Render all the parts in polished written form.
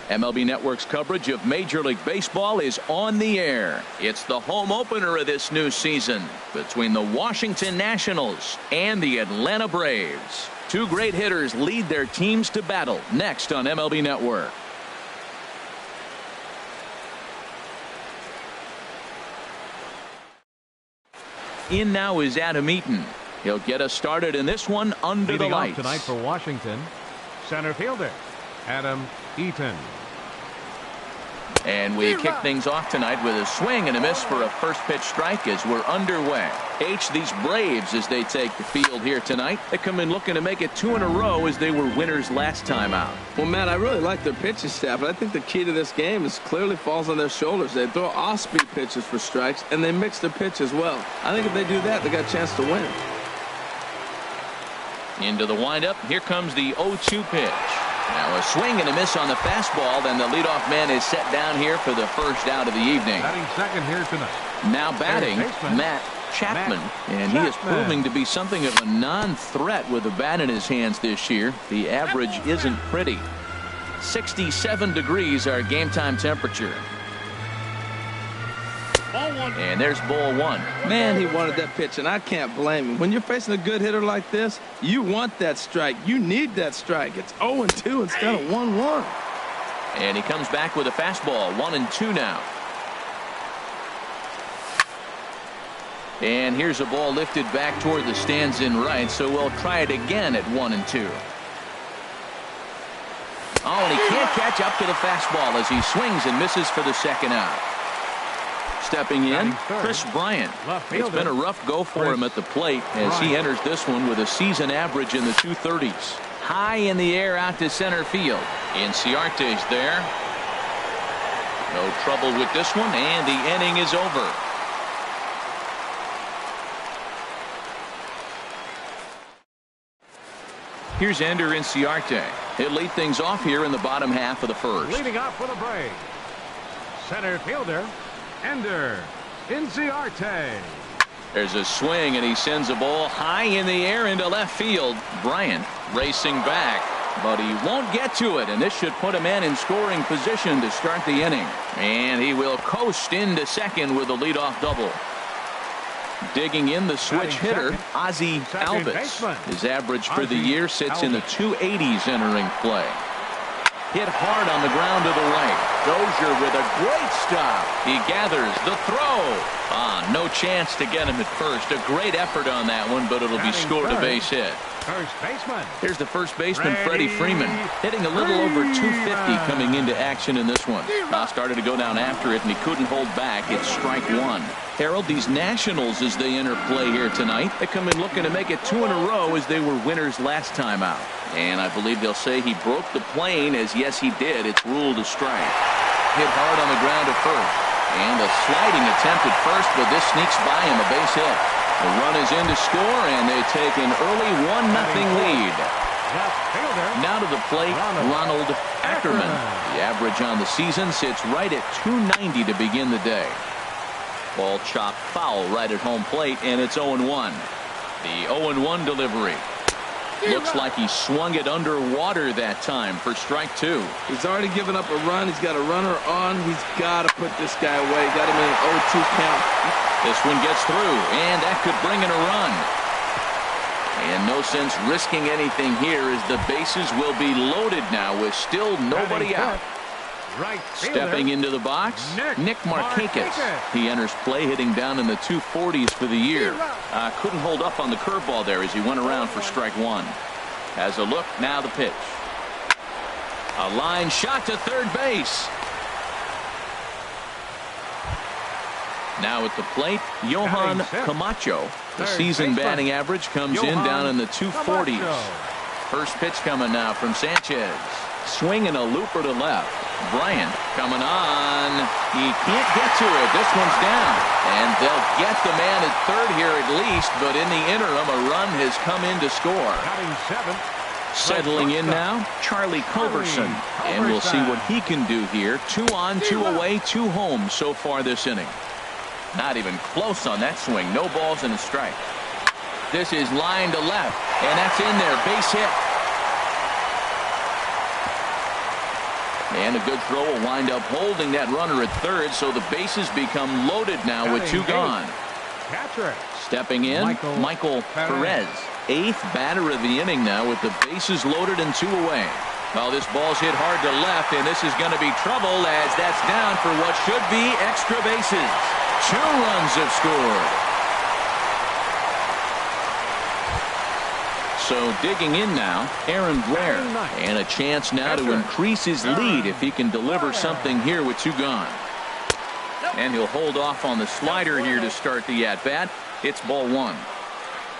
MLB Network's coverage of Major League Baseball is on the air. It's the home opener of this new season between the Washington Nationals and the Atlanta Braves. Two great hitters lead their teams to battle next on MLB Network. In now is Adam Eaton. He'll get us started in this one under the lights. Tonight for Washington, center fielder Adam Eaton. And we kick things off tonight with a swing and a miss for a first pitch strike as we're underway. These Braves, as they take the field here tonight, they come in looking to make it 2 in a row as they were winners last time out. Well, Matt, I really like their pitching staff, but I think the key to this game is clearly falls on their shoulders. They throw off-speed pitches for strikes, and they mix their pitch as well. I think if they do that, they got a chance to win. Into the windup, here comes the 0-2 pitch. Now a swing and a miss on the fastball. Then the leadoff man is set down here for the first out of the evening. Batting second here tonight. Now batting, Matt Chapman. And he is proving to be something of a non-threat with the bat in his hands this year. The average isn't pretty. 67 degrees our game time temperature. And there's ball one. Man, he wanted that pitch, and I can't blame him. When you're facing a good hitter like this, you want that strike. You need that strike. It's 0-2 instead of 1-1. And he comes back with a fastball. 1-2 now. And here's a ball lifted back toward the stands in right, so we'll try it again at 1-2. Oh, and he can't catch up to the fastball as he swings and misses for the second out. Stepping in, Chris Bryant. It's been a rough go for him at the plate as he enters this one with a season average in the 230s. High in the air out to center field. Inciarte's there. No trouble with this one, and the inning is over. Here's Ender Inciarte. He'll lead things off here in the bottom half of the first. Leading off for the Braves, center fielder Ender Inciarte. There's a swing, and he sends a ball high in the air into left field. Bryant racing back, but he won't get to it, and this should put a man in scoring position to start the inning. And he will coast into second with a leadoff double. Digging in the switch hitter, Ozzie Alvis. His average for the year sits in the 280s entering play. Hit hard on the ground to the right. Dozier with a great stop. He gathers the throw. No chance to get him at first. A great effort on that one, but it'll be scored a base hit. First baseman. Here's the first baseman, Freddie Freeman, hitting a little over 250 coming into action in this one. Started to go down after it, and he couldn't hold back. It's strike one. Harold, these Nationals, as they enter play here tonight, they come in looking to make it 2 in a row as they were winners last time out. And I believe they'll say he broke the plane, as yes, he did. It's ruled a strike. Hit hard on the ground at first. And a sliding attempt at first, but this sneaks by him, a base hit. The run is in to score, and they take an early 1-0 lead. Now to the plate, Ronald Ackerman. The average on the season sits right at 290 to begin the day. Ball chopped foul right at home plate, and it's 0-1. The 0-1 delivery. Looks like he swung it underwater that time for strike two. He's already given up a run. He's got a runner on. He's got to put this guy away. Got him in an 0-2 count. This one gets through, and that could bring in a run. And no sense risking anything here as the bases will be loaded now with still nobody out. Right stepping into the box, Nick Markakis. He enters play hitting down in the 240s for the year. Couldn't hold up on the curveball there as he went around for strike one. Has a look, now the pitch. A line shot to third base. Now at the plate, Johan Camacho. The season batting average comes in down in the 240s. First pitch coming now from Sanchez. Swinging a looper to left. Bryant coming on. He can't get to it. This one's down. And they'll get the man at third here at least, but in the interim, a run has come in to score. Settling in now, Charlie Culberson. And we'll see what he can do here. 2 on, 2 away, 2 home so far this inning. Not even close on that swing. No balls and a strike. This is line to left, and that's in there. Base hit. And a good throw will wind up holding that runner at third, so the bases become loaded now with 2 gone. Catcher. Stepping in, Michael Perez. 8th batter of the inning now with the bases loaded and 2 away. Well, this ball's hit hard to left, and this is going to be trouble as that's down for what should be extra bases. 2 runs have scored. So digging in now, Aaron Blair. And a chance now to increase his lead if he can deliver something here with 2 gone. And he'll hold off on the slider here to start the at-bat. It's ball 1.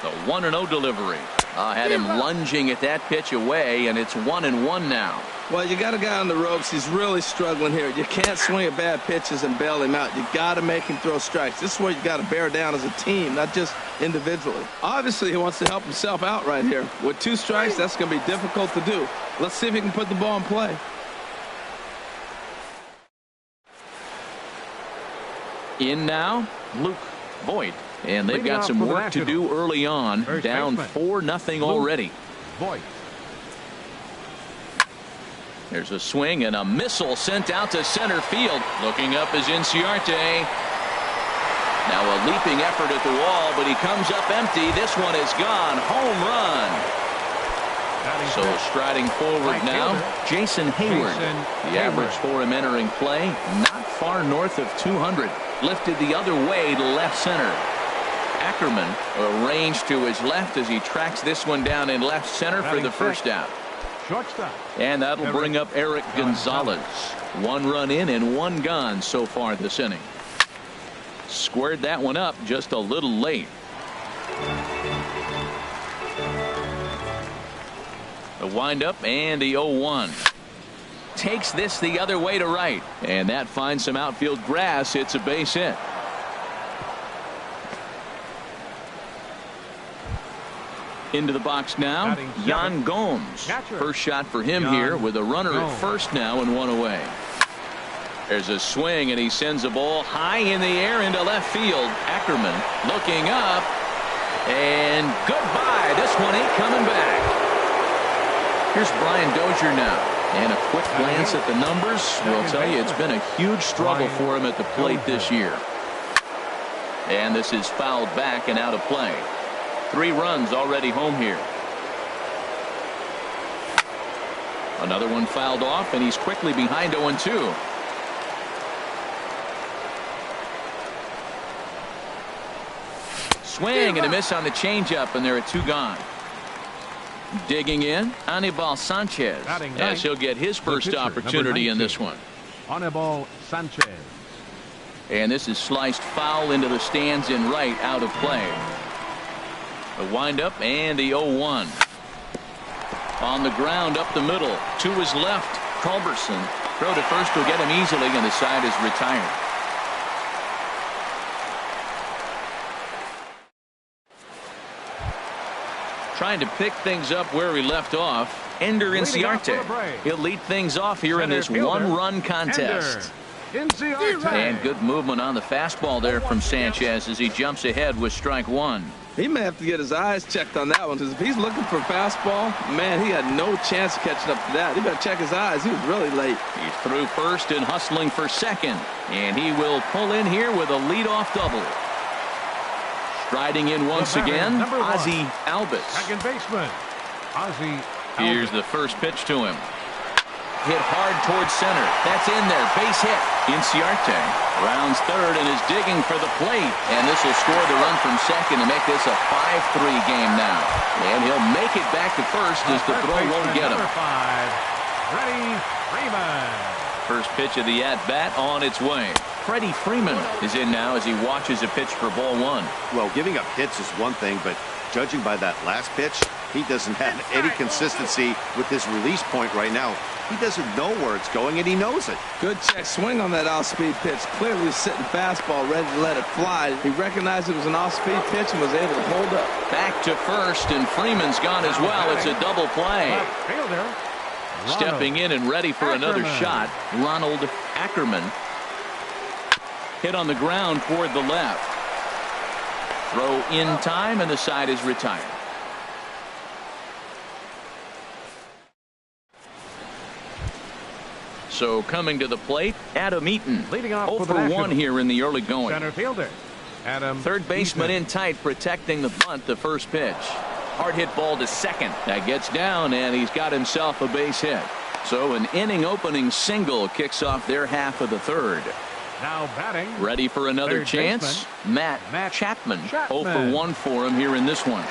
The 1-0 delivery. Had him lunging at that pitch away, and it's 1-1 now. Well, you got a guy on the ropes. He's really struggling here. You can't swing at bad pitches and bail him out. You got to make him throw strikes. This is where you got to bear down as a team, not just individually. Obviously, he wants to help himself out right here. With 2 strikes, that's going to be difficult to do. Let's see if he can put the ball in play. In now, Luke Voigt. And they've got some work to do early on. Down 4-0 already. Voigt. There's a swing and a missile sent out to center field. Looking up is Inciarte. Now a leaping effort at the wall, but he comes up empty. This one is gone. Home run. So striding forward now, Jason Hayward. The average for him entering play, not far north of 200. Lifted the other way to left center. Ackerman arranged to his left as he tracks this one down in left center for the first out. Shortstop. And that'll bring up Eric Gonzalez. 1 run in and 1 gone so far this inning. Squared that one up just a little late. The windup and the 0-1. Takes this the other way to right. And that finds some outfield grass. It's a base hit. Into the box now, Yan Gomes. First shot for him here with a runner at first now and 1 away. There's a swing and he sends a ball high in the air into left field. Ackerman looking up and goodbye. This one ain't coming back. Here's Brian Dozier now, and a quick glance at the numbers will tell you it's been a huge struggle for him at the plate this year. And this is fouled back and out of play. 3 runs already home here. Another one fouled off, and he's quickly behind 0-2. Swing and a miss on the changeup, and there are 2 gone. Digging in, Anibal Sanchez, as he'll get his first opportunity in this one. Anibal Sanchez. And this is sliced foul into the stands in right, out of play. The windup and the 0-1. On the ground up the middle. To his left, Culberson. Throw to first will get him easily, and the side is retired. Trying to pick things up where we left off. Ender Inciarte. He'll lead things off here in this 1-run contest. And good movement on the fastball there from Sanchez as he jumps ahead with strike 1. He may have to get his eyes checked on that one, because if he's looking for fastball, man, he had no chance of catching up to that. He better check his eyes. He was really late. He's through first and hustling for second, and he will pull in here with a leadoff double. Striding in once again, Ozzie Albies. Second baseman, Ozzie Albies. Here's the first pitch to him. Hit hard towards center. That's in there. Base hit. Inciarte rounds third and is digging for the plate. And this will score the run from second to make this a 5-3 game now. And he'll make it back to first as the throw won't get him. Freddie Freeman. First pitch of the at-bat on its way. Freddie Freeman is in now as he watches a pitch for ball 1. Well, giving up hits is one thing, but judging by that last pitch, he doesn't have any consistency with his release point right now. He doesn't know where it's going, and he knows it. Good check swing on that off-speed pitch. Clearly sitting fastball, ready to let it fly. He recognized it was an off-speed pitch and was able to hold up. Back to first, and Freeman's gone as well. It's a double play. Stepping in and ready for another shot, Ronald Ackerman. Hit on the ground toward the left. Throw in time, and the side is retired. So coming to the plate, Adam Eaton. Leading off 0 for the for 1 Nationals. here in the early going. Center fielder, Adam Third baseman Eaton. in tight, protecting the bunt, the first pitch. Hard hit ball to second. That gets down, and he's got himself a base hit. So an inning opening single kicks off their half of the third. Now batting. Ready for another Third chance? Matt Chapman. 0 for 1 for him here in this one.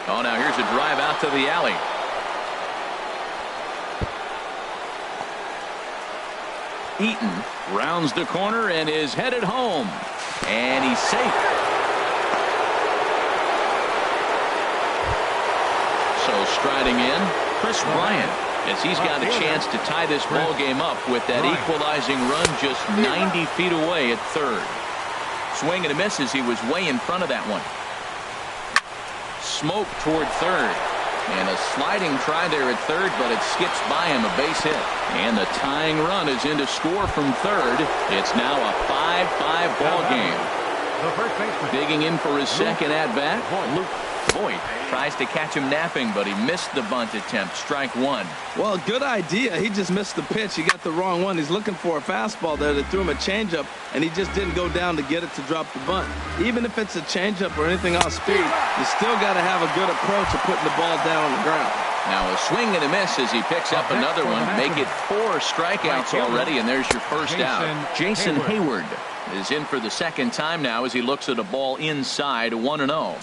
Oh, now here's a drive out to the alley. Eaton rounds the corner and is headed home. And he's safe. So striding in, Chris Bryant, as he's got a chance to tie this ball game up with that equalizing run just 90 feet away at third. Swing and a miss as he was way in front of that one. Smoke toward third. And a sliding try there at third, but it skips by him, a base hit. And the tying run is in to score from third. It's now a 5-5 ball game. The first baseman. Digging in for his second at-bat, Luke Voigt tries to catch him napping, but he missed the bunt attempt. Strike one. Well, good idea. He just missed the pitch. He got the wrong one. He's looking for a fastball there. They threw him a changeup, and he just didn't go down to get it to drop the bunt. Even if it's a changeup or anything off speed, you still got to have a good approach of putting the ball down on the ground. Now a swing and a miss as he picks up another one. Make it 4 strikeouts already, and there's your first out. Jason Hayward is in for the second time now as he looks at a ball inside 1-0.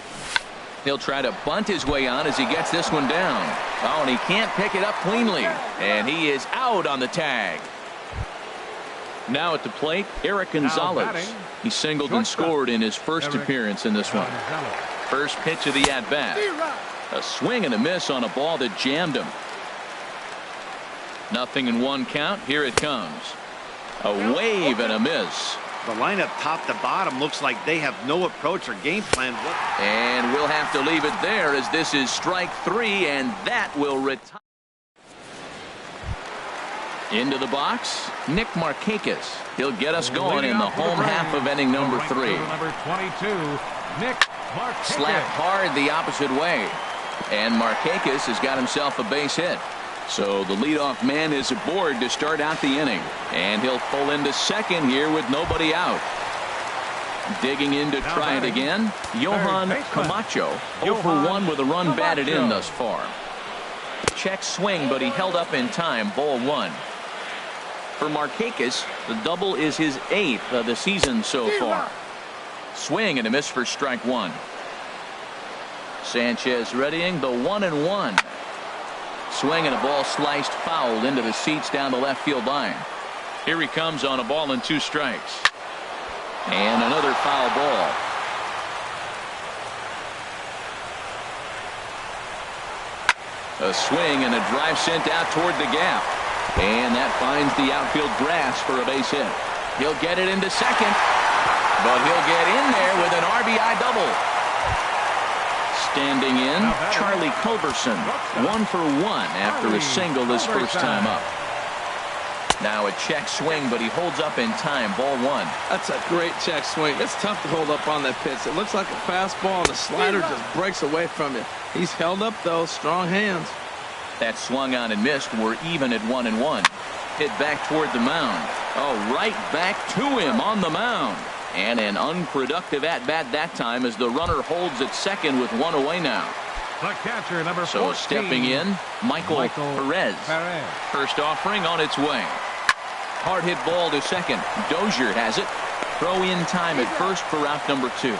He'll try to bunt his way on as he gets this one down. Oh, and he can't pick it up cleanly. And he is out on the tag. Now at the plate, Eric Gonzalez. He singled and scored in his first appearance in this one. First pitch of the at-bat. A swing and a miss on a ball that jammed him. 0-1 count. Here it comes. A wave and a miss. The lineup top to bottom looks like they have no approach or game plan. And we'll have to leave it there as this is strike 3, and that will retire. Into the box, Nick Markakis. He'll get us going in the home half of inning number 3. Number 22, Nick Markakis. Slapped hard the opposite way. And Markakis has got himself a base hit. So the leadoff man is aboard to start out the inning. And he'll pull into second here with nobody out. Digging in to try it again, Johan Camacho. 0 for 1 with a run batted in thus far. Check swing, but he held up in time. Ball 1. For Markakis, the double is his 8th of the season so far. Swing and a miss for strike 1. Sanchez readying the 1-1. Swing and a ball sliced foul into the seats down the left field line. Here he comes on a ball and 2 strikes. And another foul ball. A swing and a drive sent out toward the gap. And that finds the outfield grass for a base hit. He'll get it into second. But he'll get in there with an RBI double. Standing in, Charlie Culberson. 1 for 1 after a single his first time up. Now a check swing, but he holds up in time. Ball 1. That's a great check swing. It's tough to hold up on that pitch. It looks like a fastball, and the slider just breaks away from you. He's held up, though. Strong hands. That swung on and missed. We're even at 1-1. Hit back toward the mound. Oh, right back to him on the mound. And an unproductive at-bat that time as the runner holds at second with 1 away now. The catcher, number 14. So stepping in, Michael Perez. First offering on its way. Hard hit ball to second. Dozier has it. Throw in time at first for out number 2.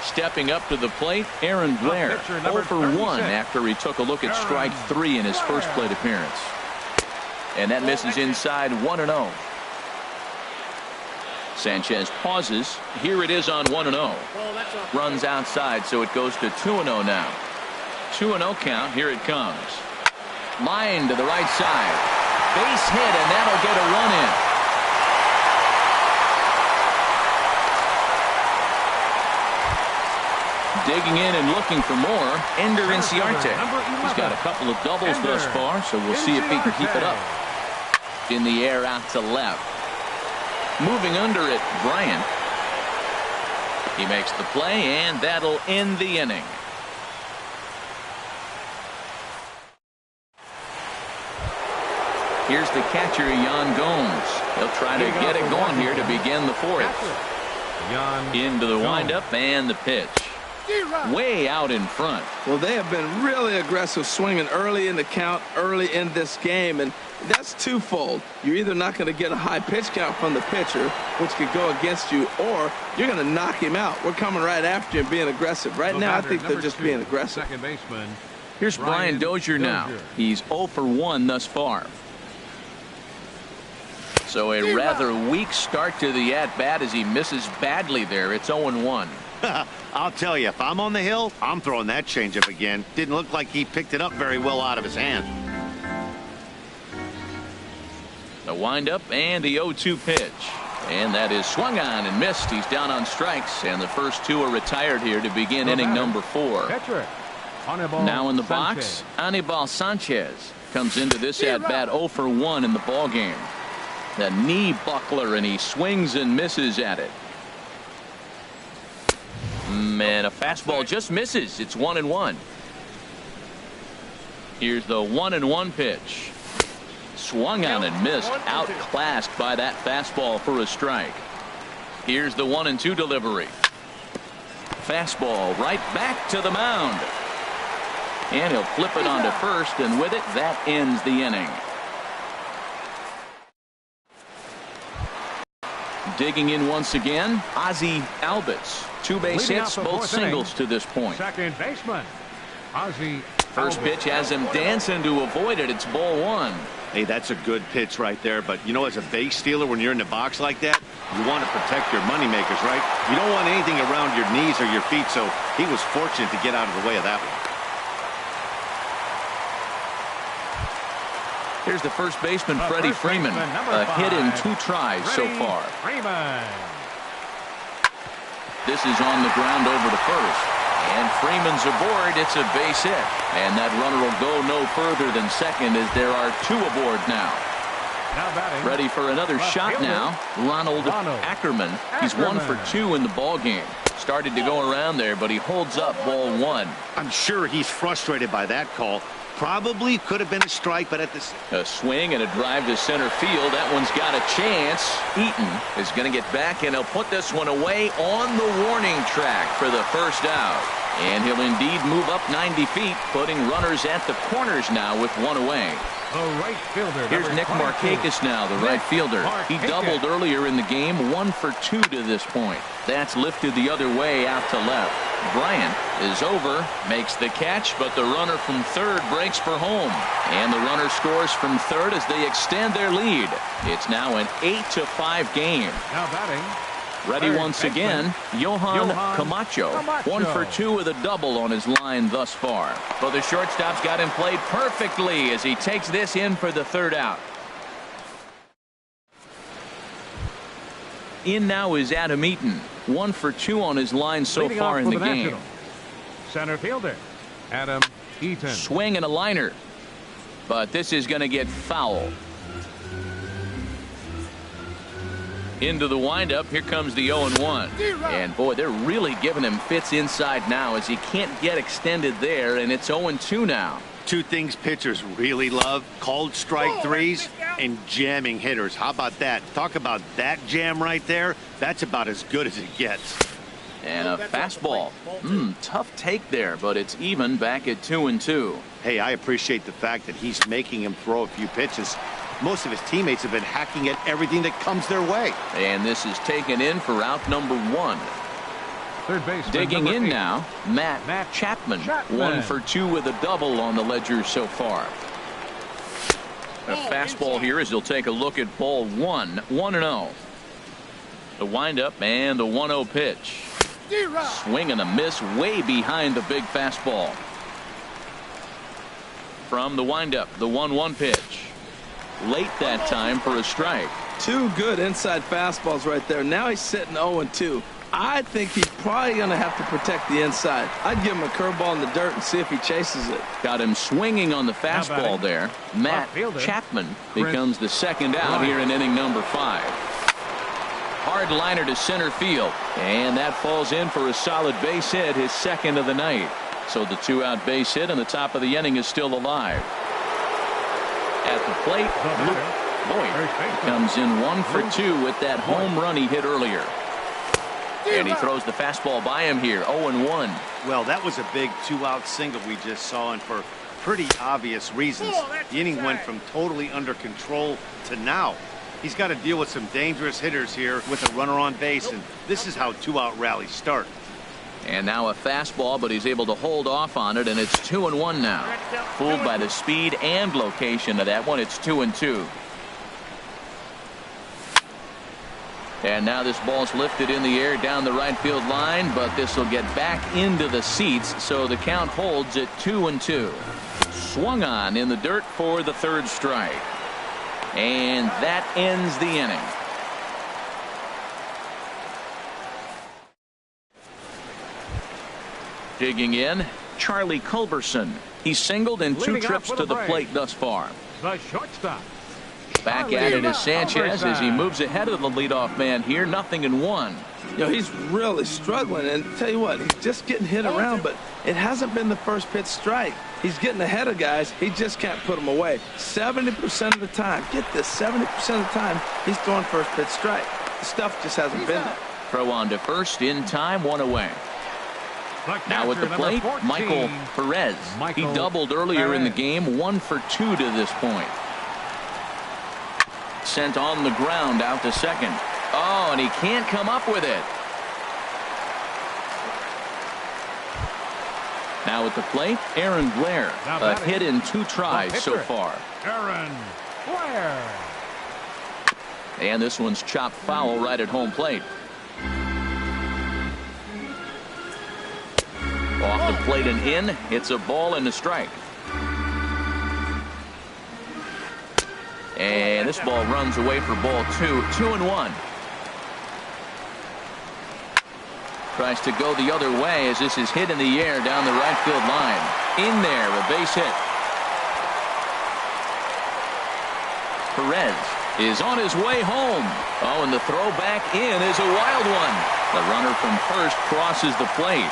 Stepping up to the plate, Aaron Blair. 0 for 1 after he took a look at strike 3 in his first plate appearance. And that misses inside 1-0. Sanchez pauses. Here it is on 1-0. Runs outside, so it goes to 2-0 now. 2-0 count. Here it comes. Line to the right side. Base hit, and that'll get a run in. Digging in and looking for more, Ender Inciarte. He's got a couple of doubles thus far, so we'll see if he can keep it up. In the air out to left. Moving under it, Bryant. He makes the play, and that'll end the inning. Here's the catcher, Yan Gomes. He'll try to get it going here to begin the fourth. Into the windup and the pitch. Way out in front. Well, they have been really aggressive swinging early in the count, early in this game, and that's twofold. You're either not going to get a high pitch count from the pitcher, which could go against you, or you're going to knock him out. We're coming right after you and being aggressive. Right now, I think they're just being aggressive. Second baseman. Here's Brian Dozier now. He's 0 for 1 thus far. So a rather weak start to the at-bat as he misses badly there. It's 0-1. I'll tell you, if I'm on the hill, I'm throwing that changeup again. Didn't look like he picked it up very well out of his hand. The windup and the 0-2 pitch. And that is swung on and missed. He's down on strikes, and the first two are retired here to begin inning number 4. Now in the box, Anibal Sanchez comes into this at-bat 0 for 1 in the ballgame. The knee buckler, and he swings and misses at it. And a fastball just misses. It's 1-1. Here's the 1-1 pitch. Swung on and missed. Outclassed by that fastball for a strike. Here's the 1-2 delivery. Fastball right back to the mound. And he'll flip it onto first, and with it, that ends the inning. Digging in once again, Ozzie Albies. 2 base hits, both singles to this point. Second baseman, Ozzie. First pitch has him dancing to avoid it. It's ball 1. Hey, that's a good pitch right there. But, you know, as a base stealer, when you're in the box like that, you want to protect your moneymakers, right? You don't want anything around your knees or your feet, so he was fortunate to get out of the way of that one. Here's the first baseman, Freddie Freeman. A hit in 2 tries so far. This is on the ground over to first. And Freeman's aboard. It's a base hit. And that runner will go no further than second as there are 2 aboard now. Ready for another shot now. Ronald Ackerman. He's 1 for 2 in the ball game. Started to go around there, but he holds up ball 1. I'm sure he's frustrated by that call. Probably could have been a strike, but at this... A swing and a drive to center field. That one's got a chance. Eaton is going to get back, and he'll put this one away on the warning track for the first out. And he'll indeed move up 90 feet, putting runners at the corners now with 1 away. The right fielder. Here's Nick Markakis now, the right fielder. He doubled earlier in the game, 1 for 2 to this point. That's lifted the other way out to left. Bryant is over, makes the catch, but the runner from third breaks for home. And the runner scores from third as they extend their lead. It's now an 8-5 game. Now batting. Ready once again, Johan Camacho. 1 for 2 with a double on his line thus far. But the shortstop's got him played perfectly as he takes this in for the third out. In now is Adam Eaton. 1 for 2 on his line so far in the game. Center fielder, Adam Eaton. Swing and a liner. But this is going to get foul. Into the windup. Here comes the 0-1. And boy, they're really giving him fits inside now as he can't get extended there, and it's 0-2 now. 2 things pitchers really love: called strike threes and jamming hitters. How about that? Talk about that jam right there. That's about as good as it gets. And a fastball. Tough take there, but it's even back at 2-2. Hey, I appreciate the fact that he's making him throw a few pitches. Most of his teammates have been hacking at everything that comes their way. And this is taken in for out number 1. Third base. Digging in now, Matt Chapman. 1 for 2 with a double on the ledger so far. A fastball here as he'll take a look at ball 1. 1-0. The windup and the 1-0 pitch. Swing and a miss way behind the big fastball. From the windup, the 1-1 pitch. Late that time for a strike. 2 good inside fastballs right there. Now he's sitting 0-2. I think he's probably going to have to protect the inside. I'd give him a curveball in the dirt and see if he chases it. Got him swinging on the fastball there. Matt Chapman becomes the second out here in inning number 5. Hard liner to center field. And that falls in for a solid base hit, his second of the night. So the 2-out base hit on the top of the inning is still alive. At the plate, Luke Boyd comes in 1 for 2 with that home run he hit earlier. And he throws the fastball by him here, 0-1. Well, that was a big 2-out single we just saw, and for pretty obvious reasons. The inning went from totally under control to now. He's got to deal with some dangerous hitters here with a runner on base, and this is how 2-out rallies start. And now a fastball, but he's able to hold off on it, and it's 2-1 now. Fooled by the speed and location of that one, it's 2-2. And now this ball's lifted in the air down the right field line, but this will get back into the seats, so the count holds at 2-2. Swung on in the dirt for the third strike. And that ends the inning. Digging in, Charlie Culberson. He's singled in 2 trips to the plate thus far. The shortstop. Back at it is Sanchez as he moves ahead of the leadoff man here, 0-1. You know, he's really struggling, and tell you what, he's just getting hit around, but it hasn't been the first pitch strike. He's getting ahead of guys. He just can't put them away. 70% of the time, get this, 70% of the time, he's throwing first pitch strike. The stuff just hasn't been there. Throw on to first in time, 1 away. Now at the plate, 14, Michael Perez. He doubled earlier in the game, 1 for 2 to this point. Sent on the ground out to second. Oh, and he can't come up with it. Now at the plate, Aaron Blair. A hit in 2 tries so far. Aaron Blair. And this one's chopped foul right at home plate. Off the plate and in. It's a ball and a strike. And this ball runs away for ball 2. 2-1. Tries to go the other way as this is hit in the air down the right field line. In there, a base hit. Perez is on his way home. Oh, and the throw back in is a wild one. The runner from first crosses the plate.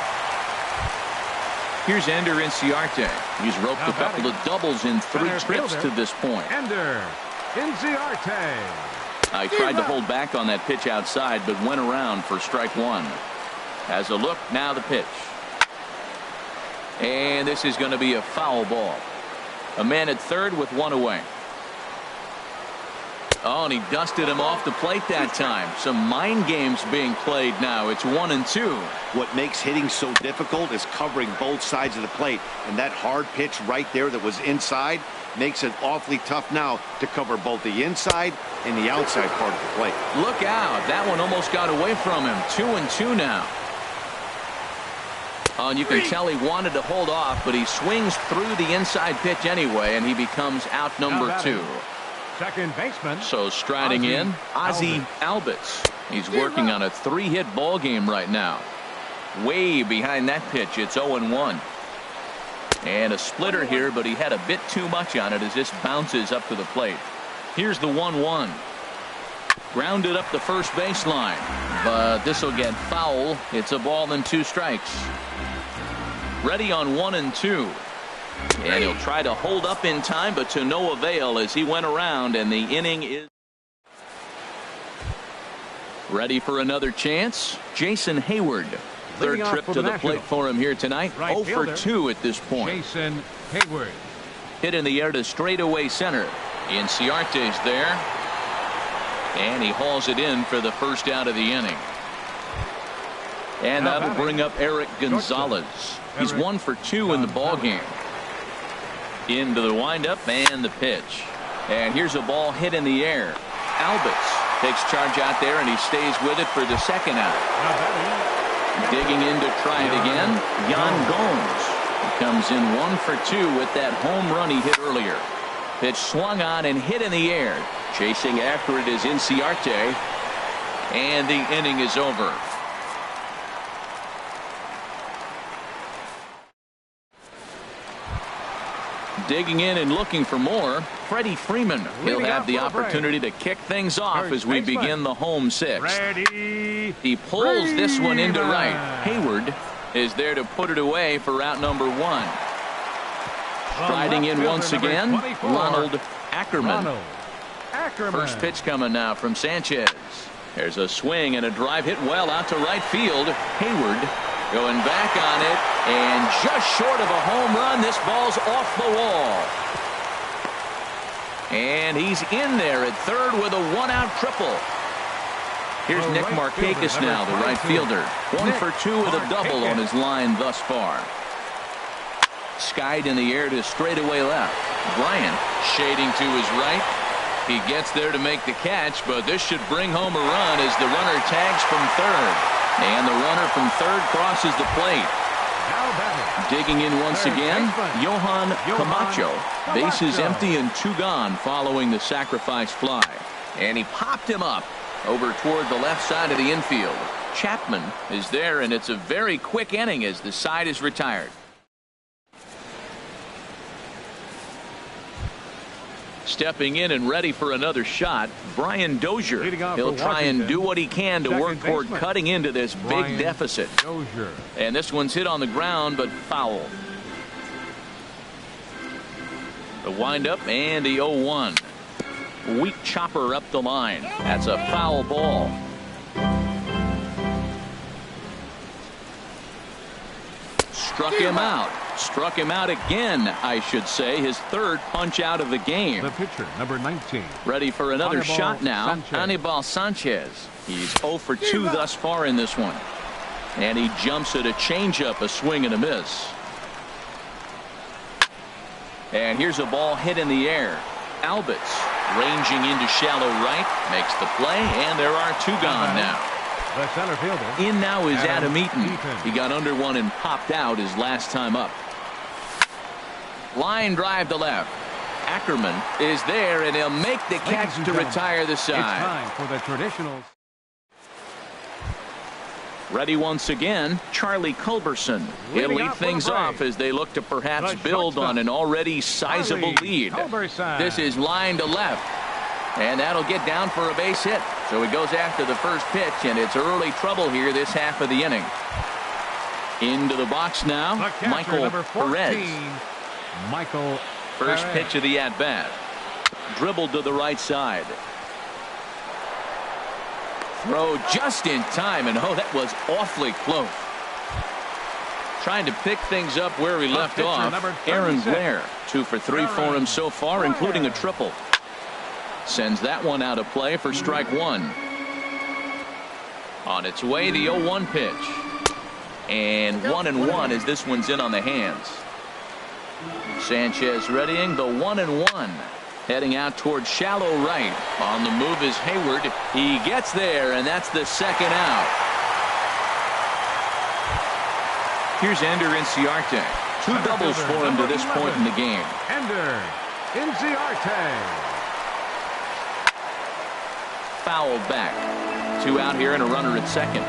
Here's Ender Inciarte. He's roped a couple of doubles in 3 trips to this point. Ender Inciarte. I tried to hold back on that pitch outside, but went around for strike 1. As a look, now the pitch. And this is going to be a foul ball. A man at third with 1 away. Oh, and he dusted him off the plate that time. Some mind games being played now. It's 1-2. What makes hitting so difficult is covering both sides of the plate, and that hard pitch right there that was inside makes it awfully tough now to cover both the inside and the outside part of the plate. Look out. That one almost got away from him. 2-2 now. Oh, and you can tell he wanted to hold off, but he swings through the inside pitch anyway, and he becomes out number 2. Second baseman. So striding in, Ozzie Albies. He's working on a 3-hit ball game right now. Way behind that pitch, it's 0-1. And a splitter here, but he had a bit too much on it as this bounces up to the plate. Here's the 1-1. Grounded up the first baseline, but this will get foul. It's a ball and 2 strikes. Ready on 1-2. And he'll try to hold up in time, but to no avail as he went around, and the inning is ready for another chance. Jason Hayward. Third trip to the plate for him here tonight. 0 for 2 at this point. Jason Hayward. Hit in the air to straightaway center. Inciarte's there. And he hauls it in for the first out of the inning. And that'll bring up Eric Gonzalez. He's 1 for 2 in the ball game. Into the windup and the pitch. And here's a ball hit in the air. Albies takes charge out there, and he stays with it for the second out. Digging in to try it again, Yan Gomes. He comes in 1 for 2 with that home run he hit earlier. Pitch swung on and hit in the air. Chasing after it is Inciarte. And the inning is over. Digging in and looking for more, Freddie Freeman. He'll have the opportunity to kick things off as we begin the home 6th. He pulls this one into right. Hayward is there to put it away for out number 1. Striding in once again, Ronald Ackerman. Ackerman. First pitch coming now from Sanchez. There's a swing and a drive hit well out to right field. Hayward going back on it, and just short of a home run. This ball's off the wall. And he's in there at third with a one-out triple. Here's Nick Markakis now, the right fielder. 1 for 2 with a double on his line thus far. Skied in the air to straightaway left. Bryant shading to his right. He gets there to make the catch, but this should bring home a run as the runner tags from third. And the runner from third crosses the plate. Digging in once again, Johan Camacho. Bases empty and 2 gone following the sacrifice fly. And he popped him up over toward the left side of the infield. Chapman is there, and it's a very quick inning as the side is retired. Stepping in and ready for another shot, Brian Dozier. He'll try and do what he can to work toward cutting into this big deficit. And this one's hit on the ground, but foul. The windup and the 0-1. Weak chopper up the line. That's a foul ball. Struck him out. Struck him out again, I should say. His third punch out of the game. The pitcher, number 19. Ready for another Anibal shot now. Sanchez. Anibal Sanchez. He's 0 for 2 thus far in this one. And he jumps at a changeup, a swing and a miss. And here's a ball hit in the air. Albitz ranging into shallow right, makes the play, and there are 2 gone now. The center fielder. In now is Adam Eaton. He got under one and popped out his last time up. Line drive to left. Ackerman is there, and he'll make the catch to retire the side. It's time for the traditionals. Ready once again, Charlie Culberson. He'll lead things off as they look to perhaps build on an already sizable lead. This is line to left. And that'll get down for a base hit. So he goes after the first pitch, and it's early trouble here this half of the inning. Into the box now, Michael Perez. Michael First Perez. pitch of the at-bat. Dribbled to the right side. Throw just in time, and oh, that was awfully close. Trying to pick things up where he left off. Aaron Blair, 2 for 3 for him so far, including a triple. Sends that one out of play for strike 1. On its way, the 0-1 pitch. And 1-1 as this one's in on the hands. Sanchez readying the 1-1. Heading out towards shallow right. On the move is Hayward. He gets there, and that's the second out. Here's Ender Inciarte. 2 doubles for him to this point in the game. Ender Inciarte. Fouled back. 2 out here and a runner at second.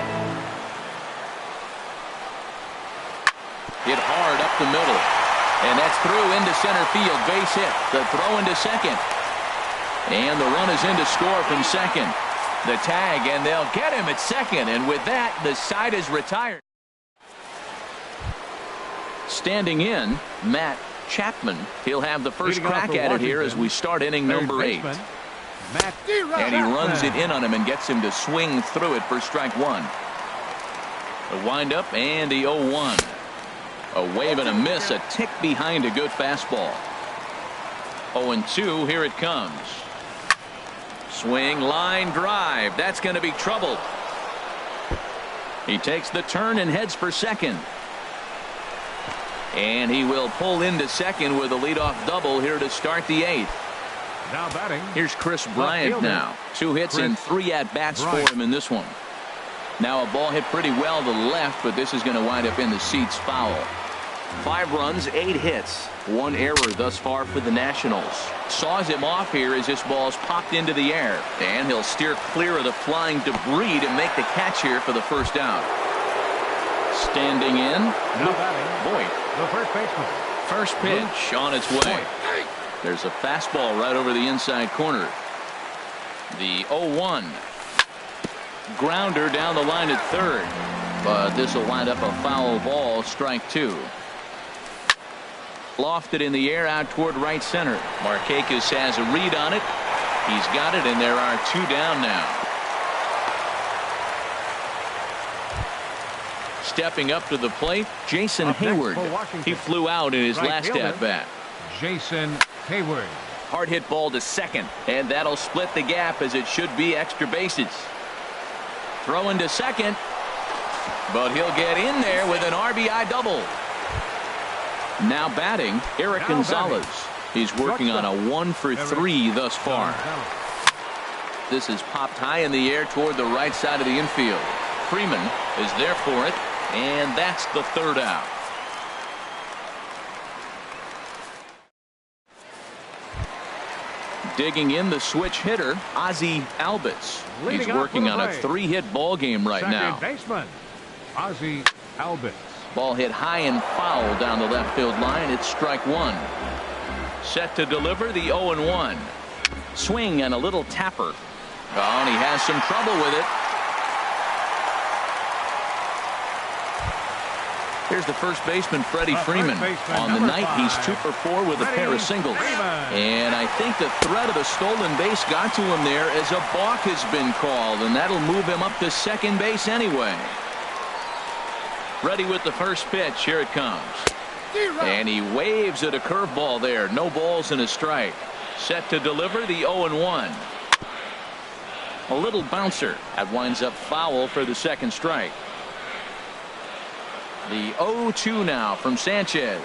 Hit hard up the middle. And that's through into center field. Base hit. The throw into second. And the run is in to score from second. The tag, and they'll get him at second. And with that, the side is retired. Standing in, Matt Chapman. He'll have the first crack at it here as we start inning number 8. And he runs it in on him and gets him to swing through it for strike 1. The windup and the 0-1. A wave and a miss, a tick behind a good fastball. 0-2, here it comes. Swing, line drive. That's going to be trouble. He takes the turn and heads for second. And he will pull into second with a leadoff double here to start the 8th. Now batting. Here's Chris Bryant now. 2 hits and 3 at-bats for him in this one. Now a ball hit pretty well to the left, but this is going to wind up in the seats foul. 5 runs, 8 hits, 1 error thus far for the Nationals. Saws him off here as this ball's popped into the air. And he'll steer clear of the flying debris to make the catch here for the first out. Standing in, Now batting. Voit. The first baseman. First pitch on its way. There's a fastball right over the inside corner. The 0-1. Grounder down the line at third. But this will wind up a foul ball, strike 2. Lofted in the air out toward right center. Markakis has a read on it. He's got it, and there are 2 down now. Stepping up to the plate, Jason Hayward. He flew out in his last at-bat. Jason Hayward. Hard hit ball to second, and that'll split the gap as it should be extra bases. Throwing to second, but he'll get in there with an RBI double. Now batting, Eric Gonzalez. He's working on a 1-for-3 thus far. This is popped high in the air toward the right side of the infield. Freeman is there for it, and that's the 3rd out. Digging in the switch hitter, Ozzie Albies. He's working on a 3-hit ball game right now. Second baseman, Ozzie Albies. Ball hit high and foul down the left field line. It's strike 1. Set to deliver the 0-1. Swing and a little tapper. Oh, and he has some trouble with it. Here's the first baseman, Freddie Freeman. On the night, he's 2 for 4 with a pair of singles. And I think the threat of the stolen base got to him there as a balk has been called, and that'll move him up to second base anyway. Ready with the first pitch. Here it comes. And he waves at a curveball there. No balls and a strike. Set to deliver the 0-1. A little bouncer. That winds up foul for the second strike. The 0-2 now from Sanchez.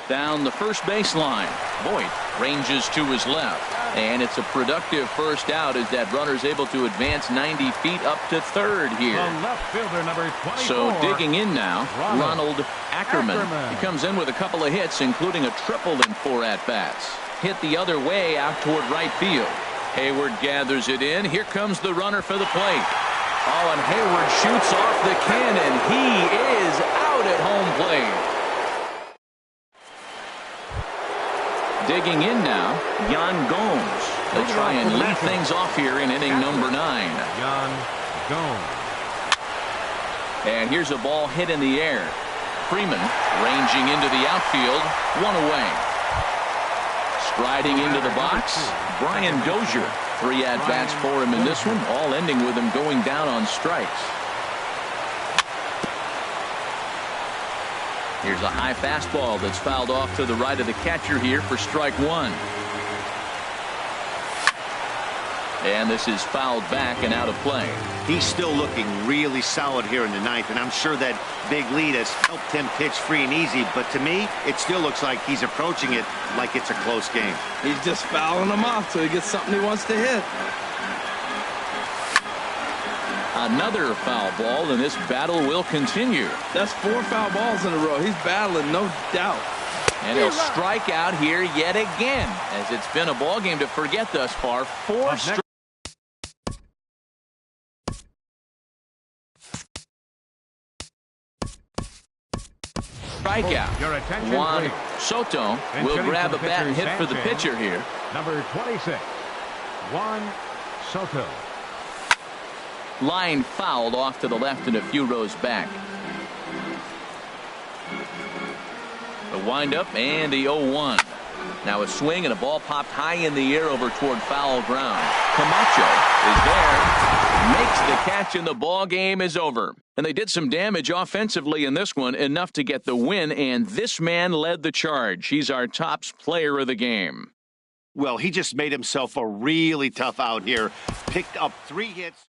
Down the first baseline. Voit ranges to his left. And it's a productive first out as that runner's able to advance 90 feet up to third here. The left fielder, number 24. So digging in now, Ronald Ackerman. He comes in with a couple of hits, including a triple in 4 at-bats. Hit the other way out toward right field. Hayward gathers it in. Here comes the runner for the plate. Oh, and Hayward shoots off the cannon. He is out at home plate. Digging in now, Yan Gomes. They'll try and lead things off here in inning number 9. Yan Gomes. And here's a ball hit in the air. Freeman ranging into the outfield. 1 away. Striding into the box, Brian Dozier. 3 at-bats for him in this one, all ending with him going down on strikes. Here's a high fastball that's fouled off to the right of the catcher here for strike 1. And this is fouled back and out of play. He's still looking really solid here in the 9th, and I'm sure that big lead has helped him pitch free and easy, but to me, it still looks like he's approaching it like it's a close game. He's just fouling them off till he gets something he wants to hit. Another foul ball, and this battle will continue. That's 4 foul balls in a row. He's battling, no doubt. And he'll strike out here yet again, as it's been a ball game to forget thus far. 4 strikeout. Juan Soto will grab a bat and hit for the pitcher here. Number 26, Juan Soto. Line fouled off to the left and a few rows back. The windup and the 0-1. Now a swing and a ball popped high in the air over toward foul ground. Camacho is there, makes the catch, and the ball game is over. And they did some damage offensively in this one, enough to get the win, and this man led the charge. He's our top player of the game. Well, he just made himself a really tough out here. Picked up 3 hits.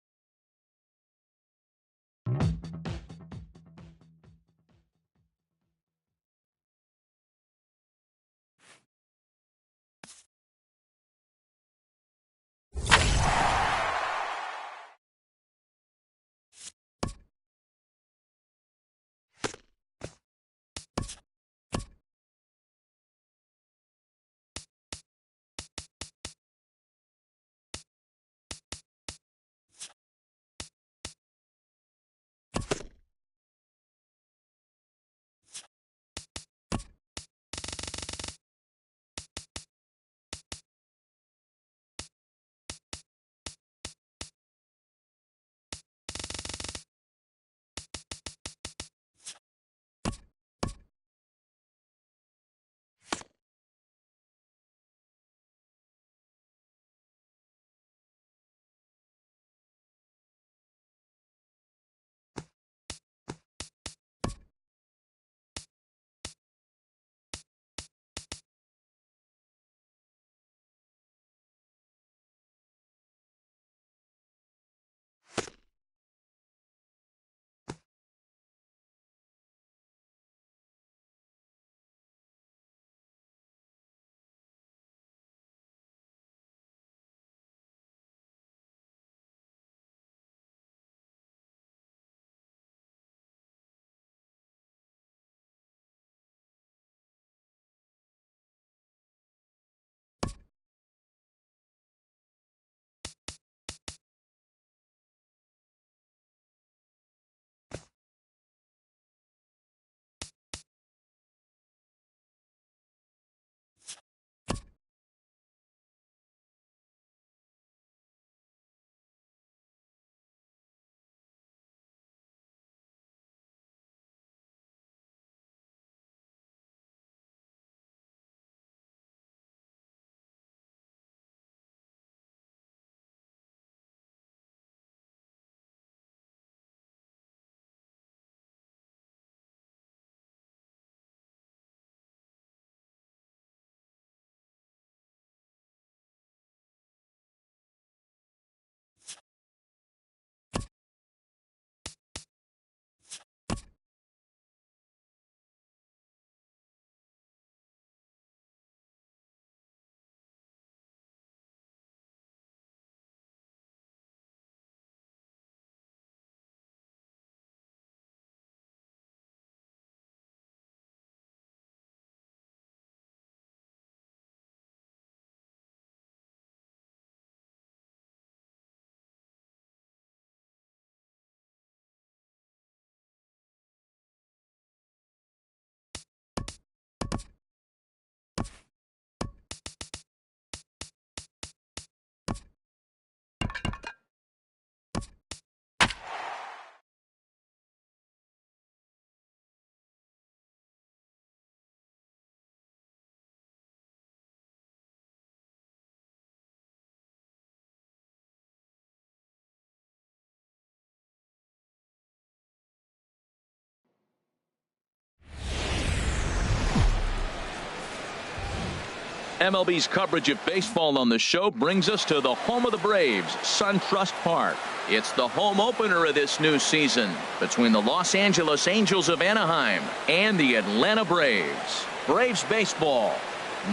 MLB's coverage of baseball on the show brings us to the home of the Braves, SunTrust Park. It's the home opener of this new season between the Los Angeles Angels of Anaheim and the Atlanta Braves. Braves baseball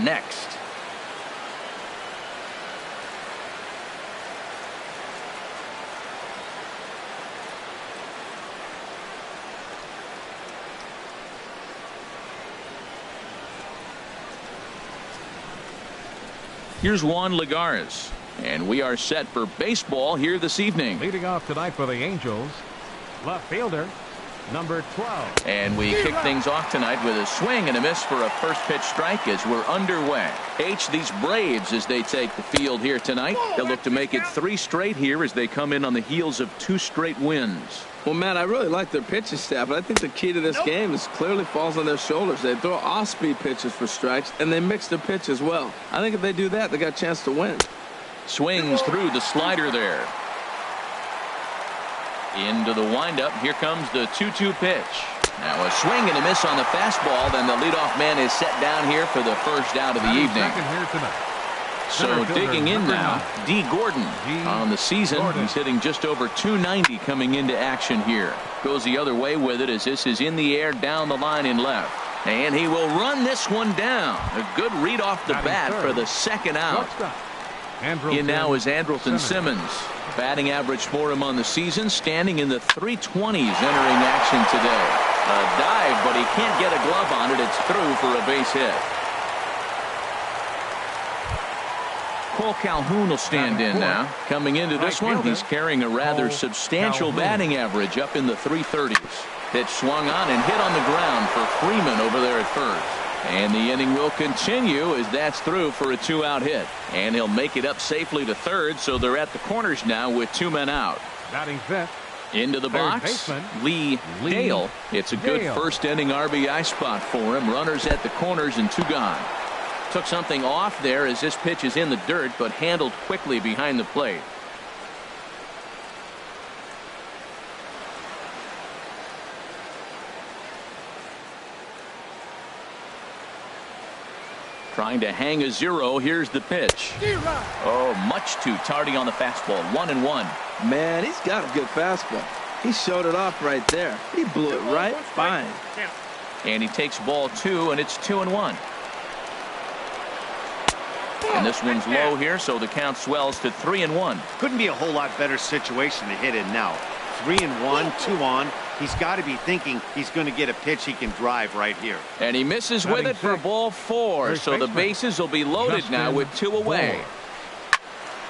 next. Here's Juan Lagares, and we are set for baseball here this evening. Leading off tonight for the Angels, left fielder, number 12. And we kick things off tonight with a swing and a miss for a first pitch strike as we're underway. These Braves, as they take the field here tonight, they'll look to make it 3 straight here as they come in on the heels of 2 straight wins. Well, Matt, I really like their pitching staff, but I think the key to this game is clearly falls on their shoulders. They throw off-speed pitches for strikes, and they mix their pitch as well. I think if they do that, they got a chance to win. Swings through the slider there. Into the windup. Here comes the 2-2 pitch. Now a swing and a miss on the fastball. Then the leadoff man is set down here for the first out of the evening. Here tonight. So digging in now, D. Gordon on the season. He's hitting just over 290 coming into action here. Goes the other way with it as this is in the air down the line in left. And he will run this one down. A good read off the bat for the second out. In now is Andrelton Simmons. Batting average for him on the season standing in the 320s entering action today. A dive, but he can't get a glove on it. It's through for a base hit. Cole Calhoun will stand in now. Coming into this one, he's carrying a rather substantial batting average up in the 330s. Pitch swung on and hit on the ground for Freeman over there at first. And the inning will continue as that's through for a 2-out hit. And he'll make it up safely to third, so they're at the corners now with 2 men out. Batting fifth. Into the box, Lee Dale. It's a good first inning RBI spot for him. Runners at the corners and 2 gone. Took something off there as this pitch is in the dirt, but handled quickly behind the plate. Trying to hang a 0. Here's the pitch. Oh, much too tardy on the fastball. 1-1. Man, he's got a good fastball. He showed it off right there. He blew it right fine. And he takes ball 2, and it's 2-1. And this one's low here, so the count swells to 3-1. Couldn't be a whole lot better situation to hit in now. 3-1, 2 on. He's got to be thinking he's going to get a pitch he can drive right here. And he misses with it for ball 4. So the bases will be loaded now with 2 away.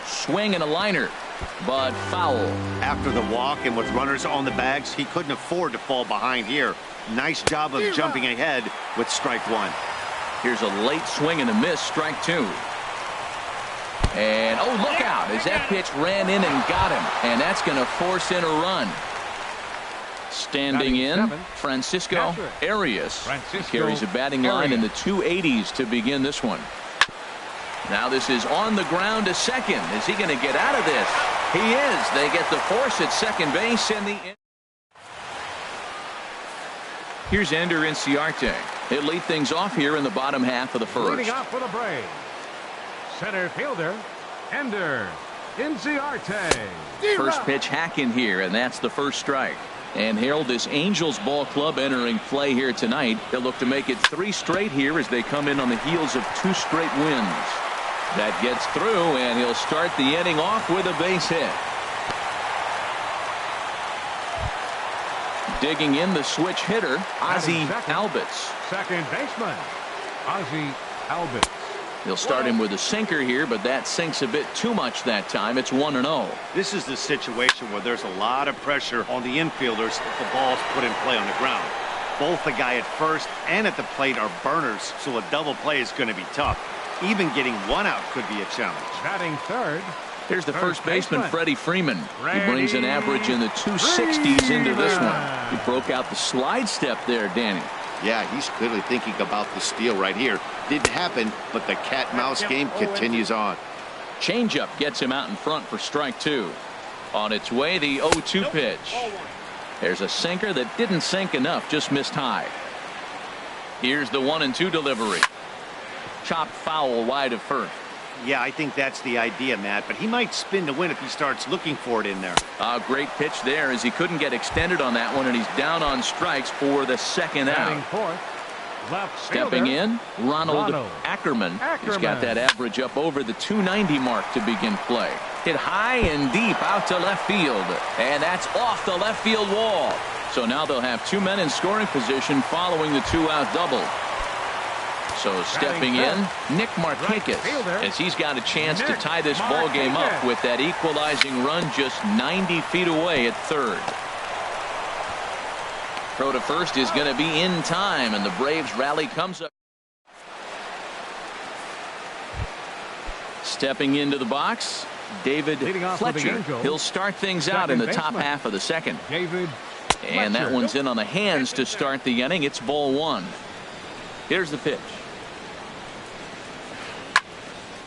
Swing and a liner, but foul. After the walk and with runners on the bags, he couldn't afford to fall behind here. Nice job of jumping ahead with strike 1. Here's a late swing and a miss, strike 2. And, oh, look out, as that pitch ran in and got him. And that's going to force in a run. Standing in, Francisco Arias. Carries a batting line in the 280s to begin this one. Now this is on the ground to second. Is he going to get out of this? He is. They get the force at second base. And here's Ender Inciarte. He'll lead things off here in the bottom half of the first. Leading off for the Braves, center fielder, Ender Inciarte. First pitch hack in here, and that's the first strike. And Harold, this Angels ball club entering play here tonight. They'll look to make it 3 straight here as they come in on the heels of 2 straight wins. That gets through, and he'll start the inning off with a base hit. Digging in the switch hitter, Ozzie Albies. Second baseman, Ozzie Albies. He'll start him with a sinker here, but that sinks a bit too much that time. It's 1-0. This is the situation where there's a lot of pressure on the infielders if the ball's put in play on the ground. Both the guy at first and at the plate are burners, so a double play is going to be tough. Even getting 1 out could be a challenge. Batting third. Here's the first baseman, Freddie Freeman. He brings an average in the 260s into this one. He broke out the slide step there, Danny. Yeah, he's clearly thinking about the steal right here. Didn't happen, but the cat-mouse game continues on. Changeup gets him out in front for strike 2. On its way, the 0-2 pitch. There's a sinker that didn't sink enough, just missed high. Here's the 1-2 delivery. chopped foul wide of first. Yeah, I think that's the idea, Matt, but he might spin to win if he starts looking for it in there. A great pitch there as he couldn't get extended on that one, and he's down on strikes for the second out. Stepping in, Ronald Ackerman. He's got that average up over the 290 mark to begin play. Hit high and deep out to left field, and that's off the left field wall. So now they'll have 2 men in scoring position following the 2-out double. So stepping in, Nick Markakis, as he's got a chance to tie this ball game up with that equalizing run just 90 feet away at third. Throw to first is going to be in time, and the Braves rally comes up. Stepping into the box, David Fletcher. He'll start things out in the top half of the second. And that one's in on the hands to start the inning. It's ball one. Here's the pitch.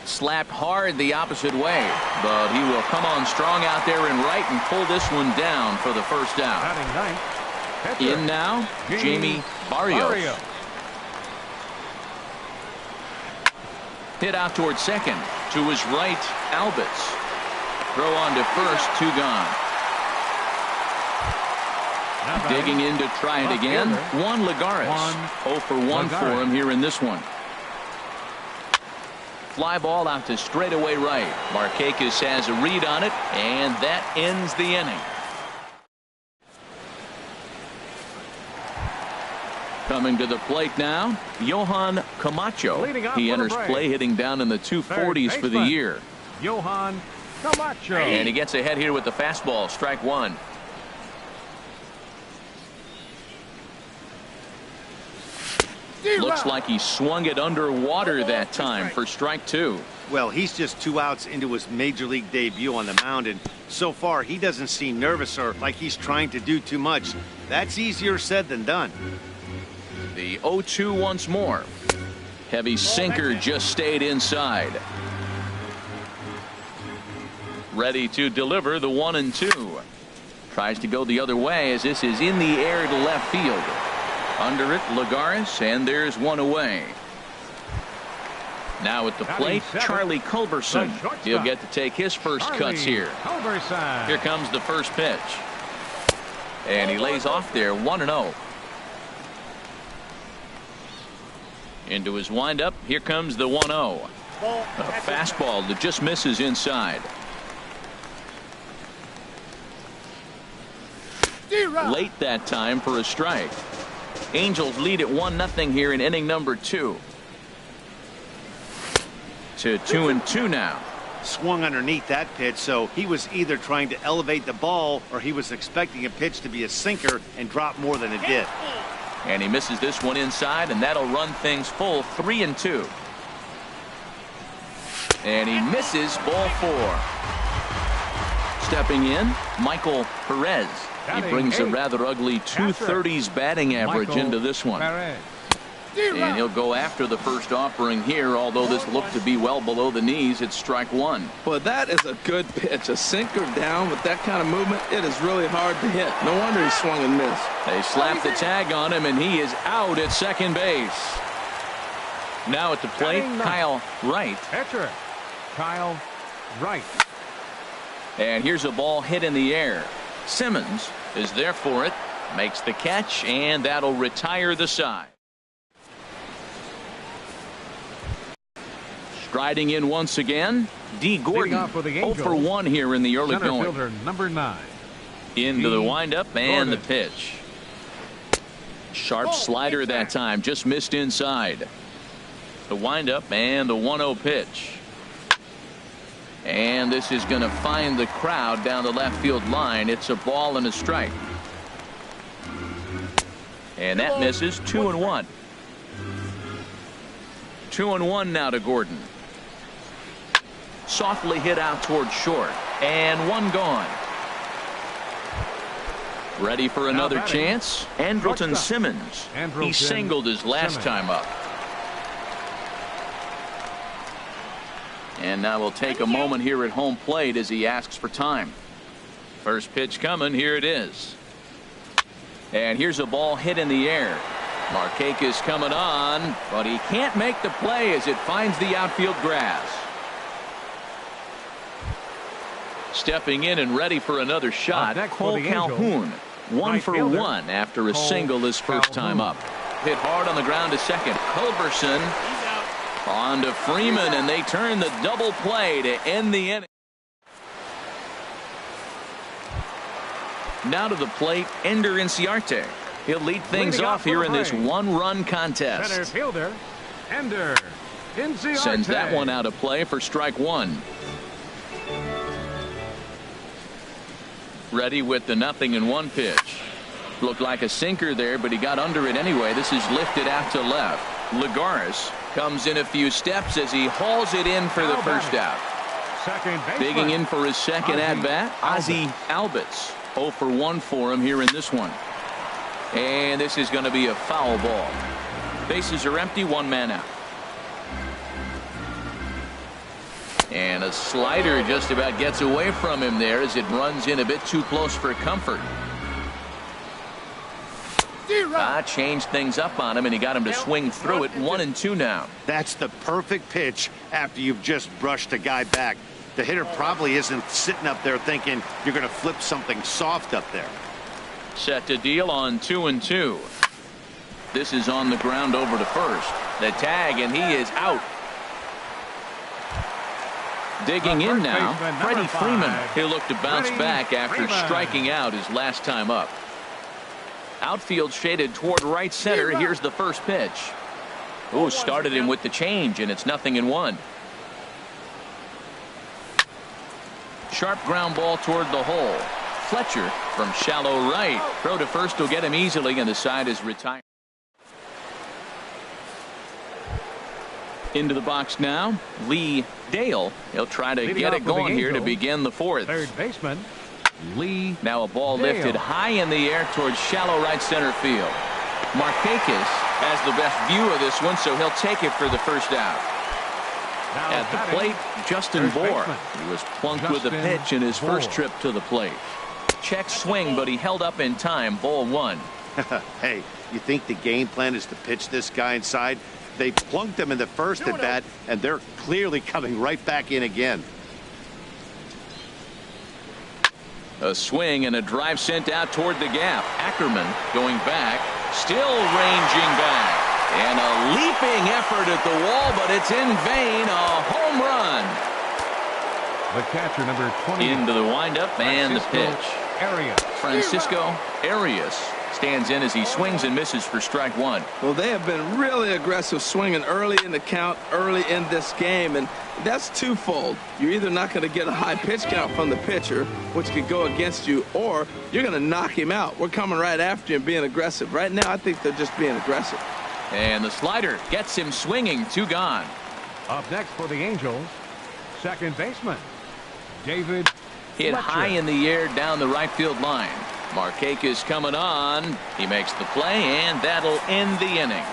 Slapped hard the opposite way, but he will come on strong out there in right and pull this one down for the first out. In now, Jamie Barrios. Hit out towards second. To his right, Albitz. Throw on to first, 2 gone. Digging in to try it again, Juan Lagares. 0 for 1 for him here in this one. Fly ball out to straightaway right. Markakis has a read on it, and that ends the inning. Coming to the plate now, Johan Camacho. He enters play hitting down in the 240s for the year. Johan Camacho. And he gets ahead here with the fastball, strike one. Looks like he swung it underwater that time for strike two. Well, he's just 2 outs into his major league debut on the mound, and so far he doesn't seem nervous or like he's trying to do too much. That's easier said than done. The 0-2 once more. Heavy sinker just stayed inside. Ready to deliver the 1-2. Tries to go the other way as this is in the air to left field. Under it, Lagares, and there's one away. Now at the plate, Charlie Culberson. He'll get to take his first cuts here. Here comes the first pitch. And he lays off there, 1-0. Into his windup, here comes the 1-0. A fastball that just misses inside. Late that time for a strike. Angels lead at 1-0 here in inning number 2. To 2-2 now. Swung underneath that pitch, so he was either trying to elevate the ball or he was expecting a pitch to be a sinker and drop more than it did. And he misses this one inside, and that'll run things full, 3-2. And he misses, ball 4. Stepping in, Michael Perez. He brings a rather ugly 230s batting average into this one. And he'll go after the first offering here, although this looked to be well below the knees. It's strike one. Well, that is a good pitch. A sinker down with that kind of movement, it is really hard to hit. No wonder he swung and missed. They slap the tag on him, and he is out at second base. Now at the plate, Kyle Wright. Catcher, Kyle Wright. And here's a ball hit in the air. Simmons is there for it, makes the catch, and that'll retire the side. Striding in once again, D. Gordon. 0 for 1 here in the early going. Fielder, number 9. Into the windup and the pitch. Sharp slider that time, just missed inside. The windup and the 1-0 pitch. And this is going to find the crowd down the left field line. It's a ball and a strike. And that misses, 2-1. 2-1 now to Gordon. Softly hit out towards short. And one gone. Ready for another chance. Andrelton Simmons. He singled his last time up. And now we'll take a moment here at home plate as he asks for time. First pitch coming. Here it is. And here's a ball hit in the air. Markakis coming on, but he can't make the play as it finds the outfield grass. Stepping in and ready for another shot, Cole Calhoun. 1 for 1 after a single his first time up. Hit hard on the ground to second. Culberson on to Freeman, and they turn the double play to end the inning. Now to the plate, Ender Inciarte. He'll lead things off here in this one-run contest. Center fielder, Ender Inciarte. Sends that one out of play for strike one. Ready with the 0-1 pitch. Looked like a sinker there, but he got under it anyway. This is lifted out to left. Lagares comes in a few steps as he hauls it in for the first out. Digging in for his second at-bat, Ozzie Albies. 0 for 1 for him here in this one. And this is going to be a foul ball. Bases are empty, one man out. And a slider just about gets away from him there as it runs in a bit too close for comfort. Changed things up on him, and he got him to swing through it. 1-2 now. That's the perfect pitch after you've just brushed a guy back. The hitter probably isn't sitting up there thinking you're going to flip something soft up there. Set to deal on 2-2. This is on the ground over to first. The tag, and he is out. Digging in now, Freddie Freeman. He'll look to bounce back after striking out his last time up. Outfield shaded toward right center. Here's the first pitch. Oh, started him with the change, and it's 0-1. Sharp ground ball toward the hole. Fletcher from shallow right. Throw to first will get him easily, and the side is retired. Into the box now, Lee Dale. He'll try to get it going here to begin the fourth. Third baseman, Lee. Now a ball Dale. lifted high in the air towards shallow right center field. Markakis has the best view of this one, so he'll take it for the first out. Now At the plate, Justin third Bohr. baseman, He was plunked with a Justin pitch in his first Bohr. trip to the plate. Check swing, but he held up in time. Ball one. Hey, you think the game plan is to pitch this guy inside? They plunked him in the first at bat, and they're clearly coming right back in again. A swing and a drive sent out toward the gap. Ackerman going back, still ranging back. And a leaping effort at the wall, but it's in vain. A home run. The catcher, number 20. Into the windup and the pitch. Arias. Francisco Arias stands in as he swings and misses for strike one. Well, they have been really aggressive swinging early in the count, early in this game, and that's twofold. You're either not going to get a high pitch count from the pitcher, which could go against you, or you're going to knock him out. We're coming right after him, being aggressive. Right now, I think they're just being aggressive. And the slider gets him swinging. 2 gone. Up next for the Angels, second baseman, David Hit Fletcher. high in the air down the right field line. Markakis coming on. He makes the play, and that'll end the inning.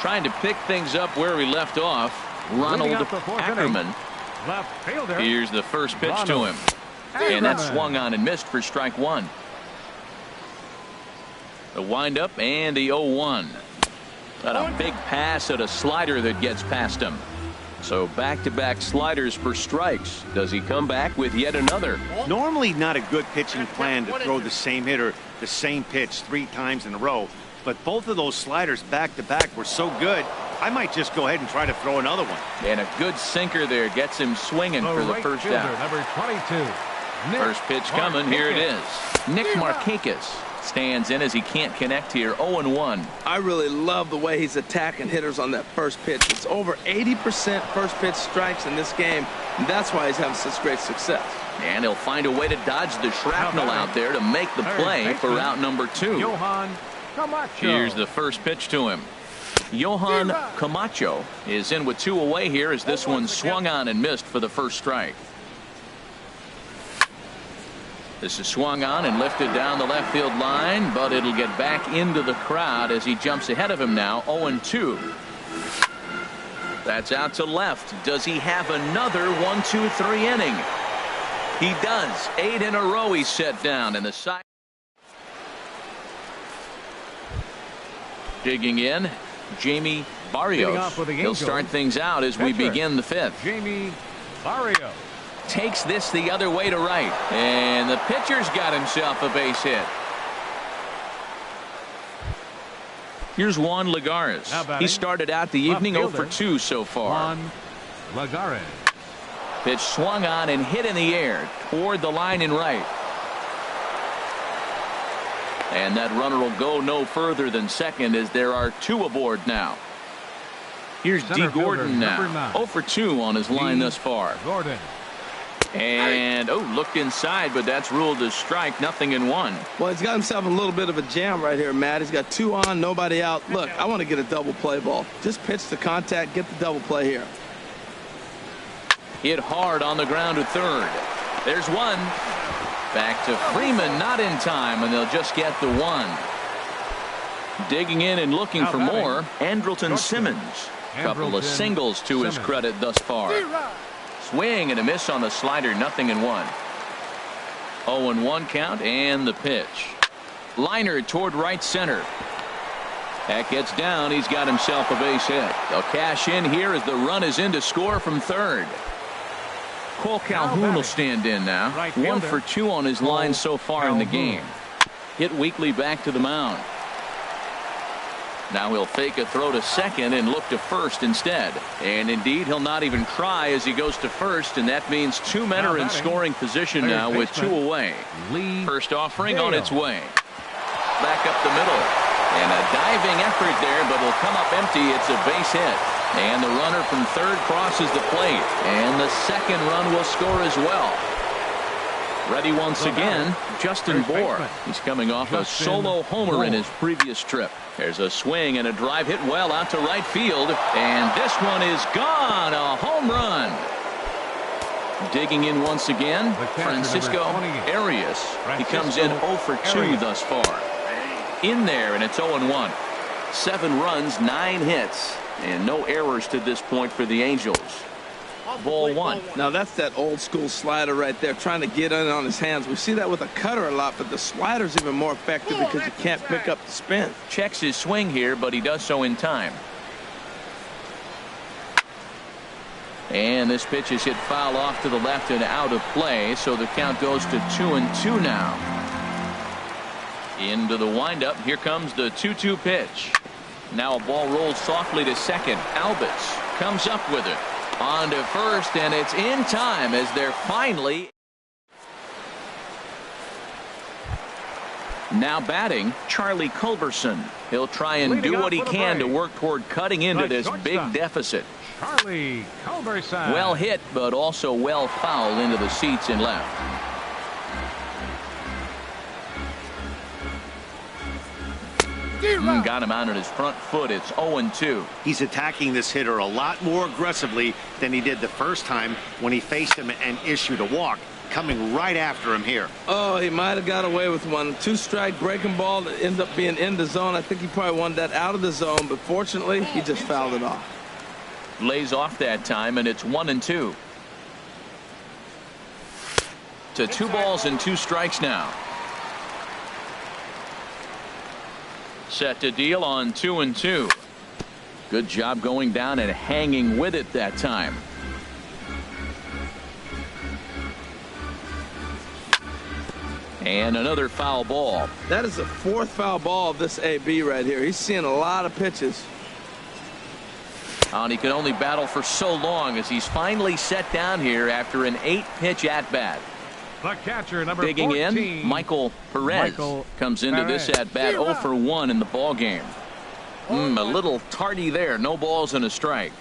Trying to pick things up where we left off. Ronald Leading out the fourth Ackerman. inning, left fielder. Here's the first pitch to Ronald him. And that Ackerman. swung on and missed for strike one. The windup and the 0-1. Got a big pass at a slider that gets past him. So back-to-back sliders for strikes. Does he come back with yet another? Normally not a good pitching plan to throw the same hitter the same pitch 3 times in a row, but both of those sliders back-to-back were so good, I might just go ahead and try to throw another one. And a good sinker there gets him swinging for the right first fielder, out. number 22. Nick First pitch coming. Here it Markakis. is. Nick Markakis stands in as he can't connect here. 0-1. I really love the way he's attacking hitters on that first pitch. It's over 80% first pitch strikes in this game, and that's why he's having such great success. And he'll find a way to dodge the shrapnel out there to make the play for out number 2. Johan Camacho. Here's the first pitch to him. Johan Camacho is in with 2 away here as this one swung on and missed for the first strike. This is swung on and lifted down the left field line, but it'll get back into the crowd as he jumps ahead of him now. 0-2. That's out to left. Does he have another 1-2-3 inning? He does. 8 in a row he's set down, and the side. Digging in, Jamie Barrios. He'll start things out as we begin the fifth. Jamie Barrios takes this the other way to right, and the pitcher's got himself a base hit. Here's Juan Lagares. He started out the evening 0 for 2 so far. Juan Lagares. Pitch swung on and hit in the air toward the line and right. And that runner will go no further than second as there are 2 aboard now. Here's D. Gordon now. 0 for 2 on his line thus far. Gordon. And looked inside, but that's ruled as strike. 0-1. Well, he's got himself a little bit of a jam right here, Matt. He's got 2 on, nobody out. Look, I want to get a double play ball. Just pitch the contact, get the double play here. Hit hard on the ground to third. There's one. Back to Freeman, not in time, and they'll just get the 1. Digging in and looking for more, Andrelton Simmons. Couple of singles to his credit thus far. Swing and a miss on the slider. 0-1. 0-1 count, and the pitch. Liner toward right center. That gets down. He's got himself a base hit. They'll cash in here as the run is in to score from third. Cole Calhoun will stand in now. 1 for 2 on his line so far in the game. Hit weakly back to the mound. Now he'll fake a throw to second and look to first instead. And indeed, he'll not even try as he goes to first, and that means 2 men are in scoring position now with 2 away. First offering on its way. Back up the middle. And a diving effort there, but it'll come up empty. It's a base hit. And the runner from third crosses the plate. And the second run will score as well. Ready once again, Justin Bour. He's coming off a solo homer in his previous trip. There's a swing and a drive hit well out to right field. And this one is gone. A home run. Digging in once again, Francisco Arias. He comes in 0 for 2 thus far. In there, and it's 0-1. 7 runs, 9 hits, and no errors to this point for the Angels. Ball 1. Now that's that old school slider right there, trying to get in on his hands. We see that with a cutter a lot, but the slider's even more effective because you can't pick up the spin. Checks his swing here, but he does so in time. And this pitch is hit foul off to the left and out of play, so the count goes to 2-2 now. Into the windup. Here comes the 2-2 pitch. Now a ball rolls softly to second. Albitz comes up with it. On to first, and it's in time as they're finally. Now batting, Charlie Culberson. He'll try and do what he can to work toward cutting into this big deficit. Charlie Culberson. Well hit, but also well fouled into the seats and left. Got him out on his front foot. It's 0-2. He's attacking this hitter a lot more aggressively than he did the first time when he faced him and issued a walk. Coming right after him here. Oh, he might have got away with one. 2-strike breaking ball that ends up being in the zone. I think he probably wanted that out of the zone, but fortunately, he just fouled it off. Lays off that time, and it's 1-2. To 2 balls and 2 strikes now. Set to deal on 2-2. Good job going down and hanging with it that time. And another foul ball. That is the 4th foul ball of this AB right here. He's seeing a lot of pitches. And he could only battle for so long as he's finally set down here after an 8-pitch at-bat. The catcher, number Digging 14, in, Michael Perez comes into this at-bat 0 for 1 in the ball game. A little tardy there. No balls and a strike.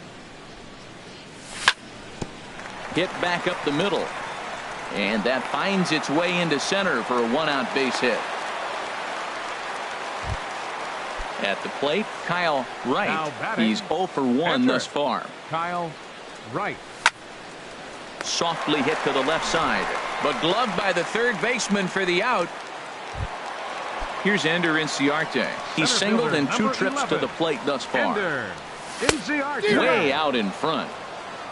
Hit back up the middle. And that finds its way into center for a 1-out base hit. At the plate, Kyle Wright. He's 0 for 1 thus far. Kyle Wright. Softly hit to the left side, but gloved by the third baseman for the out. Here's Ender Inciarte. He's singled in 2 trips to the plate thus far. Ender Inciarte. Way out in front.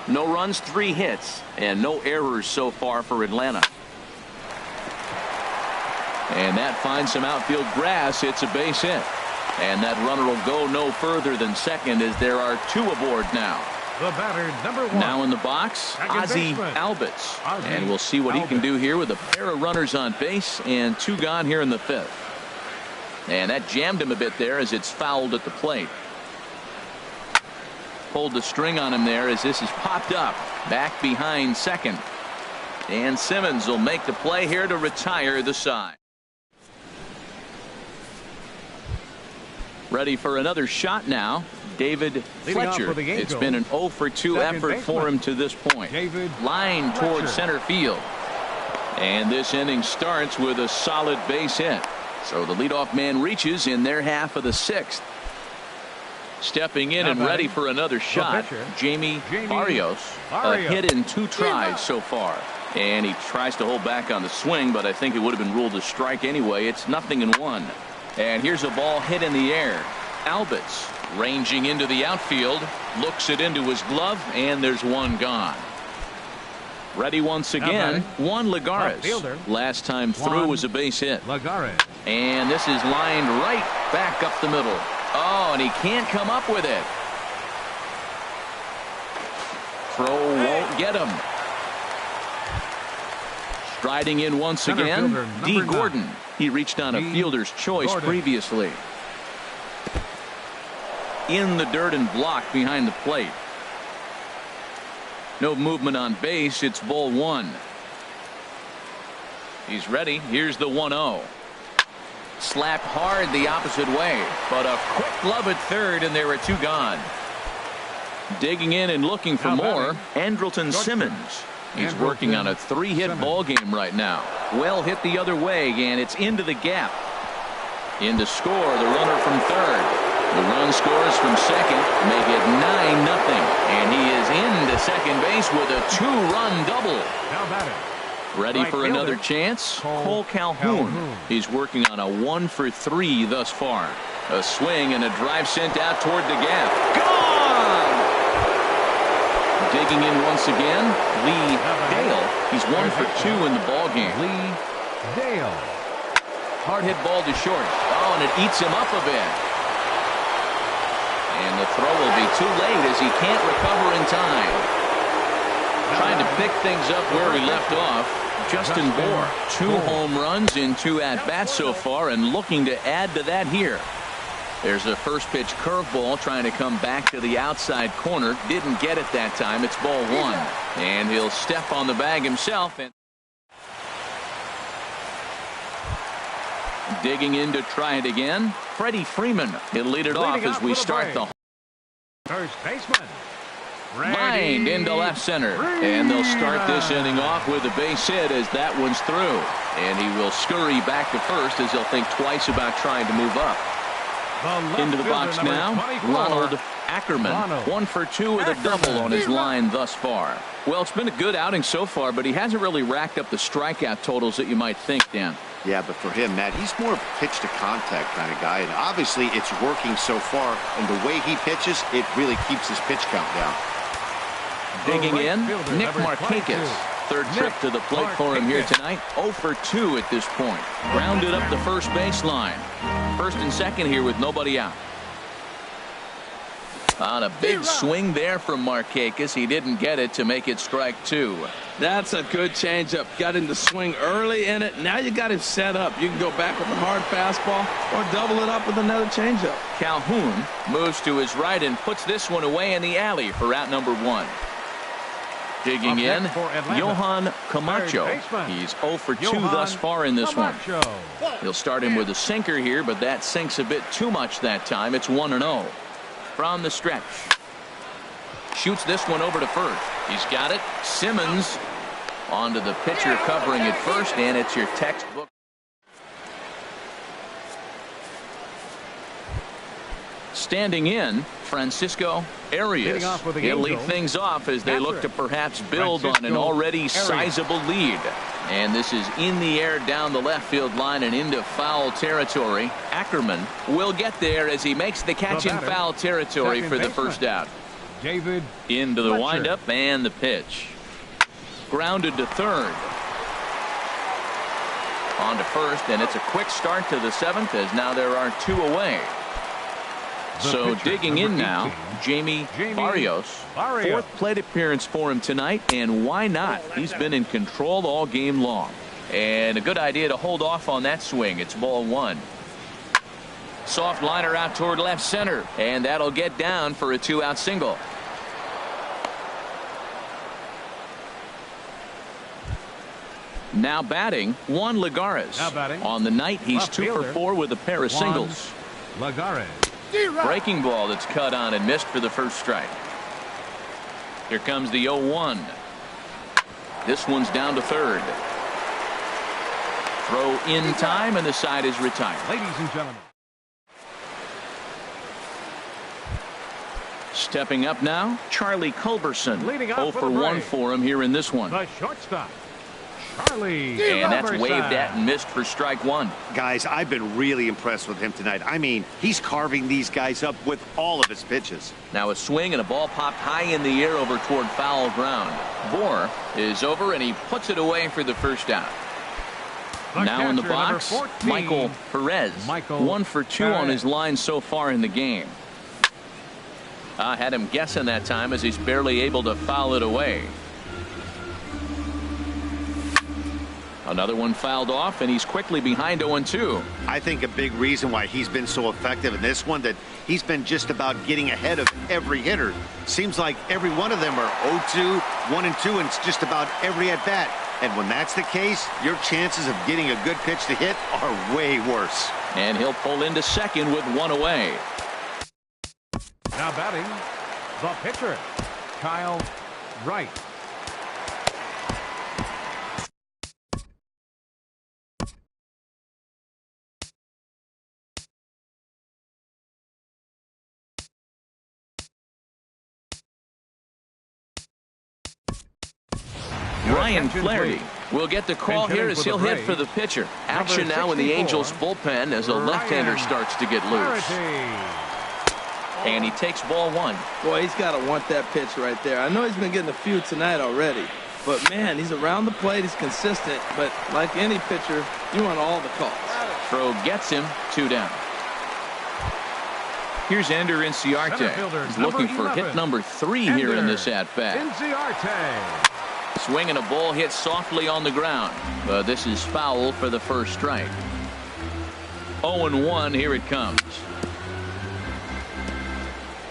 No runs, 3 hits, and no errors so far for Atlanta. And that finds some outfield grass. It's a base hit. And that runner will go no further than second as there are 2 aboard now. The batter, number 1. Now in the box, Ozzie Albies. And we'll see what he can do here with a pair of runners on base and 2 gone here in the 5th. And that jammed him a bit there as it's fouled at the plate. Pulled the string on him there as this is popped up. Back behind second. And Simmons will make the play here to retire the side. Ready for another shot now. David Fletcher. It's been an 0 for 2 effort for him to this point. Line towards center field. And this inning starts with a solid base hit. So the leadoff man reaches in their half of the 6th. Stepping in and ready for another shot, Jamie Barrios. A hit in 2 tries so far. And he tries to hold back on the swing, but I think it would have been ruled a strike anyway. It's 0-1. And here's a ball hit in the air. Albies ranging into the outfield, looks it into his glove, and there's 1 gone. Ready once again, Juan Lagares. Last time through was a base hit. And this is lined right back up the middle. Oh, and he can't come up with it. Throw won't get him. Striding in once again, D. Gordon. He reached on a fielder's choice previously. In the dirt and blocked behind the plate. No movement on base. It's ball 1. He's ready. Here's the 1-0. Slapped hard the opposite way, but a quick glove at third, and there are 2 gone. Digging in and looking for more, Andrelton Simmons. He's working on a 3-hit ball game right now. Well hit the other way, and it's into the gap. In to score, the runner from third. The run scores from second, make it 9-0, and he is into second base with a 2-run double. Ready for another chance? Cole Calhoun. He's working on a 1 for 3 thus far. A swing and a drive sent out toward the gap. Gone! Digging in once again, Lee Dale. He's 1 for 2 in the ball game. Lee Dale. Hard hit ball to short. Oh, and it eats him up a bit. And the throw will be too late as he can't recover in time. Trying to pick things up where he left off. Justin Bour, 2 home runs in 2 at-bats so far, and looking to add to that here. There's a first pitch curveball trying to come back to the outside corner. Didn't get it that time. It's ball 1. And he'll step on the bag himself. And digging in to try it again. Freddie Freeman. He'll lead it off as we start the first baseman. Lined into left center. And they'll start this inning off with a base hit as that one's through. And he will scurry back to first as he'll think twice about trying to move up. Into the box now, Ronald Ackerman. 1 for 2 with a double on his line thus far. Well, it's been a good outing so far, but he hasn't really racked up the strikeout totals that you might think, Dan. Yeah, but for him, Matt, he's more of a pitch to contact kind of guy, and obviously it's working so far, and the way he pitches, it really keeps his pitch count down. Digging in, Nick Markakis. 3rd trip to the plate for him here tonight. 0 for 2 at this point. Grounded up the first baseline. First and second here with nobody out. On a big swing there from Markakis. He didn't get it to make it strike 2. That's a good changeup. Got him to swing early in it. Now you got him set up. You can go back with a hard fastball or double it up with another changeup. Calhoun moves to his right and puts this one away in the alley for out number 1. Digging in, Johan Camacho. He's 0 for 2 thus far in this one. He'll start him with a sinker here, but that sinks a bit too much that time. It's 1-0. From the stretch. Shoots this one over to first. He's got it. Simmons onto the pitcher covering at first, and it's your textbook. Standing in, Francisco Arias. He'll lead things off as they look to perhaps build on an already sizable lead. And this is in the air down the left field line and into foul territory. Ackerman will get there as he makes the catch in foul territory for the first out. David into the windup and the pitch. Grounded to third. On to first, and it's a quick start to the 7th as now there are 2 away. So digging in now, Jamie Barrios. Fourth plate appearance for him tonight, and why not? He's been in control all game long. And a good idea to hold off on that swing. It's ball one. Soft liner out toward left center, and that'll get down for a 2-out single. Now batting, Juan Lagares. On the night, he's 2 for 4 with a pair of singles. Lagares. Breaking ball that's cut on and missed for the first strike. Here comes the 0-1. This one's down to third. Throw in time, and the side is retired. Ladies and gentlemen. Stepping up now, Charlie Culberson. Leading 0 off for with a 1 break. for him here in this one. The shortstop, Charlie. And that's waved at and missed for strike one. Guys, I've been really impressed with him tonight. I mean, he's carving these guys up with all of his pitches. Now a swing and a ball popped high in the air over toward foul ground. Bohr is over and he puts it away for the first out. Now in the catcher, number box, 14, Michael Perez. 1 for 2 on his line so far in the game. I had him guessing that time as he's barely able to foul it away. Another one fouled off, and he's quickly behind 0-2. I think a big reason why he's been so effective in this one, that he's been just about getting ahead of every hitter. Seems like every one of them are 0-2, 1-2, and it's just about every at-bat. And when that's the case, your chances of getting a good pitch to hit are way worse. And he'll pull into second with 1 away. Now batting, the pitcher, Kyle Wright. Ryan Flaherty will get the call here as he'll hit for the pitcher. Action now in the Angels bullpen as a left-hander starts to get loose. And he takes ball one. Boy, he's got to want that pitch right there. I know he's been getting a few tonight already, but man, he's around the plate, he's consistent, but like any pitcher, you want all the calls. Throw gets him, 2 down. Here's Ender Inciarte. He's looking for hit number 3 here in this at-bat. Inciarte. Swinging a ball hit softly on the ground, but this is foul for the first strike. 0-1, here it comes.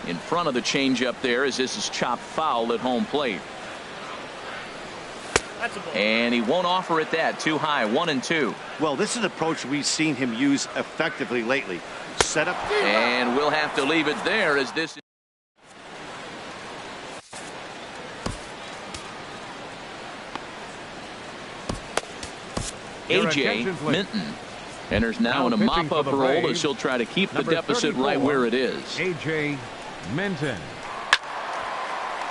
In front of the changeup there as this is chopped foul at home plate. And he won't offer it that. Too high. 1-2. Well, this is an approach we've seen him use effectively lately. Set up. And we'll have to leave it there as this is. A.J. Minton enters now in a mop-up role as he'll try to keep the deficit right where it is. A.J. Minton.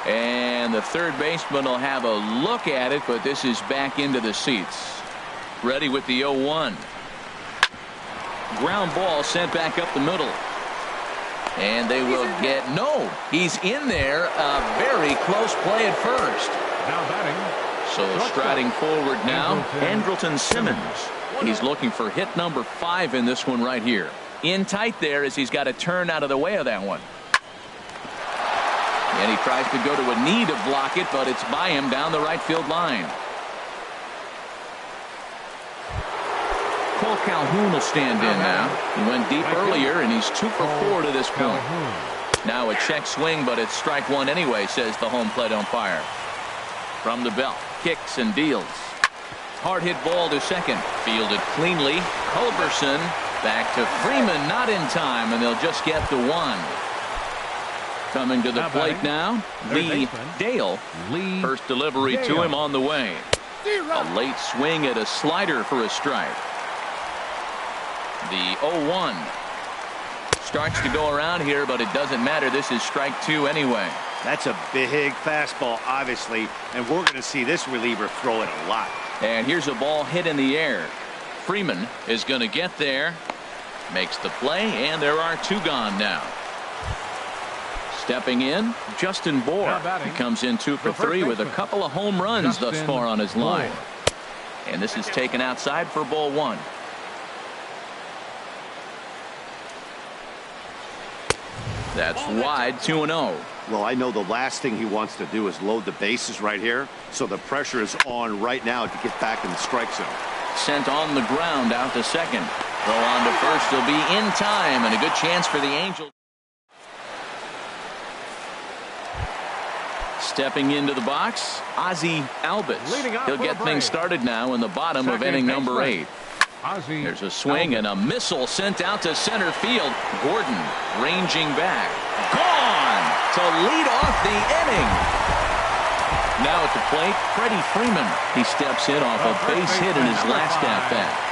And the third baseman will have a look at it, but this is back into the seats. Ready with the 0-1. Ground ball sent back up the middle. And they will get, no, he's in there. A very close play at first. Now batting. So striding forward now, Andrelton Simmons. He's looking for hit number 5 in this one right here. In tight there as he's got to turn out of the way of that one. And he tries to go to a knee to block it, but it's by him down the right field line. Cole Calhoun will stand in now. He went deep earlier, and he's 2 for 4 to this point. Now a check swing, but it's strike 1 anyway, says the home plate umpire. From the belt, kicks and deals. Hard hit ball to second. Fielded cleanly. Culberson back to Freeman, not in time, and they'll just get the 1. Coming to the plate now, Lee Dale. First delivery to him on the way. A late swing at a slider for a strike. The 0-1 starts to go around here, but it doesn't matter. This is strike 2 anyway. That's a big fastball, obviously, and we're going to see this reliever throw it a lot. And here's a ball hit in the air. Freeman is going to get there, makes the play, and there are 2 gone now. Stepping in, Justin Bohr. He comes in 2 for 3 with a couple of home runs thus far on his line. And this is taken outside for ball 1. That's wide, 2-0. Well, I know the last thing he wants to do is load the bases right here, so the pressure is on right now to get back in the strike zone. Sent on the ground out to second. Throw on to first. He'll be in time, and a good chance for the Angels. Stepping into the box, Ozzie Albies. He'll get things started now in the bottom of inning number 8. There's a swing and a missile sent out to center field. Gordon ranging back. Gone to lead off the inning. Now at the plate, Freddie Freeman. He steps in off a base hit in his last at-bat.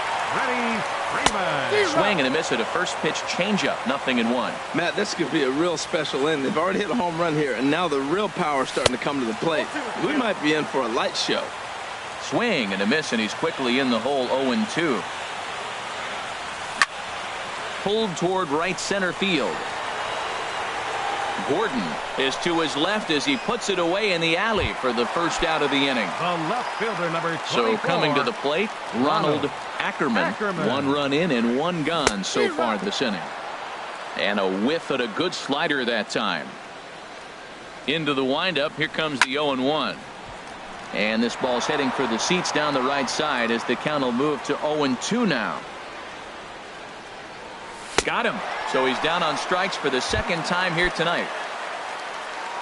Swing and a miss at a first pitch changeup. 0-1. Matt, this could be a real special inning. They've already hit a home run here, and now the real power is starting to come to the plate. We might be in for a light show. Swing and a miss, and he's quickly in the hole. 0-2. Pulled toward right center field. Gordon is to his left as he puts it away in the alley for the first out of the inning. The left fielder, number 24. So coming to the plate, Ronald Ackerman. 1 run in and 1 gone so far this inning. And a whiff at a good slider that time. Into the windup. Here comes the 0-1. And this ball's heading for the seats down the right side as the count will move to 0-2 now. Got him. So he's down on strikes for the second time here tonight.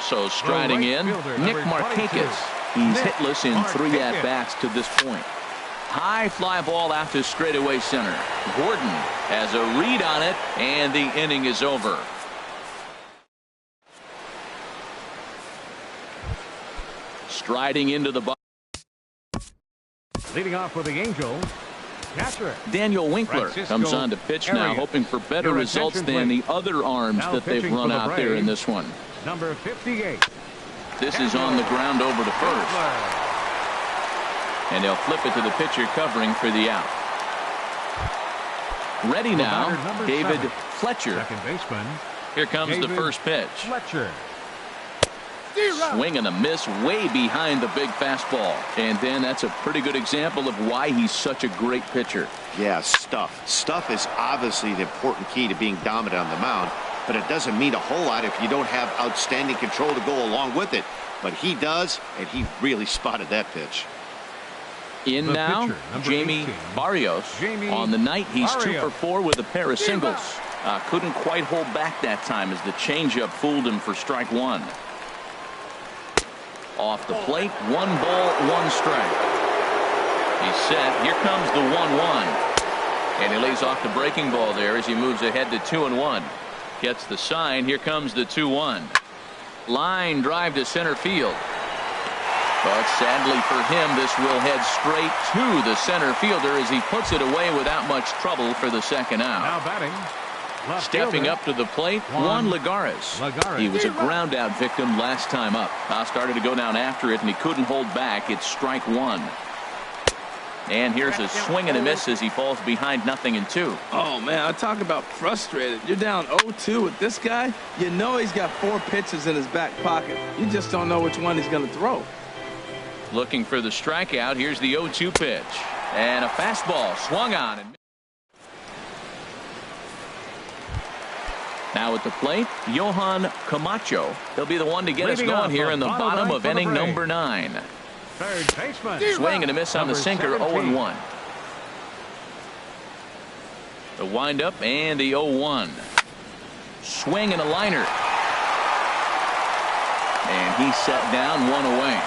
So striding in, Nick Markakis. He's hitless in 3 at-bats to this point. High fly ball out to straightaway center. Gordon has a read on it, and the inning is over. Striding into the box. Leading off for the Angels, catcher Daniel Winkler comes on to pitch now, hoping for better results than the other arms that they've run out there in this one. Number 58. This is on the ground over to first. And they'll flip it to the pitcher covering for the out. Ready now, David Fletcher. Second baseman. Here comes the first pitch. Fletcher. Swing and a miss way behind the big fastball. And then that's a pretty good example of why he's such a great pitcher. Yeah, stuff. Stuff is obviously the important key to being dominant on the mound, but it doesn't mean a whole lot if you don't have outstanding control to go along with it. But he does, and he really spotted that pitch. In now, Jamie Barrios. On the night, he's 2 for 4 with a pair of singles. Couldn't quite hold back that time as the changeup fooled him for strike 1. Off the plate, 1 ball, 1 strike. He's set. Here comes the 1-1. And he lays off the breaking ball there as he moves ahead to 2-1. Gets the sign. Here comes the 2-1. Line drive to center field. But sadly for him, this will head straight to the center fielder as he puts it away without much trouble for the second out. Now batting. Stepping up to the plate, Juan Lagares. He was a ground out victim last time up. Started to go down after it, and he couldn't hold back. It's strike 1. And here's a swing and a miss as he falls behind 0-2. Oh, man, I talk about frustrated. You're down 0-2 with this guy. You know he's got 4 pitches in his back pocket. You just don't know which one he's going to throw. Looking for the strikeout. Here's the 0-2 pitch. And a fastball swung on. And now at the plate, Johan Camacho. He'll be the one to get us going here in the bottom of inning number 9. Third baseman. Swing and a miss on the sinker, 0-1. The windup and the 0-1. Swing and a liner. And he's set down, 1 away.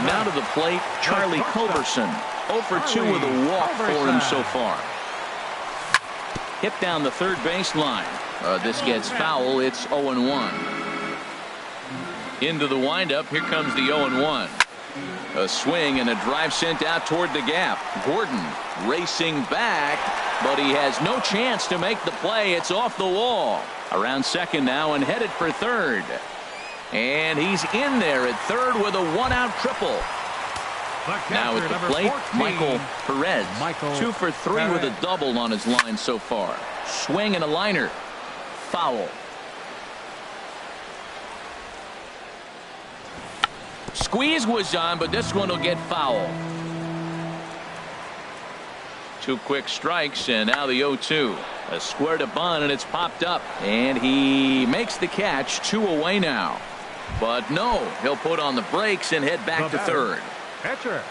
Now to the plate, Charlie Culberson. 0 for 2 with a walk for him so far. Hit down the third baseline. This gets foul. It's 0-1. Into the windup. Here comes the 0-1. A swing and a drive sent out toward the gap. Gordon racing back, but he has no chance to make the play. It's off the wall. Around second now and headed for third. And he's in there at third with a 1-out triple. Now at the plate, Michael Perez. 2 for 3 with a double on his line so far. Swing and a liner. Foul. Squeeze was on, but this one will get foul. 2 quick strikes, and now the 0-2. A square to bunt, and it's popped up. And he makes the catch. 2 away now. But no, he'll put on the brakes and head back to third. Catcher.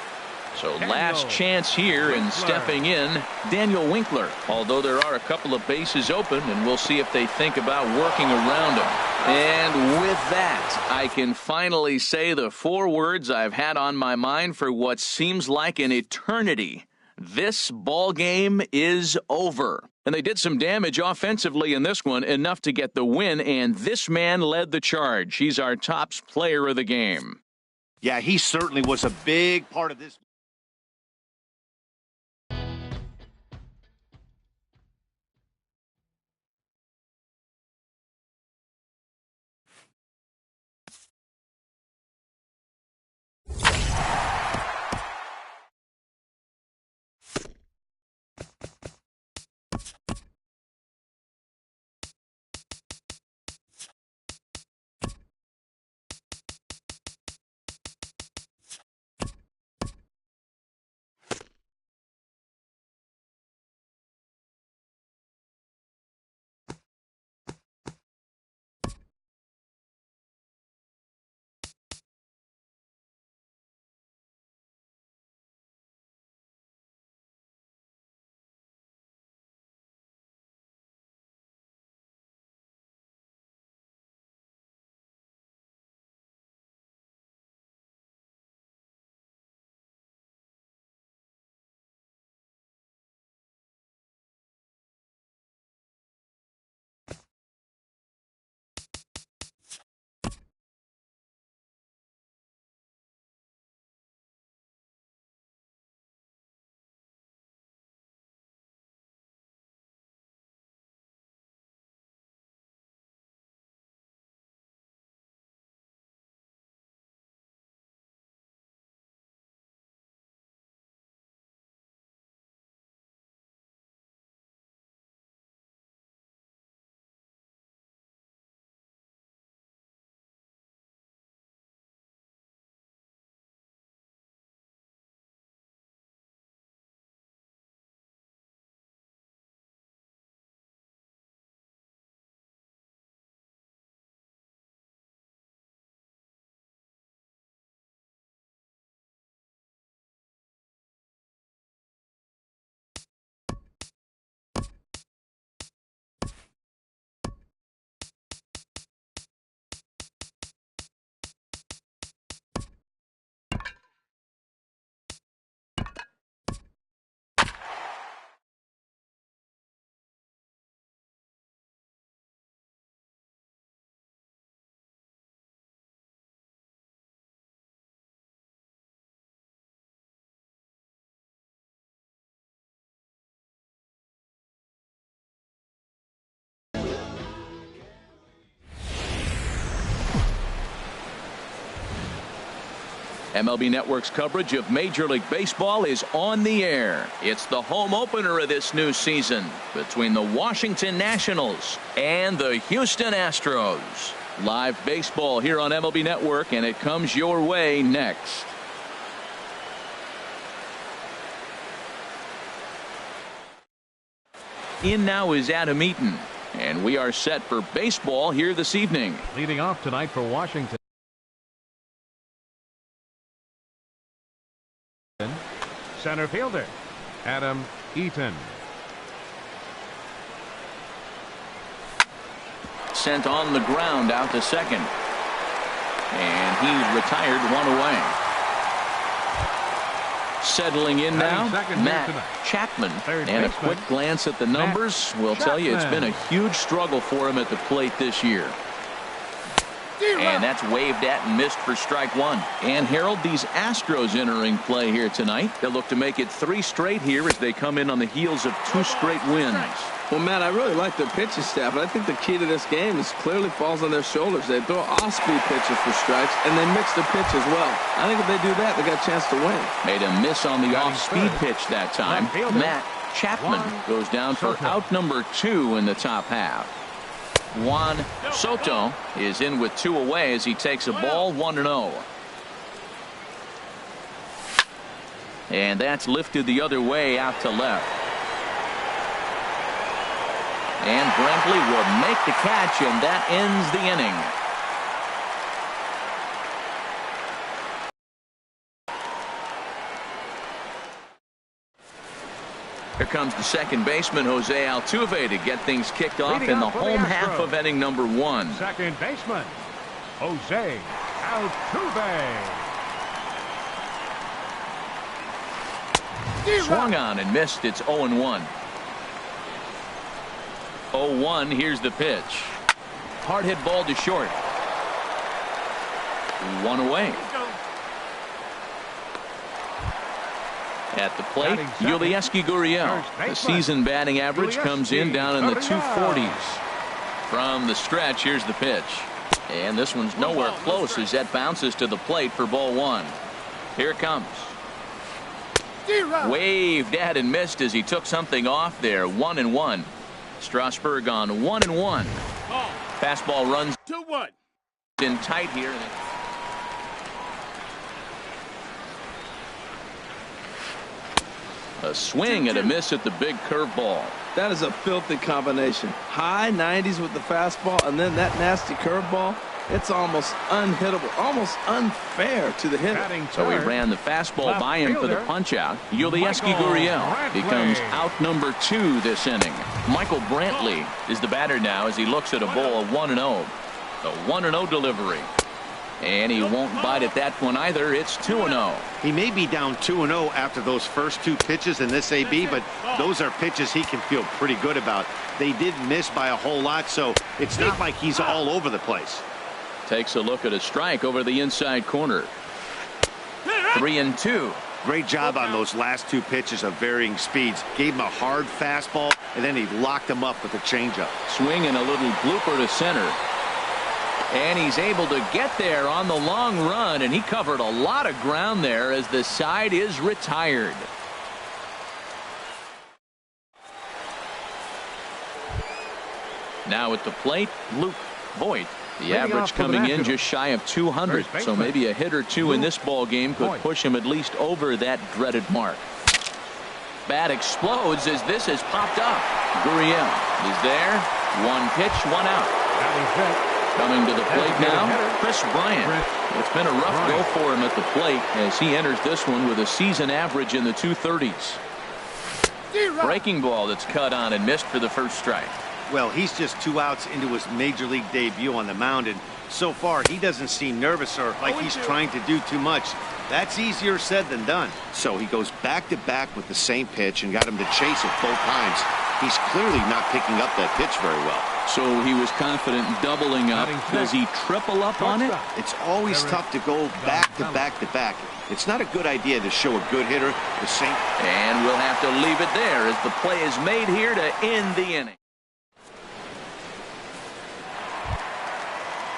So last chance here, and stepping in, Daniel Winkler. Although there are a couple of bases open, and we'll see if they think about working around him. And with that, I can finally say the 4 words I've had on my mind for what seems like an eternity. This ball game is over. And they did some damage offensively in this one, enough to get the win, and this man led the charge. He's our top player of the game. Yeah, he certainly was a big part of this. MLB Network's coverage of Major League Baseball is on the air. It's the home opener of this new season between the Washington Nationals and the Houston Astros. Live baseball here on MLB Network, and it comes your way next. In now is Adam Eaton, and we are set for baseball here this evening. Leading off tonight for Washington. Center fielder, Adam Eaton. Sent on the ground out to second. And he retired 1 away. Settling in now, Matt Chapman. And a quick glance at the numbers will tell you it's been a huge struggle for him at the plate this year. And that's waved at and missed for strike 1. And Harold, these Astros entering play here tonight. They'll look to make it 3 straight here as they come in on the heels of 2 straight wins. Well, Matt, I really like their pitching staff, but I think the key to this game is clearly falls on their shoulders. They throw off-speed pitches for strikes, and they mix the pitch as well. I think if they do that, they got a chance to win. Made a miss on the off-speed pitch that time. Matt Chapman goes down for out number 2 in the top half. Juan Soto is in with 2 away as he takes a ball 1-0. And that's lifted the other way out to left. And Brentley will make the catch, and that ends the inning. Here comes the second baseman, Jose Altuve, to get things kicked off in the home half of inning number 1. Second baseman, Jose Altuve. Swung on and missed. It's 0-1. 0-1. Here's the pitch. Hard hit ball to short. 1 away. At the plate, Yulieski Gurriel. The season batting average comes in down in the 240s. From the stretch, here's the pitch. And this one's nowhere close as that bounces to the plate for ball 1. Here it comes. Waved at and missed as he took something off there. 1-1. Strasburg on 1-1. Fastball runs 2-1. in tight here. A swing and a miss at the big curveball. That is a filthy combination. High 90s with the fastball, and then that nasty curveball. It's almost unhittable, almost unfair to the hitter. So he ran the fastball by him for the punch-out. Yulieski Gurriel becomes out number 2 this inning. Michael Brantley is the batter now as he looks at a ball of 1-0. The 1-0 delivery. And he won't bite at that one either. It's 2-0. He may be down 2-0 after those first 2 pitches in this AB, but those are pitches he can feel pretty good about. They did miss by a whole lot, so it's not like he's all over the place. Takes a look at a strike over the inside corner. 3-2. Great job on those last 2 pitches of varying speeds. Gave him a hard fastball, and then he locked him up with a changeup. Swing and a little blooper to center. And he's able to get there on the long run, and he covered a lot of ground there as the side is retired. Now at the plate, Luke Voigt. The average coming in just shy of 200, so maybe a hit or 2 in this ball game could push him at least over that dreaded mark. Bat explodes as this has popped up. Gurriel is there. 1 pitch, 1 out. Coming to the plate now, Chris Bryant. It's been a rough go for him at the plate as he enters this one with a season average in the 230s. Breaking ball that's cut on and missed for the first strike. Well, he's just 2 outs into his major league debut on the mound, and so far he doesn't seem nervous or like he's trying to do too much. That's easier said than done. So he goes back-to-back with the same pitch and got him to chase it both times. He's clearly not picking up that pitch very well. So he was confident doubling up. Does he triple up on it? It's always tough to go back-to-back-to-back. It's not a good idea to show a good hitter the same. And we'll have to leave it there as the play is made here to end the inning.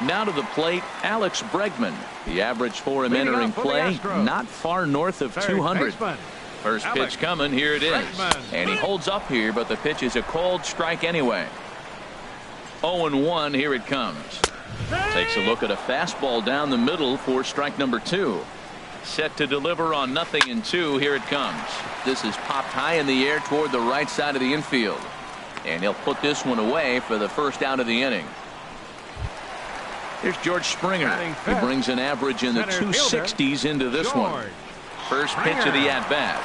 Now to the plate, Alex Bregman. The average for him entering play, not far north of 200. First pitch coming, here it is. And he holds up here, but the pitch is a called strike anyway. 0-1, here it comes. Takes a look at a fastball down the middle for strike number 2. Set to deliver on 0-2, here it comes. This is popped high in the air toward the right side of the infield. And he'll put this one away for the first out of the inning. Here's George Springer. He brings an average in the 260s into this one. First pitch of the at-bat.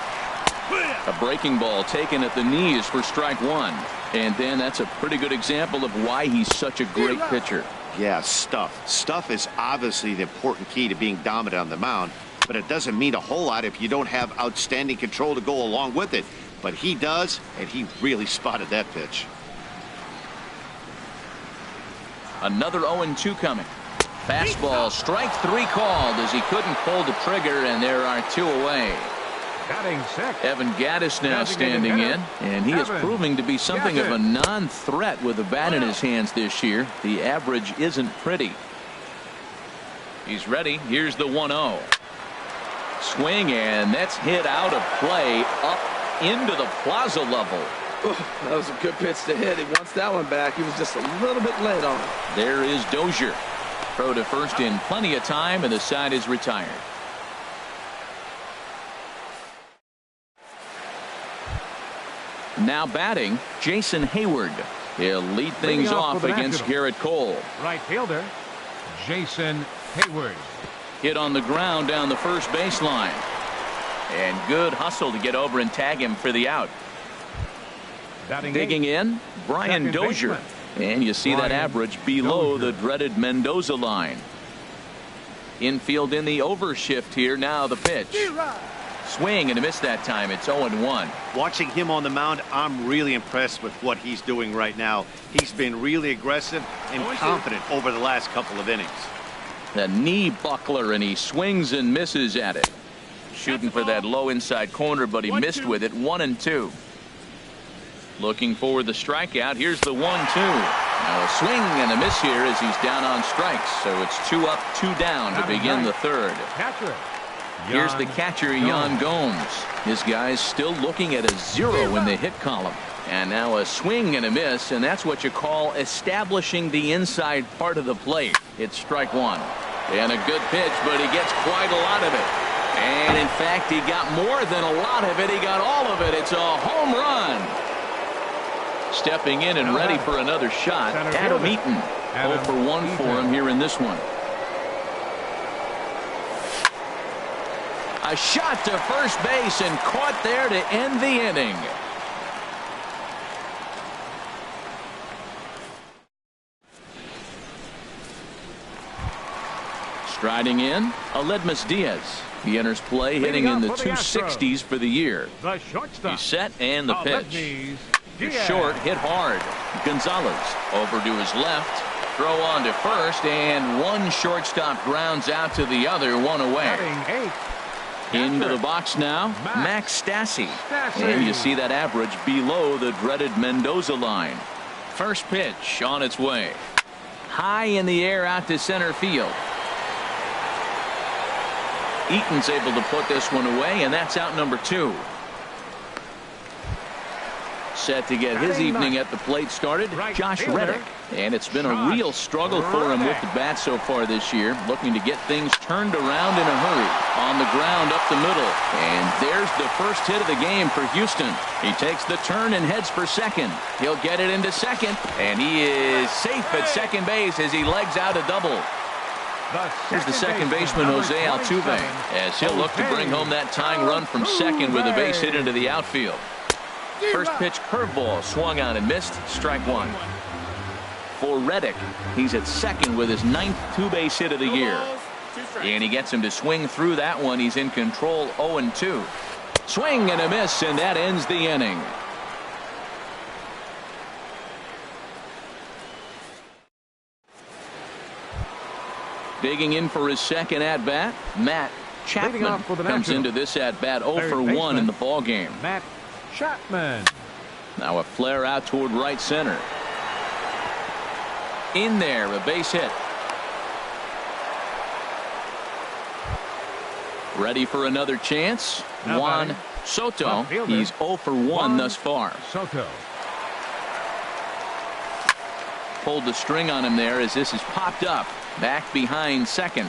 A breaking ball taken at the knees for strike 1. And then that's a pretty good example of why he's such a great pitcher. Yeah, stuff. Stuff is obviously the important key to being dominant on the mound, but it doesn't mean a whole lot if you don't have outstanding control to go along with it. But he does, and he really spotted that pitch. Another 0-2 coming. Fastball, strike 3 called as he couldn't pull the trigger, and there are 2 away. Evan Gattis now standing in, and he is proving to be something of a non-threat with a bat in his hands this year. The average isn't pretty. He's ready. Here's the 1-0. Swing, and that's hit out of play up into the plaza level. That was a good pitch to hit. He wants that one back. He was just a little bit late on it. There is Dozier. Throw to first in plenty of time, and the side is retired. Now batting, Jason Hayward. He'll lead things off against Garrett Cole. Right fielder, Jason Hayward. Hit on the ground down the first baseline. And good hustle to get over and tag him for the out. Digging in, Brian Dozier. And you see that average below the dreaded Mendoza line. Infield in the overshift here. Now the pitch. Swing and a miss that time. It's 0-1. Watching him on the mound, I'm really impressed with what he's doing right now. He's been really aggressive and confident over the last couple of innings. The knee buckler, and he swings and misses at it. Shooting for that low inside corner, but he missed with it. 1-2. Looking for the strikeout. Here's the 1-2. Now a swing and a miss here as he's down on strikes. So it's 2 up, 2 down to begin the third. Here's the catcher, Yan Gomes. His guy's still looking at a 0 in the hit column. And now a swing and a miss, and that's what you call establishing the inside part of the plate. It's strike 1. And a good pitch, but he gets quite a lot of it. And in fact, he got more than a lot of it. He got all of it. It's a home run. Stepping in and ready for another shot, Adam Eaton. 0 for 1 for him here in this one. A shot to first base and caught there to end the inning. Striding in, Aledmus Diaz. He enters play hitting in the 260s for the year. He's set and the pitch. Short, hit hard. Gonzalez over to his left. Throw on to first, and one shortstop grounds out to the other, 1 away. Into the box now, Max Stassi. And you see that average below the dreaded Mendoza line. First pitch on its way. High in the air out to center field. Eaton's able to put this one away, and that's out number 2. Set to get his evening at the plate started, Josh Reddick. And it's been a real struggle for him with the bat so far this year, looking to get things turned around in a hurry. On the ground up the middle, and there's the first hit of the game for Houston. He takes the turn and heads for second. He'll get it into second, and he is safe at second base as he legs out a double. Here's the second baseman, Jose Altuve, as he'll look to bring home that tying run from second with a base hit into the outfield. First pitch curveball swung on and missed. Strike 1. For Reddick, he's at second with his 9th two-base hit of the year. And he gets him to swing through that one. He's in control, 0-2. Swing and a miss, and that ends the inning. Digging in for his second at-bat, Matt Chapman comes into this at-bat 0 for 1 in the ballgame. Matt Chapman. Now a flare out toward right center. In there, a base hit. Ready for another chance. Juan Soto. He's 0 for 1 thus far. Soto. Pulled the string on him there as this is popped up. Back behind second.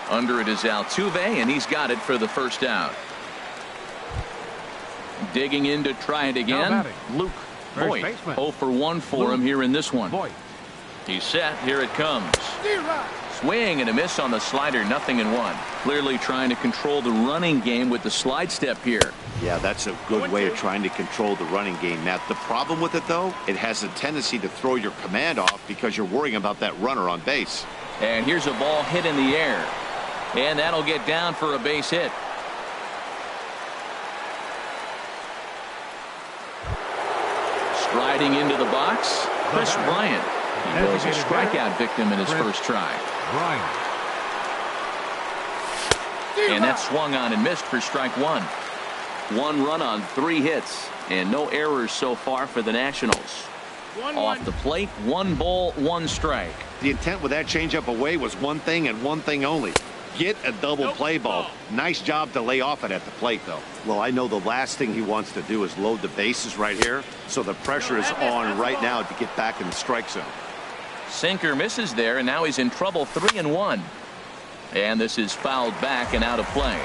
Under it is Altuve, and he's got it for the first out. Digging in to try it again. Luke Voit. 0 for 1 for him here in this one. He's set. Here it comes. Swing and a miss on the slider. 0-1. Clearly trying to control the running game with the slide step here. Yeah, that's a good way of trying to control the running game, Matt. The problem with it, though, it has a tendency to throw your command off because you're worrying about that runner on base. And here's a ball hit in the air. And that'll get down for a base hit. Striding into the box, Chris Bryant. He was a strikeout victim in his first try. And that swung on and missed for strike 1. 1 run on 3 hits, and no errors so far for the Nationals. Off the plate, 1 ball, 1 strike. The intent with that changeup away was one thing and one thing only. Get a double play ball. Nice job to lay off it at the plate, though. Well, I know the last thing he wants to do is load the bases right here, so the pressure is on right now to get back in the strike zone. Sinker misses there, and now he's in trouble. 3-1. And this is fouled back and out of play.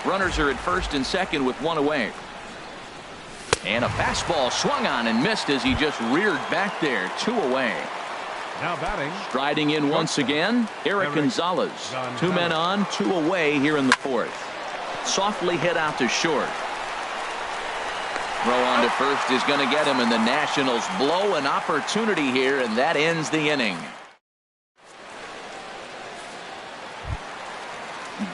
Runners are at first and second with 1 away. And a fastball swung on and missed as he just reared back there. 2 away. Now batting. Striding in once again, Eric Gonzalez. 2 men on, 2 away here in the 4th. Softly hit out to short. Throw on to first is going to get him, and the Nationals blow an opportunity here, and that ends the inning.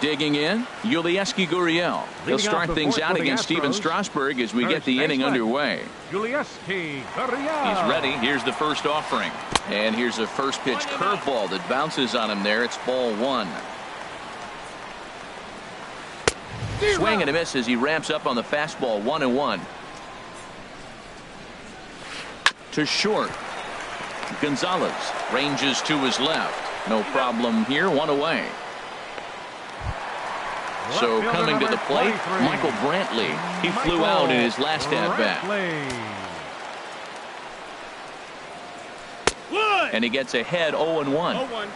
Digging in, Yulieski Gurriel. He'll start things out against Steven Strasburg as we get the inning underway. Yulieski Gurriel. He's ready. Here's the first offering. And here's a first pitch curveball that bounces on him there. It's ball 1. Swing and a miss as he ramps up on the fastball. 1-1. To short. Gonzalez ranges to his left. No problem here. 1 away. So coming to the plate, Michael Brantley. He flew out in his last at-bat. And he gets ahead 0-1.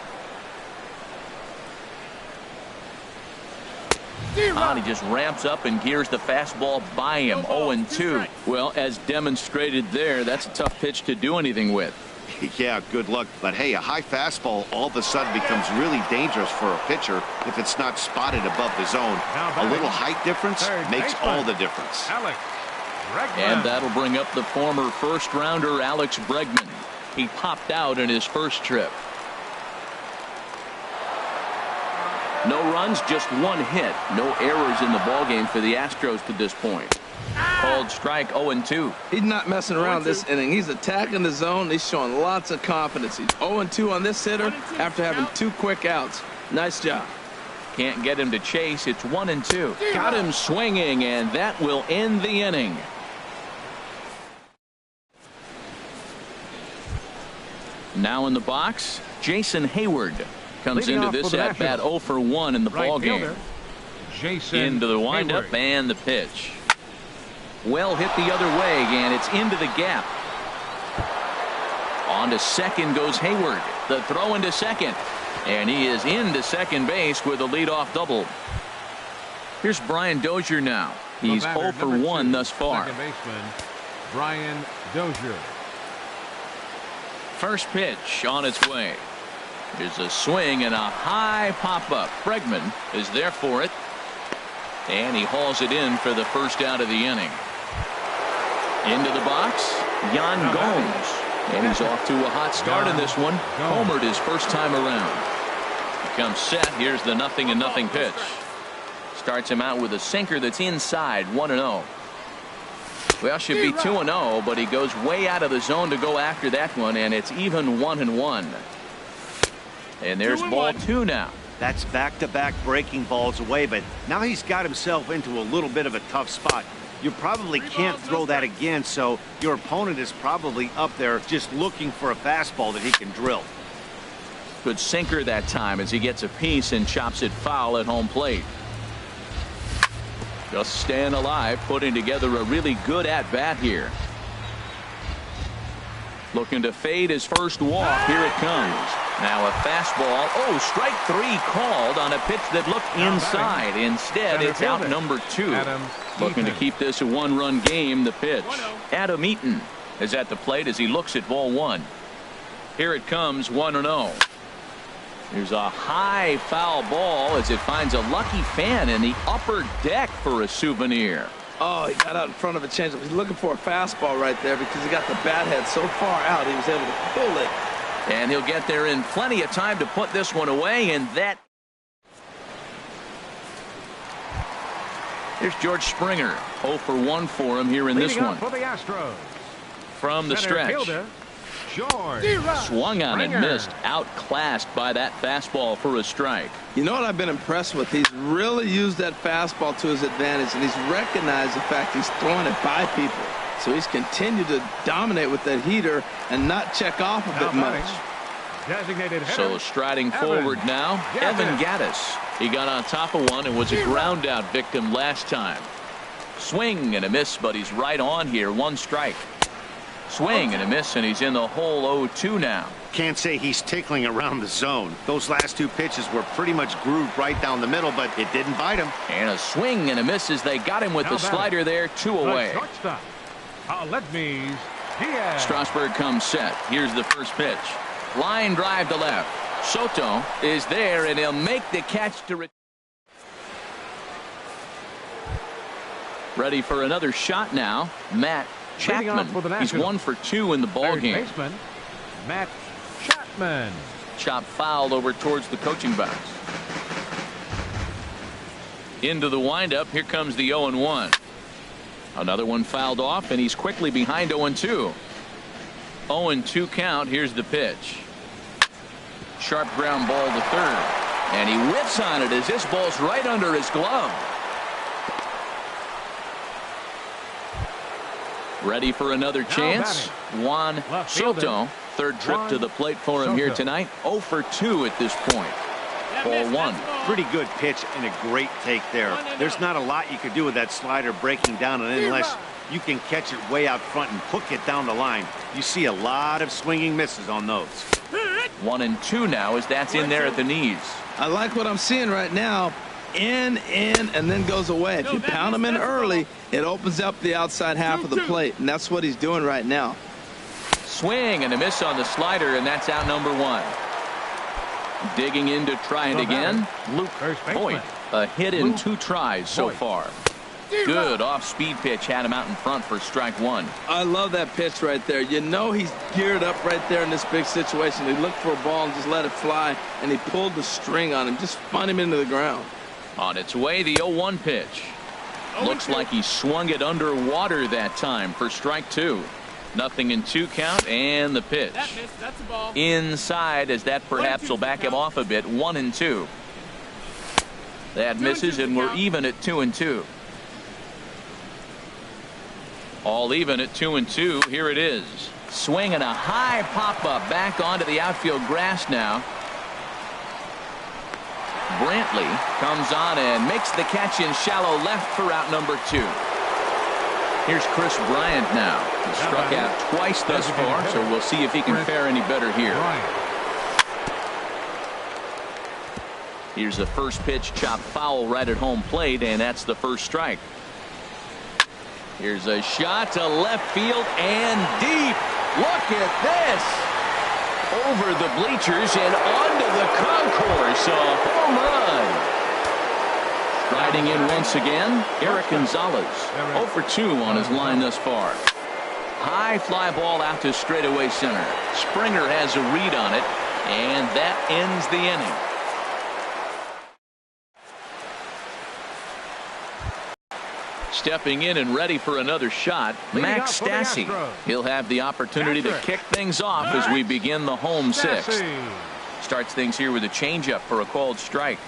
He just ramps up and gears the fastball by him. 0-2. Well, as demonstrated there, that's a tough pitch to do anything with. Yeah, good luck. But hey, a high fastball all of a sudden becomes really dangerous for a pitcher if it's not spotted above the zone. A little height difference makes all the difference. And that'll bring up the former first-rounder Alex Bregman. He popped out in his first trip. No runs, just 1 hit. No errors in the ballgame for the Astros to this point. Called strike 0-2. He's not messing around this inning. He's attacking the zone. He's showing lots of confidence. He's 0-2 on this hitter after having 2 quick outs. Nice job. Can't get him to chase. It's 1-2. Got him swinging, and that will end the inning. Now in the box, Jason Hayward comes into this at bat 0 for 1 in the ball game. Into the windup and the pitch. Well hit the other way, and it's into the gap. On to second goes Hayward. The throw into second, and he is into second base with a leadoff double. Here's Brian Dozier now. He's 0 for 1 thus far. Second baseman Brian Dozier. First pitch on its way. There's a swing and a high pop-up. Bregman is there for it. And he hauls it in for the first out of the inning. Into the box, Yan Gomes. And he's off to a hot start in this one. Homered his first time around. He comes set. Here's the 0-0 pitch. Starts him out with a sinker that's inside. 1-0. Well, should be 2-0, but he goes way out of the zone to go after that one, and it's even 1-1. And there's ball 2 now. That's back-to-back breaking balls away, but now he's got himself into a little bit of a tough spot. You probably can't throw that again, so your opponent is probably up there just looking for a fastball that he can drill. Good sinker that time as he gets a piece and chops it foul at home plate. Just staying alive, putting together a really good at-bat here. Looking to fade his first walk. Here it comes. Now a fastball. Oh, strike 3 called on a pitch that looked inside. Instead, it's out number 2. Looking to keep this a 1-run game. The pitch. Adam Eaton is at the plate as he looks at ball 1. Here it comes. 1-0. There's a high foul ball as it finds a lucky fan in the upper deck for a souvenir. Oh, he got out in front of a changeup. He's looking for a fastball right there because he got the bat head so far out he was able to pull it. And he'll get there in plenty of time to put this one away, and that. Here's George Springer. 0 for 1 for him here in this one. For the Astros. From the stretch. Swung on and missed. Outclassed by that fastball for a strike. You know what I've been impressed with? He's really used that fastball to his advantage, and he's recognized the fact he's throwing it by people. So he's continued to dominate with that heater and not check off a bit much. So striding forward now, Evan Gattis. He got on top of one and was a ground out victim last time. Swing and a miss, but he's right on here. 1 strike. Swing and a miss, and he's in the hole 0-2 now. Can't say he's tickling around the zone. Those last 2 pitches were pretty much grooved right down the middle, but it didn't bite him. And a swing and a miss as they got him with the slider there. 2 away. Let-me's Diaz. Strasburg comes set. Here's the first pitch. Line drive to left. Soto is there, and he'll make the catch to ready for another shot now. Matt Chapman. He's 1 for 2 in the ball game. Baseman, Matt Chapman. Chop fouled over towards the coaching box. Into the windup. Here comes the 0-1. Another one fouled off, and he's quickly behind 0-2. 0-2 count. Here's the pitch. Sharp ground ball to third, and he whiffs on it as this ball's right under his glove. Ready for another chance. Juan Soto, third trip to the plate for him here tonight. 0 for 2 at this point. Ball 1. Pretty good pitch and a great take there. There's not a lot you could do with that slider breaking down, and unless you can catch it way out front and hook it down the line, you see a lot of swinging misses on those. 1-2 now as that's in there at the knees. I like what I'm seeing right now. In, and then goes away. If you pound him in early, it opens up the outside half of the plate, and that's what he's doing right now. Swing and a miss on the slider, and that's out number 1. Digging in to try it again. Luke Voigt. A hit in 2 tries so far. Good off-speed pitch had him out in front for strike 1. I love that pitch right there. You know he's geared up right there in this big situation. He looked for a ball and just let it fly, and he pulled the string on him, just spun him into the ground. On its way, the 0-1 pitch. Looks like he swung it underwater that time for strike 2. Nothing in 2 count, and the pitch. That's a ball. Inside, as that perhaps will back him off a bit. 1-2. That misses, and we're even at 2-2. All even at 2-2. Here it is. Swing and a high pop-up back onto the outfield grass now. Brantley comes on and makes the catch in shallow left for out number 2. Here's Chris Bryant now. He struck out twice thus far, so we'll see if he can fare any better here. Here's the first pitch, chopped foul right at home plate, and that's the first strike. Here's a shot to left field and deep. Look at this. Over the bleachers and onto the concourse. A home run. Riding in once again, Eric Gonzalez. 0 for 2 on his line thus far. High fly ball out to straightaway center. Springer has a read on it, and that ends the inning. Stepping in and ready for another shot, Max Stassi. He'll have the opportunity to kick things off as we begin the home 6th. Starts things here with a changeup for a called strike.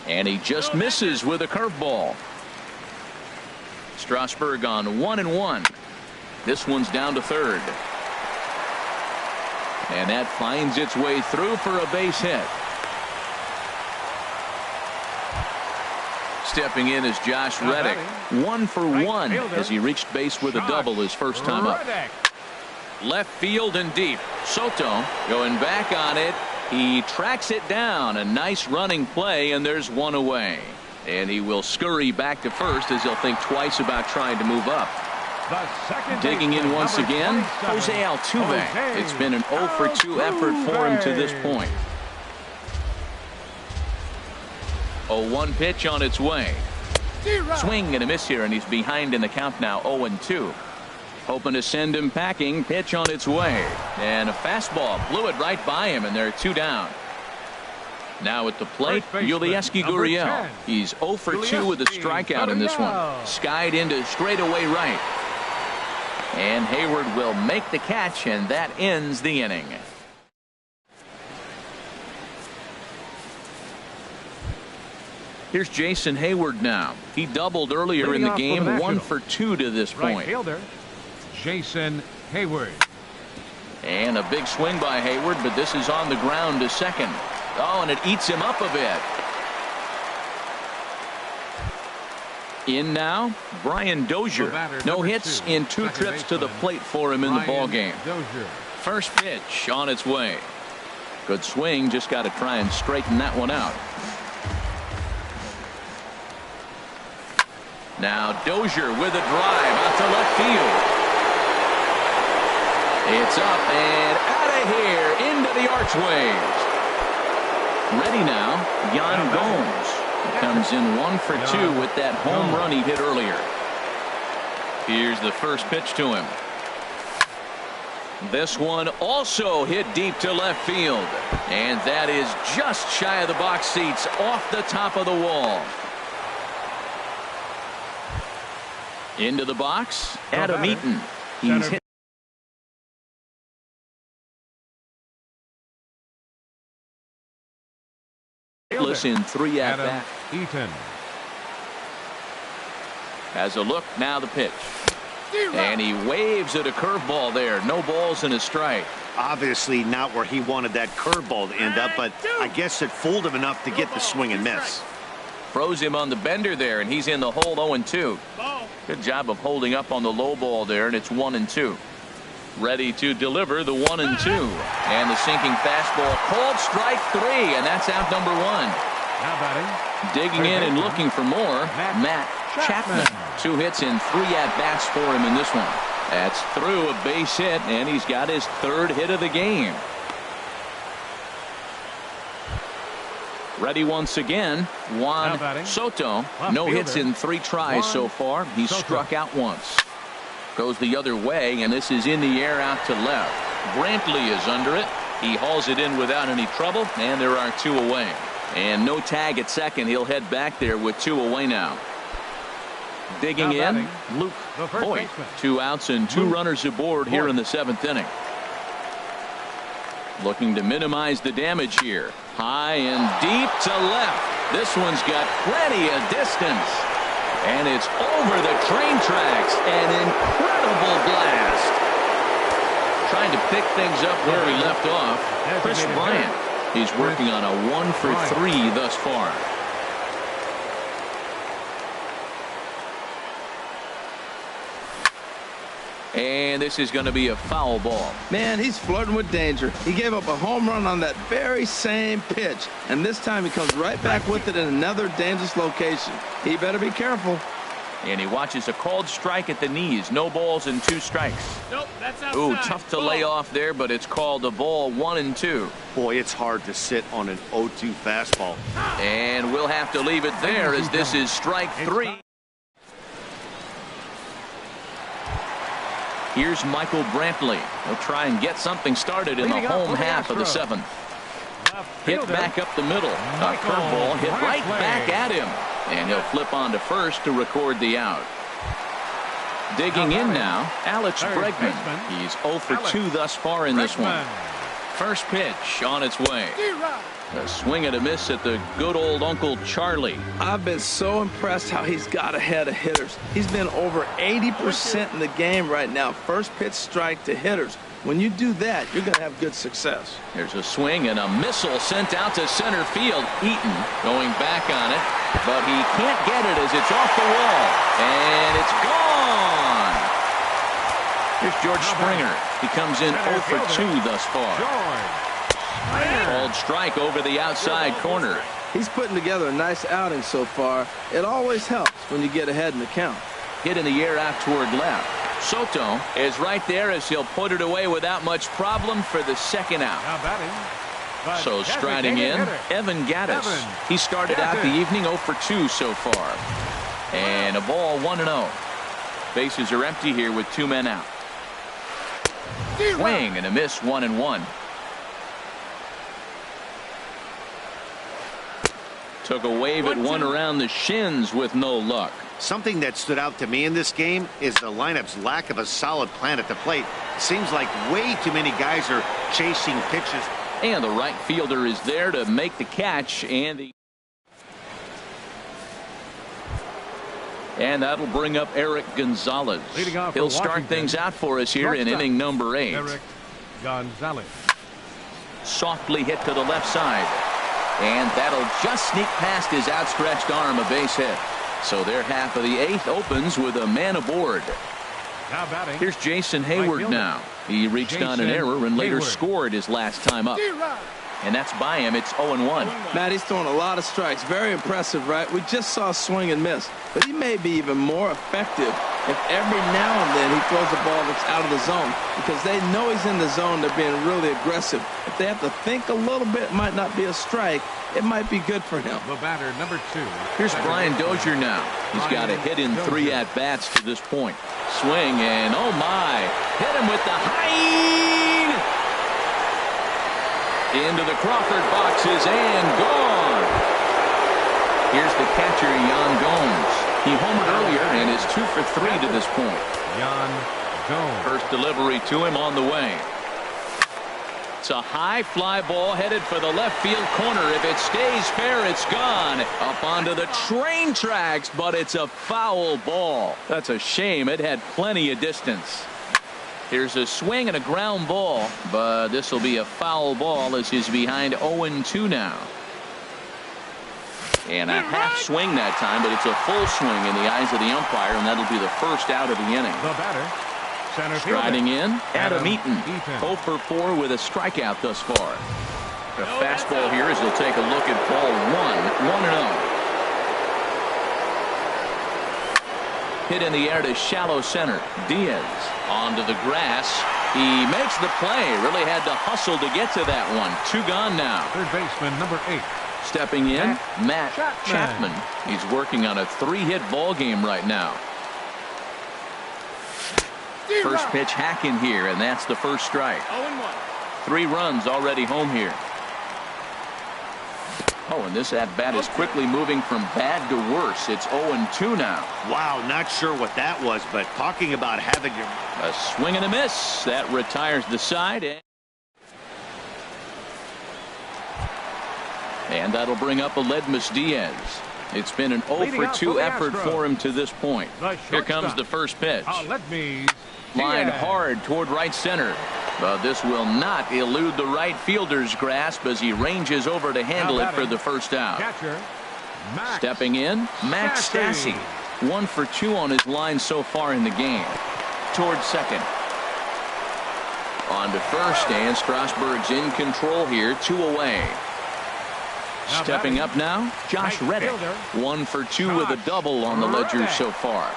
And he just misses with a curveball. Strasburg on 1-1. This one's down to third. And that finds its way through for a base hit. Stepping in is Josh Reddick. 1 for 1 as he reached base with a double his first time up. Left field and deep. Soto going back on it. He tracks it down. A nice running play, and there's one away. And he will scurry back to first as he'll think twice about trying to move up. Digging in once again, Jose Altuve. It's been an 0 for 2 effort for him to this point. 0-1 pitch on its way. Swing and a miss here, and he's behind in the count now. 0-2. Hoping to send him packing. Pitch on its way, and a fastball blew it right by him, and they're 2 down. Now at the plate, Yulieski Gurriel. He's 0 for 2 with a strikeout in this one. Skied into straightaway right, and Hayward will make the catch, and that ends the inning. Here's Jason Hayward now. He doubled earlier in the game. 1 for 2 to this point. Right fielder, Jason Hayward. And a big swing by Hayward, but this is on the ground to second. Oh, and it eats him up a bit. In now, Brian Dozier. No hits in 2 trips to the plate for him in the ball game. First pitch on its way. Good swing, just got to try and straighten that one out. Now Dozier with a drive out to left field. It's up and out of here into the archways. Ready now, Yan Gomes. He comes in 1 for 2 with that home run he hit earlier. Here's the first pitch to him. This one also hit deep to left field. And that is just shy of the box seats, off the top of the wall. Into the box, Adam Eaton. He's hit. In 3 at bat. Eaton has a look, now the pitch. And he waves at a curveball there. No balls and a strike. Obviously not where he wanted that curveball to end up, but I guess it fooled him enough to get the swing and miss. Froze him on the bender there, and he's in the hole 0-2. Good job of holding up on the low ball there, and it's 1-2. Ready to deliver the 1-2. And the sinking fastball called strike 3, and that's out number 1. now batting. Digging in and looking for more, Matt Chapman. 2 hits and 3 at-bats for him in this one. That's through a base hit, and he's got his 3rd hit of the game. Ready once again, Juan Soto. No hits in 3 tries so far. He's struck out once. Goes the other way, and this is in the air out to left. Brantley is under it. He hauls it in without any trouble, and there are 2 away. And no tag at second. He'll head back there with 2 away now. Digging in, Luke Voigt. 2 outs and 2 runners aboard here in the 7th inning. Looking to minimize the damage here. High and deep to left. This one's got plenty of distance. And it's over the train tracks. An incredible blast. Trying to pick things up where he left off. Chris Bryant. He's working on a 1 for 3 thus far. And this is going to be a foul ball. Man, he's flirting with danger. He gave up a home run on that very same pitch. And this time he comes right back with it in another dangerous location. He better be careful. And he watches a called strike at the knees. No balls and 2 strikes. Nope, that's outside. Ooh, tough to lay off there, but it's called a ball 1-2. Boy, it's hard to sit on an 0-2 fastball. And we'll have to leave it there as this is strike 3. Here's Michael Brantley. He'll try and get something started in the home half of the 7th. Hit back up the middle. A curveball hit right back at him. And he'll flip on to first to record the out. Digging in now, Alex Bregman. He's 0 for 2 thus far in this one. First pitch on its way. A swing and a miss at the good old Uncle Charlie. I've been so impressed how he's got ahead of hitters. He's been over 80% in the game right now. First pitch strike to hitters. When you do that, you're going to have good success. There's a swing and a missile sent out to center field. Eaton going back on it, but he can't get it as it's off the wall. And it's gone. Here's George Springer. He comes in 0 for 2 thus far. Called strike over the outside corner. He's putting together a nice outing so far. It always helps when you get ahead in the count. Hit in the air out toward left. Soto is right there as he'll put it away without much problem for the 2nd out. So striding in, Evan Gattis. He started out the evening 0 for 2 so far. And a ball 1-0. Bases are empty here with 2 men out. Swing and a miss, 1-1. Took a wave at one around the shins with no luck. Something that stood out to me in this game is the lineup's lack of a solid plan at the plate. It seems like way too many guys are chasing pitches. And the right fielder is there to make the catch, and that'll bring up Eric Gonzalez. He'll start things out for us here in inning number 8. Eric Gonzalez. Softly hit to the left side. And that'll just sneak past his outstretched arm, a base hit. So their half of the 8th opens with a man aboard. Now batting. Here's Jason Hayward now. He reached on an error and later scored his last time up. and that's by him. It's 0-1. Matt, he's throwing a lot of strikes. Very impressive, right? We just saw swing and miss, but he may be even more effective if every now and then he throws a ball that's out of the zone, because they know he's in the zone. They're being really aggressive. If they have to think a little bit, it might not be a strike. It might be good for him. The batter, number 2. Here's Brian Dozier now. He's got a hit in 3 at-bats to this point. Swing, and oh my, hit him with the high into the Crawford boxes and gone. Here's the catcher, Yan Gomes. He homered earlier and is 2 for 3 to this point. Yan Gomes. First delivery to him on the way. It's a high fly ball headed for the left field corner. If it stays fair, it's gone. Up onto the train tracks, but it's a foul ball. That's a shame. It had plenty of distance. Here's a swing and a ground ball, but this will be a foul ball as he's behind 0-2 now. And a half swing that time, but it's a full swing in the eyes of the umpire, and that'll be the first out of the inning. The batter, center fielder. Striding in, Adam Eaton. 0 for 4 with a strikeout thus far. The fastball here as he'll take a look at ball 1, 1-0. Hit in the air to shallow center. Diaz onto the grass. He makes the play. Really had to hustle to get to that one. 2 gone now. Third baseman, number 8. Stepping in, Matt Chapman. He's working on a 3-hit ball game right now. First pitch hacking here, and that's the first strike. 3 runs already home here. Oh, and this at-bat is quickly moving from bad to worse. It's 0-2 now. Wow, not sure what that was, but talking about having your... A swing and a miss. That retires the side. And that'll bring up Aledmus Diaz. It's been an 0 for 2 effort for him to this point. Here comes the first pitch. Line hard toward right center. But this will not elude the right fielder's grasp as he ranges over to handle it for the first out. Stepping in, Max Stassi. 1 for 2 on his line so far in the game. Towards second. On to first, and Strasburg's in control here. 2 away. Stepping up now, Josh Reddick. 1 for 2 with a double on the ledger so far.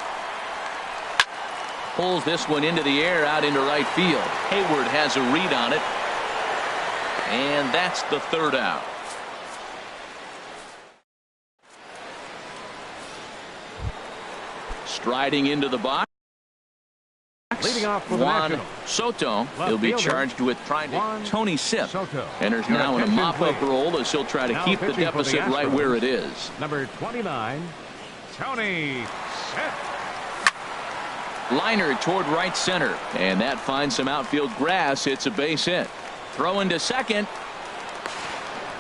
Pulls this one into the air out into right field. Hayward has a read on it. And that's the 3rd out. Striding into the box. Leading off for the Juan Nationals. Soto. He'll be charged with trying to Tony Sipp enters now in a mop-up role as he'll try to keep the deficit right where it is. Number 29, Tony Sipp. Liner toward right center, and that finds some outfield grass. It's a base hit. Throw into second,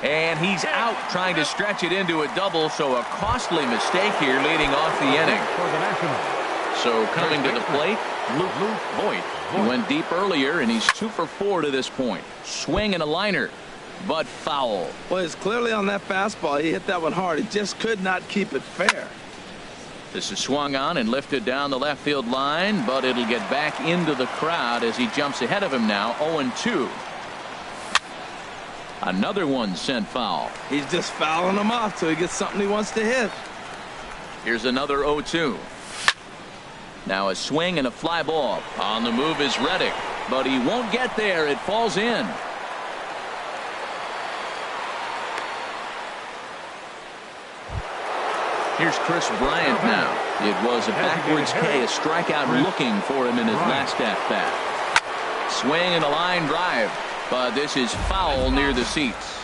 and he's out trying to stretch it into a double, so a costly mistake here leading off the inning. For the Nationals. So coming to the plate, Luke Voigt. He went deep earlier, and he's 2 for 4 to this point. Swing and a liner, but foul. Well, it's clearly on that fastball. He hit that one hard. He just could not keep it fair. This is swung on and lifted down the left field line, but it'll get back into the crowd as he jumps ahead of him now. 0-2. Another one sent foul. He's just fouling them off till he gets something he wants to hit. Here's another 0-2. Now a swing and a fly ball. On the move is Reddick, but he won't get there. It falls in. Here's Chris Bryant now. It was a backwards K, a strikeout looking for him in his last at-bat. Swing and a line drive, but this is foul near the seats.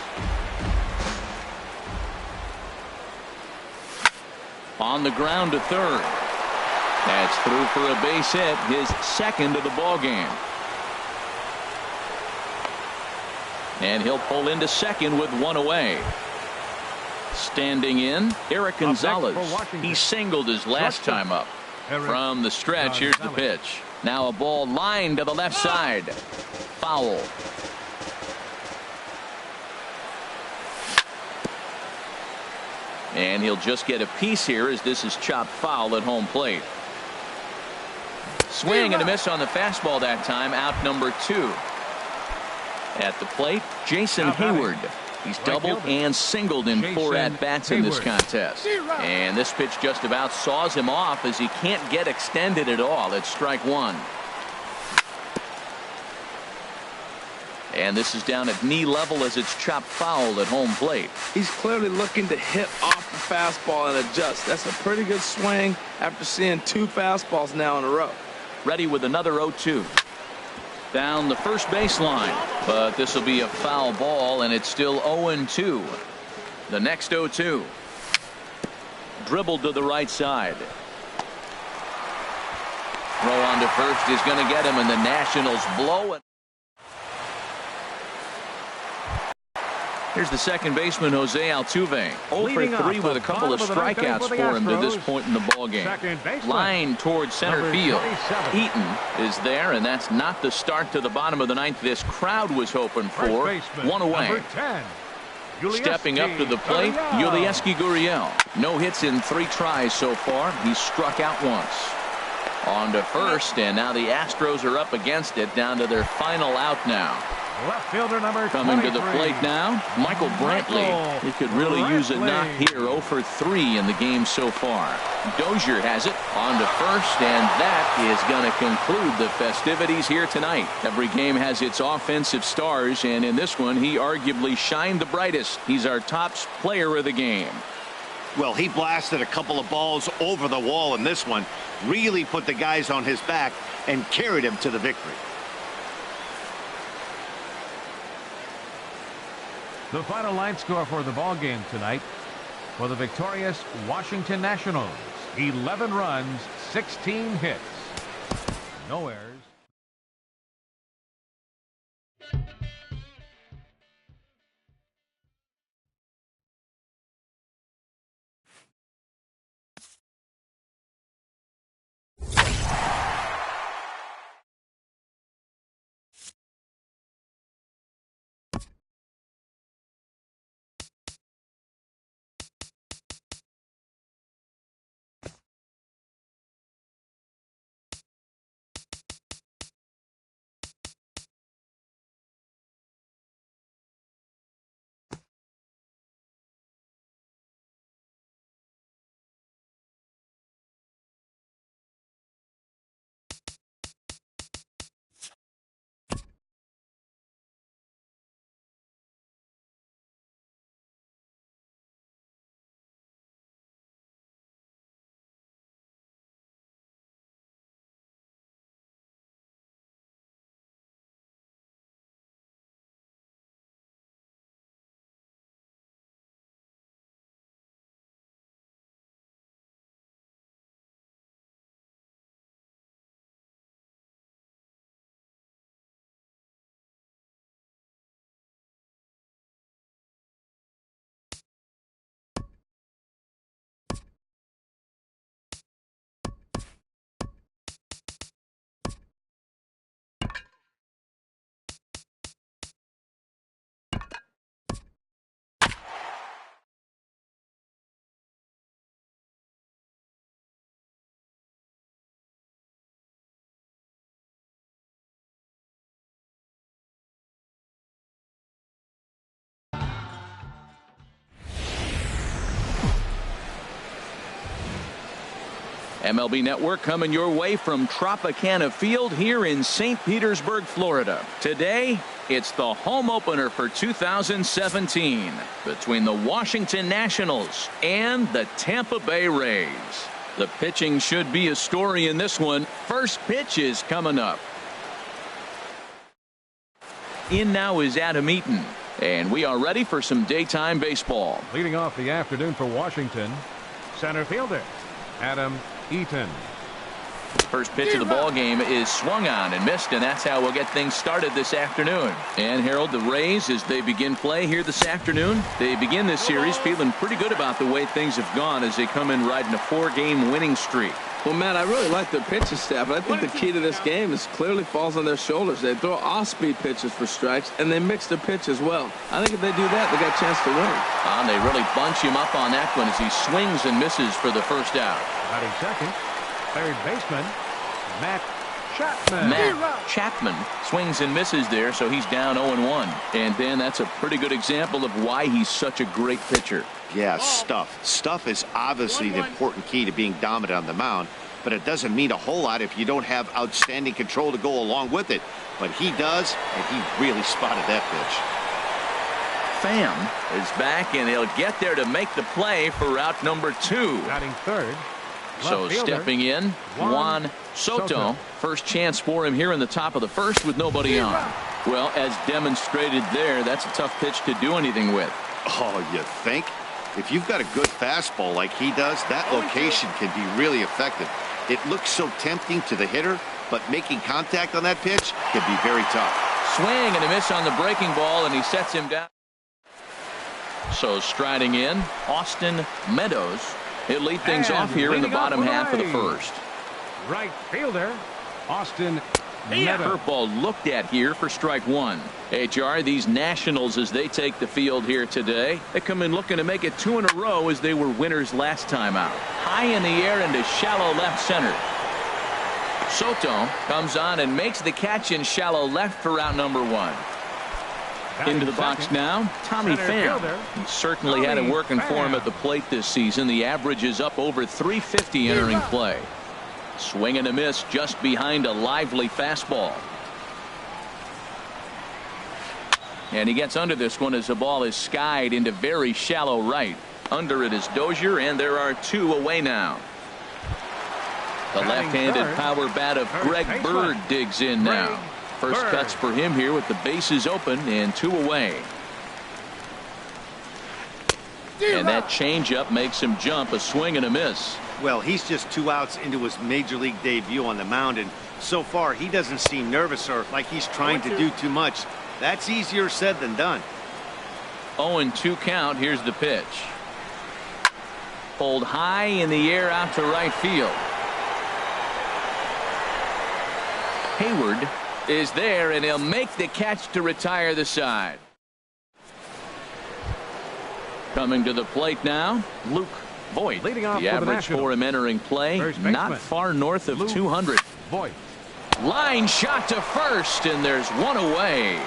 On the ground to third. That's through for a base hit, his 2nd of the ball game. And he'll pull into second with 1 away. Standing in, Eric Gonzalez. He singled his last time up. From the stretch, here's the pitch. Now a ball lined to the left side. Foul. And he'll just get a piece here as this is chopped foul at home plate. Swing and a miss on the fastball that time, out number 2. At the plate, Jason Hayward. He's doubled and singled in 4 at-bats in this contest. And this pitch just about saws him off as he can't get extended at all. It's strike 1. And this is down at knee level as it's chopped foul at home plate. He's clearly looking to hit off the fastball and adjust. That's a pretty good swing after seeing 2 fastballs now in a row. Ready with another 0-2. Down the first baseline, but this will be a foul ball, and it's still 0-2. The next 0-2. Dribbled to the right side. Throw on to first is going to get him, and the Nationals blow it. Here's the second baseman, Jose Altuve. 0 for 3 with a couple of strikeouts for him to this point in the ballgame. Line towards center field. Eaton is there, and that's not the start to the bottom of the 9th this crowd was hoping for. 1 away. Stepping up to the plate, Yulieski Gurriel. No hits in 3 tries so far. He's struck out once. On to first, and now the Astros are up against it, down to their final out now. Left fielder number coming to the plate now, Michael Brantley. He could really use a knock here. 0 for 3 in the game so far. Dozier has it on to first, and that is going to conclude the festivities here tonight. Every game has its offensive stars, and in this one he arguably shined the brightest. He's our top player of the game. Well, he blasted a couple of balls over the wall in this one, really put the guys on his back and carried him to the victory. The final line score for the ball game tonight for the victorious Washington Nationals: 11 runs, 16 hits, no errors. MLB Network coming your way from Tropicana Field here in St. Petersburg, Florida. Today, it's the home opener for 2017 between the Washington Nationals and the Tampa Bay Rays. The pitching should be a story in this one. First pitch is coming up. In now is Adam Eaton, and we are ready for some daytime baseball. Leading off the afternoon for Washington, center fielder Adam Eaton. First pitch of the ball game is swung on and missed, and that's how we'll get things started this afternoon. And Harold, the Rays, as they begin play here this afternoon, they begin this series feeling pretty good about the way things have gone as they come in riding a 4-game winning streak. Well, Matt, I really like their pitching staff, but I think the key to this game is clearly falls on their shoulders. They throw off-speed pitches for strikes, and they mix their pitch as well. I think if they do that, they got a chance to win. And they really bunch him up on that one as he swings and misses for the first out. Batting second, third baseman Matt Matt Chapman swings and misses there, so he's down 0-1. And Dan, that's a pretty good example of why he's such a great pitcher. Yeah, stuff. Stuff is obviously the important key to being dominant on the mound, but it doesn't mean a whole lot if you don't have outstanding control to go along with it. But he does, and he really spotted that pitch. Pham is back, and he'll get there to make the play for route number 2. Batting third. So stepping in, Juan Soto. First chance for him here in the top of the first with nobody on. Well, as demonstrated there, that's a tough pitch to do anything with. Oh, you think? If you've got a good fastball like he does, that location can be really effective. It looks so tempting to the hitter, but making contact on that pitch can be very tough. Swing and a miss on the breaking ball, and he sets him down. So striding in, Austin Meadows. He'll lead things off here in the bottom half of the first. Right fielder, Austin Meadows. Curveball looked at here for strike 1. HR, these Nationals, as they take the field here today, they come in looking to make it 2 in a row as they were winners last time out. High in the air into shallow left center. Soto comes on and makes the catch in shallow left for route number 1. Into the box now, Tommy Pham. He certainly had it working for him at the plate this season. The average is up over 350 entering play. Swing and a miss just behind a lively fastball. And he gets under this one as the ball is skied into very shallow right. Under it is Dozier, and there are 2 away now. The left-handed power bat of Greg Bird digs in now. First cuts for him here with the bases open and 2 away. And that changeup makes him jump. A swing and a miss. Well, he's just 2 outs into his major league debut on the mound, and so far he doesn't seem nervous or like he's trying to do too much. That's easier said than done. 0-2 count. Here's the pitch. Pulled high in the air out to right field. Hayward is there, and he'll make the catch to retire the side. Coming to the plate now, Luke Voigt. Leading off the for the average for him entering play, not far north of 200. Voigt. Line shot to first, and there's 1 away.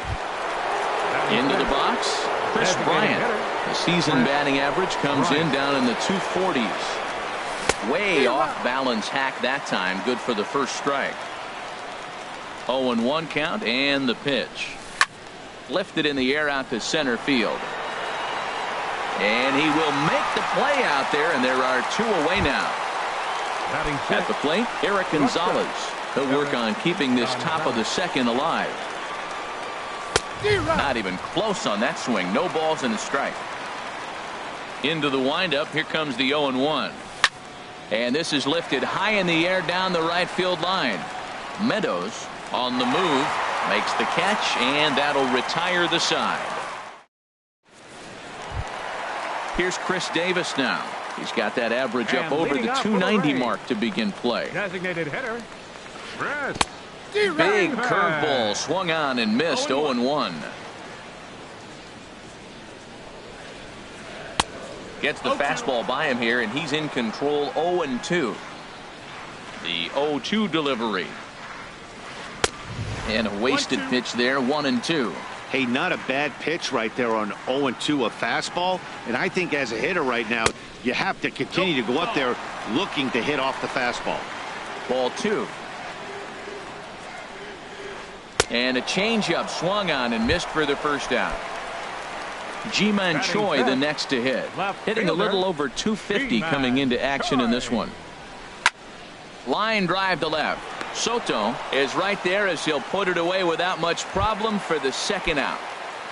Into the box, Chris Bryant. The season batting average comes in down in the 240s. Way off balance hack that time. Good for the first strike. 0-1 count, and the pitch. Lifted in the air out to center field. And he will make the play out there, and there are 2 away now. At the plate, Eric Gonzalez. He'll work on keeping this top of the second alive. Not even close on that swing. No balls and a strike. Into the windup. Here comes the 0-1. And this is lifted high in the air down the right field line. Meadows on the move, makes the catch, and that'll retire the side. Here's Chris Davis now. He's got that average up over the 290 mark to begin play. Designated hitter, Chris. Big curveball swung on and missed. 0-1. Gets the fastball by him here, and he's in control. 0-2. The 0-2 delivery. And a wasted pitch there. 1-2. Hey, not a bad pitch right there on 0-2, a fastball. And I think as a hitter right now, you have to continue to go up there looking to hit off the fastball. Ball 2. And a changeup swung on and missed for the first out. Ji-Man Choi the next to hit. Hitting a little over 250 coming into action in this one. Line drive to left. Soto is right there as he'll put it away without much problem for the second out.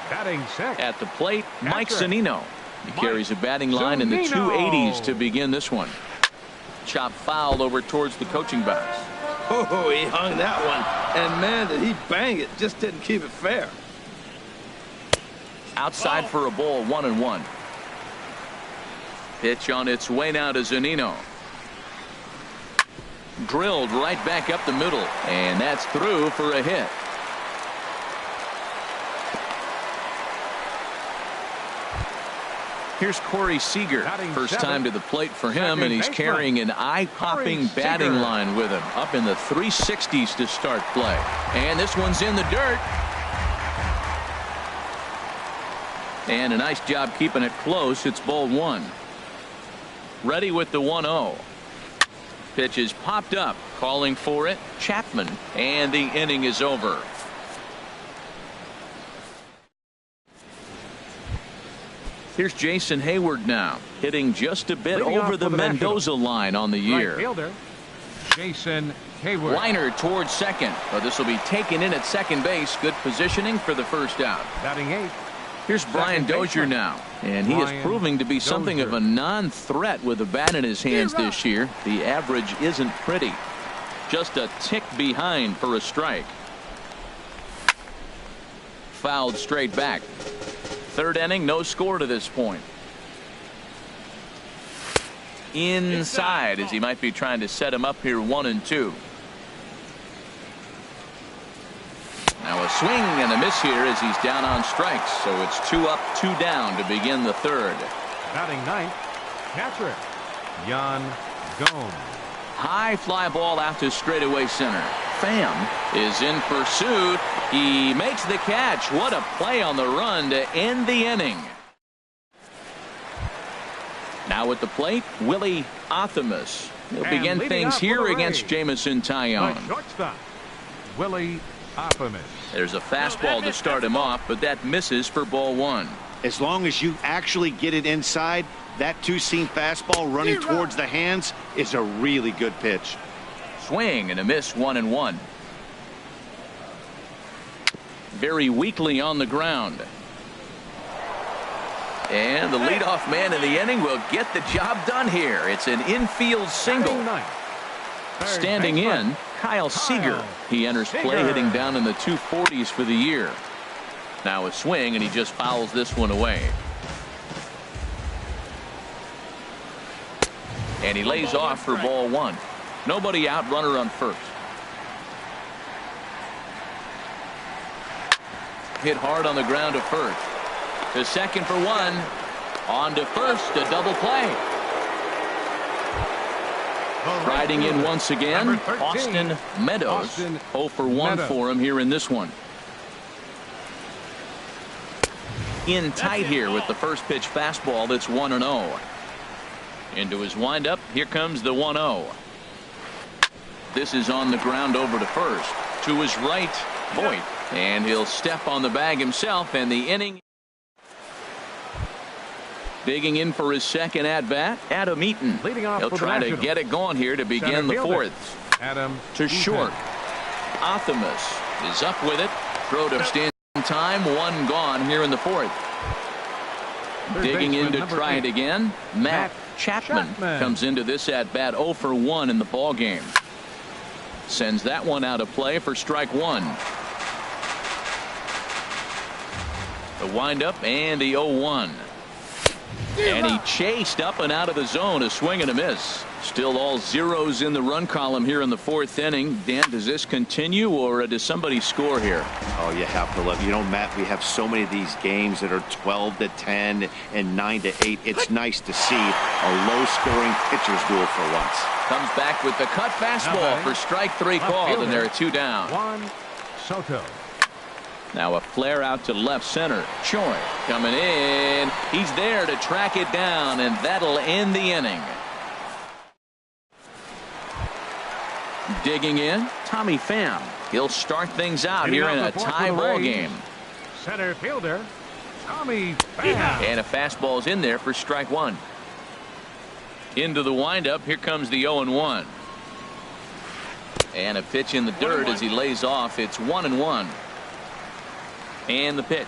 Batting second. At the plate, Mike Zunino. He carries a batting line in the 280s to begin this one. Chop foul over towards the coaching box. Oh, he hung that one. And, man, did he bang it. Just didn't keep it fair. Outside for a ball, 1-1. Pitch on its way now to Zunino. Drilled right back up the middle, and that's through for a hit. Here's Corey Seager. First time to the plate for him, and he's carrying an eye-popping batting line with him. Up in the 360s to start play. And this one's in the dirt. And a nice job keeping it close. It's ball one. Ready with the 1-0. Pitch is popped up. Calling for it, Chapman. And the inning is over. Here's Jason Hayward now, hitting just a bit over the Mendoza line on the year. Right fielder, Jason Hayward. Liner towards second. But this will be taken in at second base. Good positioning for the first out. Batting eighth. Here's Brian Dozier now, and he is proving to be something of a non-threat with the bat in his hands this year. The average isn't pretty. Just a tick behind for a strike. Fouled straight back. Third inning, no score to this point. Inside, as he might be trying to set him up here 1-2. Now a swing and a miss here as he's down on strikes. So it's 2 up, 2 down to begin the third. Batting ninth, catcher Yan Gomes. High fly ball out to straightaway center. Pham is in pursuit. He makes the catch. What a play on the run to end the inning. Now at the plate, Willie Athamas. He'll begin things here against Jamison Tyone. Shortstop, Willie Athamas. There's a fastball to start him off, but that misses for ball one. As long as you actually get it inside, that two-seam fastball running towards the hands is a really good pitch. Swing and a miss, 1-1. Very weakly on the ground. And the leadoff man in the inning will get the job done here. It's an infield single. Standing in, Kyle Seager. He enters play hitting down in the 240s for the year. Now a swing, and he just fouls this one away. And he lays off for ball one. Nobody out, runner on first. Hit hard on the ground to first. To second for one. On to first, a double play. Riding in once again, Austin Meadows. 0 for 1 for him here in this one. In tight here with the first pitch fastball that's 1-0. Into his windup, here comes the 1-0. This is on the ground over to first. To his right, Voit. And he'll step on the bag himself, and the inning. Digging in for his second at-bat, Adam Eaton. He'll try to get it going here to begin the fourth. Adam to short. Athamas is up with it. Throw to stand time. One gone here in the fourth. Digging in to try it again. Matt Chapman comes into this at-bat 0 for 1 in the ball game. Sends that one out of play for strike one. The windup and the 0-1. And he chased up and out of the zone. A swing and a miss. Still all zeros in the run column here in the fourth inning. Dan, does this continue, or does somebody score here? Oh, you have to love. You know, Matt, we have so many of these games that are 12-10 and 9-8. It's nice to see a low-scoring pitcher's duel for once. Comes back with the cut fastball for strike three called, and there are 2 down. Juan Soto. Now a flare out to left center. Choi coming in. He's there to track it down, and that'll end the inning. Digging in, Tommy Pham. He'll start things out here in a tie ball game. Center fielder, Tommy Pham. And a fastball's in there for strike one. Into the windup. Here comes the 0-1. And a pitch in the dirt as he lays off. It's 1-1. And the pitch.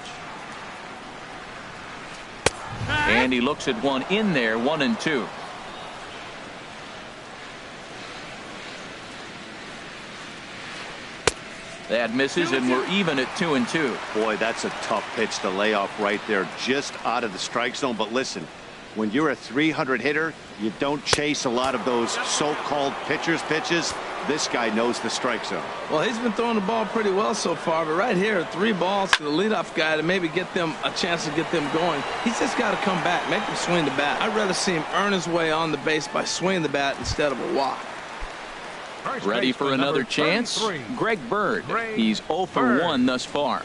And he looks at one in there, 1-2. That misses, and we're even at 2-2. Boy, that's a tough pitch to lay off right there, just out of the strike zone. But listen, when you're a 300 hitter, you don't chase a lot of those so-called pitchers' pitches. This guy knows the strike zone. Well, he's been throwing the ball pretty well so far, but right here, 3 balls to the leadoff guy to maybe get them a chance to get them going. He's just got to come back, make him swing the bat. I'd rather see him earn his way on the base by swinging the bat instead of a walk. Ready for another chance? Greg Bird. He's 0 for 1 thus far.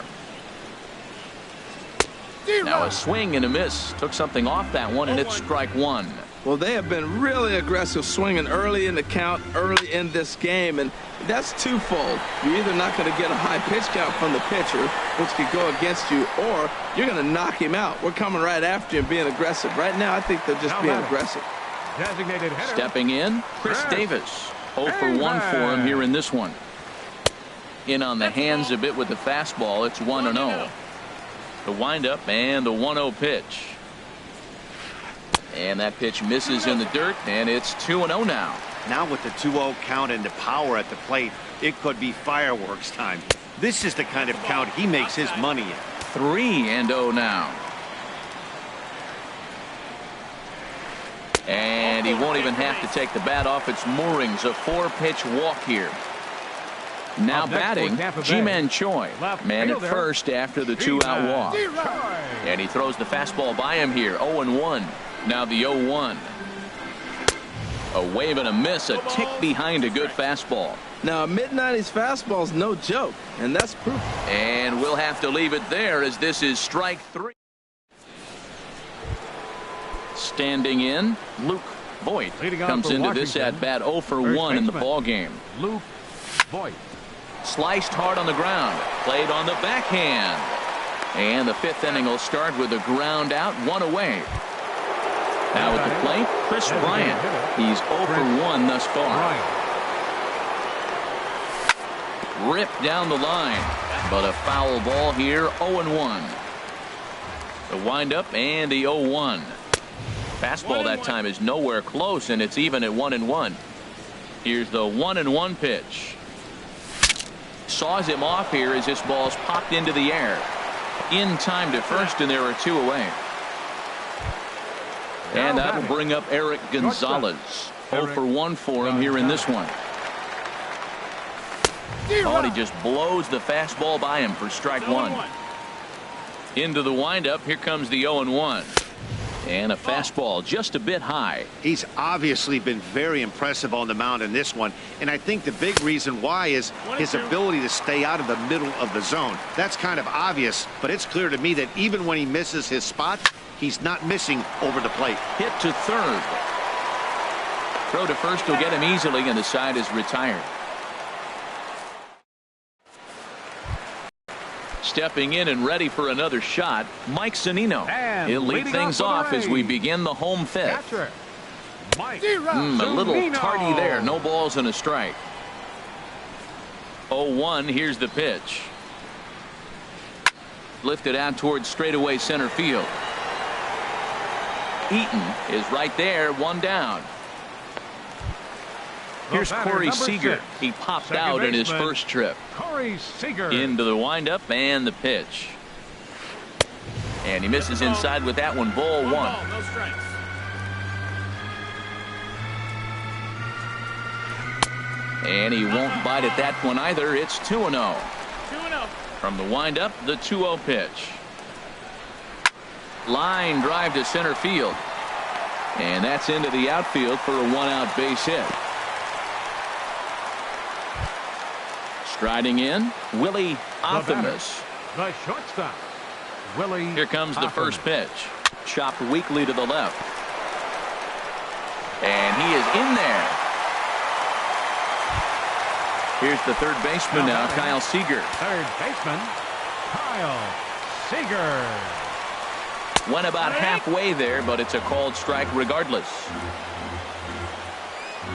Now a swing and a miss. Took something off that one, and it's strike 1. Well, they have been really aggressive swinging early in the count, early in this game, and that's twofold. You're either not going to get a high pitch count from the pitcher, which could go against you, or you're going to knock him out. We're coming right after him, being aggressive. Right now, I think they're just being aggressive. Designated hitter. Stepping in, Chris Davis. 0 for 1 for him here in this one. In on the hands a bit with the fastball. It's 1-0. The windup and the 1-0 pitch. And that pitch misses in the dirt, and it's 2-0 now. Now with the 2-0 count and the power at the plate, it could be fireworks time. This is the kind of count he makes his money in. 3-0 now. And he won't even have to take the bat off its moorings. A 4-pitch walk here. Now batting, Ji-Man Choi. Man at first after the 2-out walk. And he throws the fastball by him here. 0-1. Now the 0-1. A wave and a miss, a tick behind a good fastball. Now a mid-90s fastball is no joke, and that's proof. And we'll have to leave it there as this is strike 3. Standing in, Luke Voigt comes into this at bat 0 for 1 in the ball game. Luke Voigt. Sliced hard on the ground, played on the backhand, and the 5th inning will start with a ground out, 1 away. Now at the plate, Chris Bryant. He's 0 for 1 thus far. Ripped down the line, but a foul ball here, 0-1. The windup and the 0-1. Fastball that time is nowhere close, and it's even at 1-1. Here's the 1-1 pitch. Saws him off here as this ball's popped into the air. In time to first, and there are 2 away. And that will bring up Eric Gonzalez. 0 for 1 for him here in this one. Oh, and he just blows the fastball by him for strike 1. Into the windup. Here comes the 0-1. And a fastball just a bit high. He's obviously been very impressive on the mound in this one, and I think the big reason why is his ability to stay out of the middle of the zone. That's kind of obvious, but it's clear to me that even when he misses his spot, he's not missing over the plate. Hit to third. Throw to first will get him easily, and the side is retired. Stepping in and ready for another shot, Mike Zunino. He'll lead things off as we begin the home 5th. A little tardy there. No balls and a strike. 0-1. Here's the pitch. Lifted out towards straightaway center field. Eaton is right there. 1 down. Here's Corey Seager. He popped out in his first trip. Corey Seager. Into the windup and the pitch. And he misses inside with that one. Ball 1. No strikes. And he won't bite at that one either. It's 2-0. 2-0. From the windup, the 2-0 pitch. Line drive to center field. And that's into the outfield for a 1-out base hit. Striding in, Willie Optimus. The shortstop, Willie. Here comes the first pitch. Chopped weakly to the left. And he is in there. Here's the third baseman now, Kyle Seager. Third baseman, Kyle Seager. Went about halfway there, but it's a called strike regardless.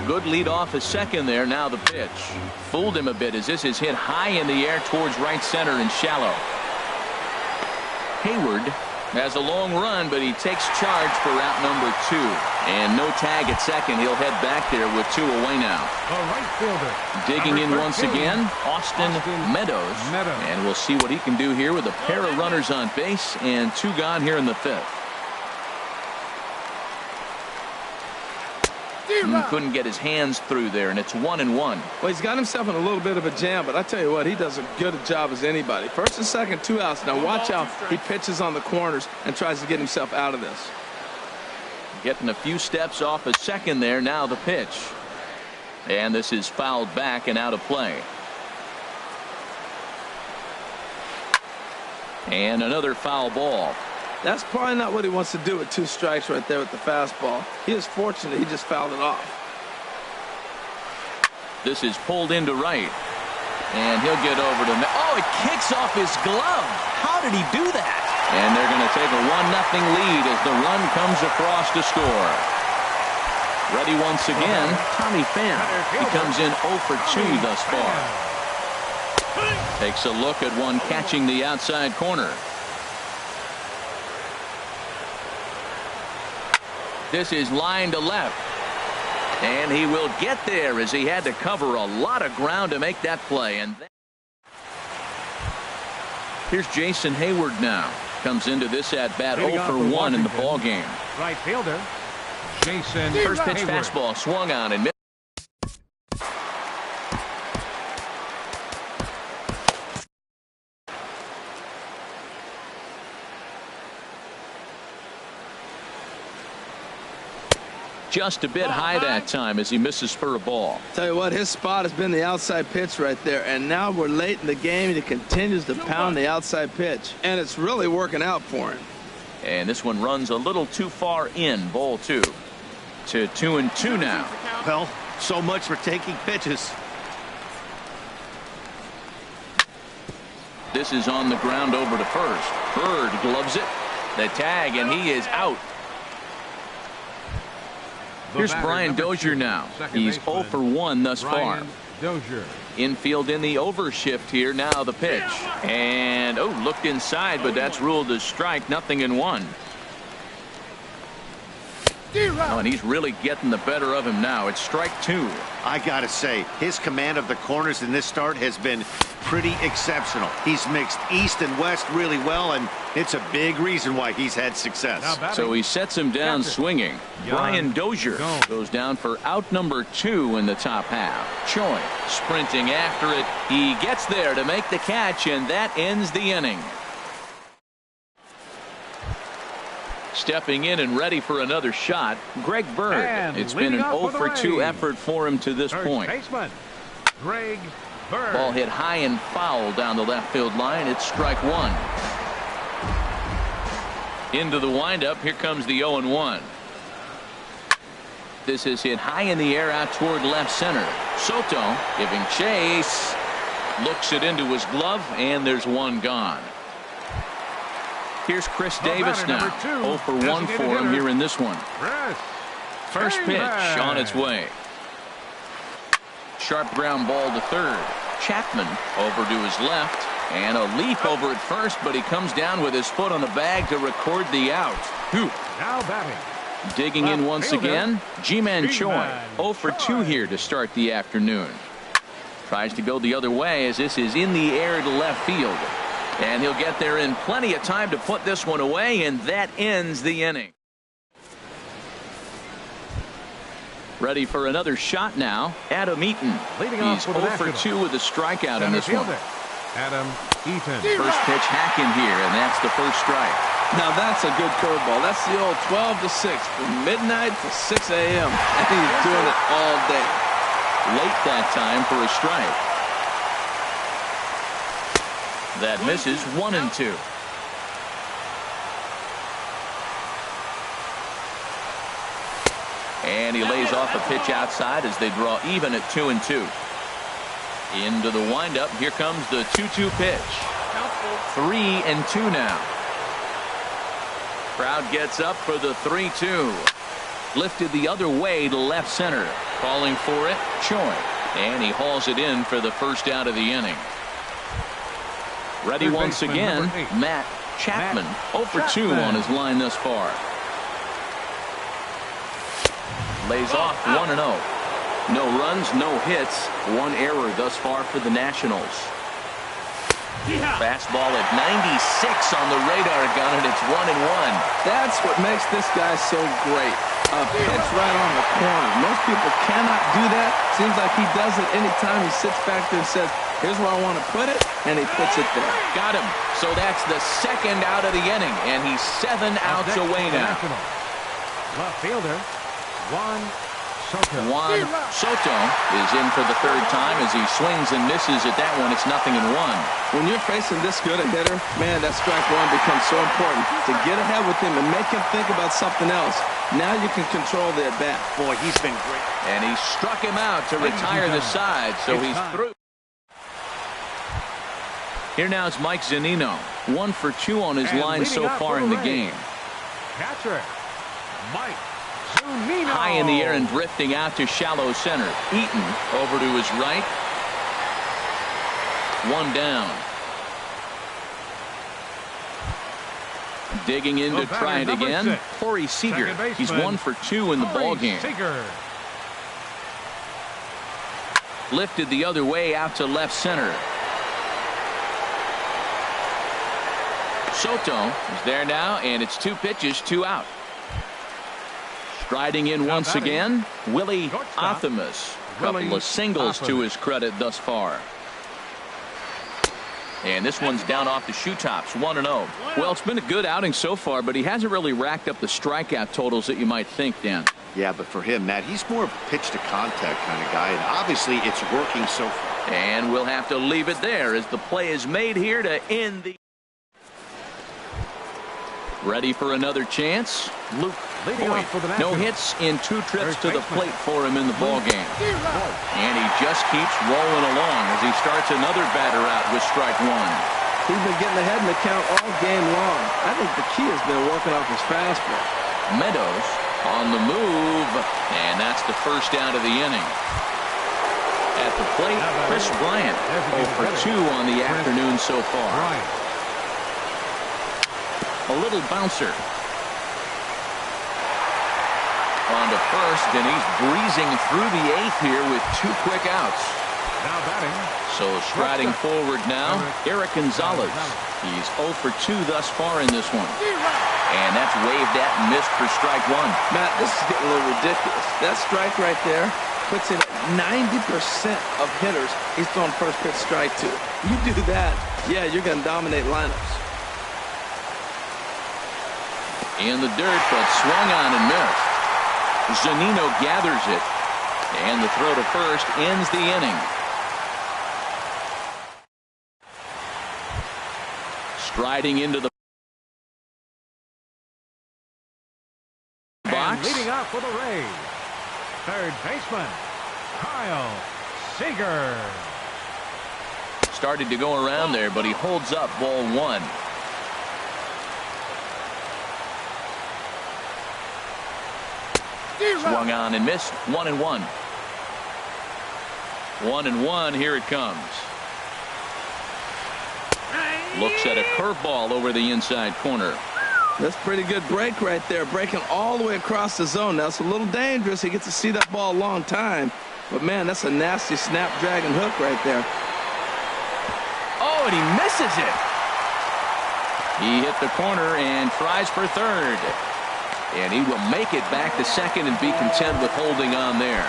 Good lead off a second there. Now the pitch. Fooled him a bit as this is hit high in the air towards right center and shallow. Hayward has a long run, but he takes charge for route number 2. And no tag at second. He'll head back there with 2 away now. The right fielder. Digging in once again, Austin Meadows. And we'll see what he can do here with a pair of runners on base and 2 gone here in the 5th. Couldn't get his hands through there, and it's 1-1. Well, he's got himself in a little bit of a jam, but I tell you what, he does a good a job as anybody. First and second, 2 outs. Now watch how he pitches on the corners and tries to get himself out of this. Getting a few steps off a second there. Now the pitch. And this is fouled back and out of play. And another foul ball. That's probably not what he wants to do with 2 strikes right there with the fastball. He is fortunate he just fouled it off. This is pulled into right. And he'll get over to... Oh, it kicks off his glove. How did he do that? And they're going to take a 1-0 lead as the run comes across to score. Ready once again, Tommy Pham. He comes in 0 for 2 thus far. Takes a look at one catching the outside corner. This is line to left. And he will get there as he had to cover a lot of ground to make that play. And here's Jason Hayward now. Comes into this at bat 0 for 1 in the ball game. Right fielder, Jason First pitch Hayward. fastball swung on and missed. Just a bit high that time as he misses for a ball. Tell you what, his spot has been the outside pitch right there, and now we're late in the game and he continues to pound the outside pitch, and it's really working out for him. And this one runs a little too far in. Ball 2 to 2-2 now. Well, so much for taking pitches. This is on the ground over to first. Bird gloves it. The tag, and he is out. Here's Brian Dozier now. He's 0 for 1 thus far. Dozier. Infield in the overshift here. Now the pitch. And, oh, looked inside, but that's ruled as strike. 0-1. Oh, and he's really getting the better of him now. It's strike 2. I gotta say, his command of the corners in this start has been pretty exceptional. He's mixed east and west really well, and it's a big reason why he's had success. So he sets him down swinging. Brian Dozier goes down for out number 2 in the top half. Choi sprinting after it. He gets there to make the catch, and that ends the inning. Stepping in and ready for another shot, Greg Bird. And it's been an 0 for 2 Rays. effort for him to this point. Baseman, Greg Bird. Ball hit high and foul down the left field line. It's strike 1. Into the windup. Here comes the 0-1. This is hit high in the air out toward left center. Soto giving chase. Looks it into his glove, and there's one gone. Here's Chris Davis now. 0 for 1 for him here in this one. First pitch on its way. Sharp ground ball to third. Chapman over to his left. And a leap over at first, but he comes down with his foot on the bag to record the out. Now batting. Digging in once again, Ji-Man Choi. 0 for 2 here to start the afternoon. Tries to go the other way as this is in the air to left field. And he'll get there in plenty of time to put this one away, and that ends the inning. Ready for another shot now, Adam Eaton. He's 0 for 2 with a strikeout in this one. Adam Eaton. First pitch hack in here, and that's the first strike. Now that's a good curveball. That's the old 12 to 6 from midnight to 6 a.m. and he's doing it all day. Late that time for a strike. That misses 1-2. And he lays off a pitch outside as they draw even at 2-2. Into the windup. Here comes the 2-2 pitch. 3-2 now. Crowd gets up for the 3-2. Lifted the other way to left center. Calling for it, Choi. And he hauls it in for the first out of the inning. Ready once again, Matt Chapman. 0 for 2 on his line thus far. Lays off 1-0. No runs, no hits. 1 error thus far for the Nationals. Fastball at 96 on the radar gun, and it's 1-1. That's what makes this guy so great. A pitch right on the corner. Most people cannot do that. Seems like he does it anytime he sits back there and says, here's where I want to put it, and he puts it there. Got him. So that's the second out of the inning, and he's 7 outs away now. Left fielder, Juan Soto. Juan Soto is in for the third time as he swings and misses at that one. It's 0-1. When you're facing this good a hitter, man, that strike one becomes so important to get ahead with him and make him think about something else. Now you can control the at-bat. Boy, he's been great. And he struck him out to retire the side, so he's through. Here now is Mike Zunino. 1 for 2 on his line so far in the game. Catcher, Mike Zunino. High in the air and drifting out to shallow center. Eaton over to his right. 1 down. Digging in to try it again. Corey Seager. He's 1 for 2 in the ball game. Lifted the other way out to left center. Soto is there now, and it's 2 pitches, 2 out. Striding in once again, Willie Athamas. A couple of singles to his credit thus far. And this one's down off the shoe tops, 1-0. Well, it's been a good outing so far, but he hasn't really racked up the strikeout totals that you might think, Dan. Yeah, but for him, Matt, he's more of a pitch-to-contact kind of guy, and obviously it's working so far. And we'll have to leave it there as the play is made here to end the... Ready for another chance? Luke Boyd. No hits in 2 trips to the plate for him in the ball game. And he just keeps rolling along as he starts another batter out with strike 1. He's been getting ahead in the count all game long. I think the key has been working off his fastball. Meadows on the move, and that's the first out of the inning. At the plate, Chris Bryant 0 for 2 on the afternoon so far. A little bouncer. On to first, and he's breezing through the 8th here with 2 quick outs. Now batting. So striding forward now, Eric Gonzalez. He's 0 for 2 thus far in this one. And that's waved at and missed for strike 1. Matt, this is getting a little ridiculous. That strike right there puts in 90% of hitters he's throwing first pitch strike to. You do that, yeah, you're going to dominate lineups. In the dirt, but swung on and missed. Zunino gathers it, and the throw to first ends the inning. Striding into the box. And leading off for the Rays, third baseman, Kyle Seager. Started to go around there, but he holds up ball 1. Swung on and missed. 1-1. 1-1. Here it comes. Looks at a curveball over the inside corner. That's pretty good break right there, breaking all the way across the zone. Now it's a little dangerous. He gets to see that ball a long time, but man, that's a nasty snapdragon hook right there. Oh, and he misses it. He hit the corner and tries for third. And he will make it back to second and be content with holding on there.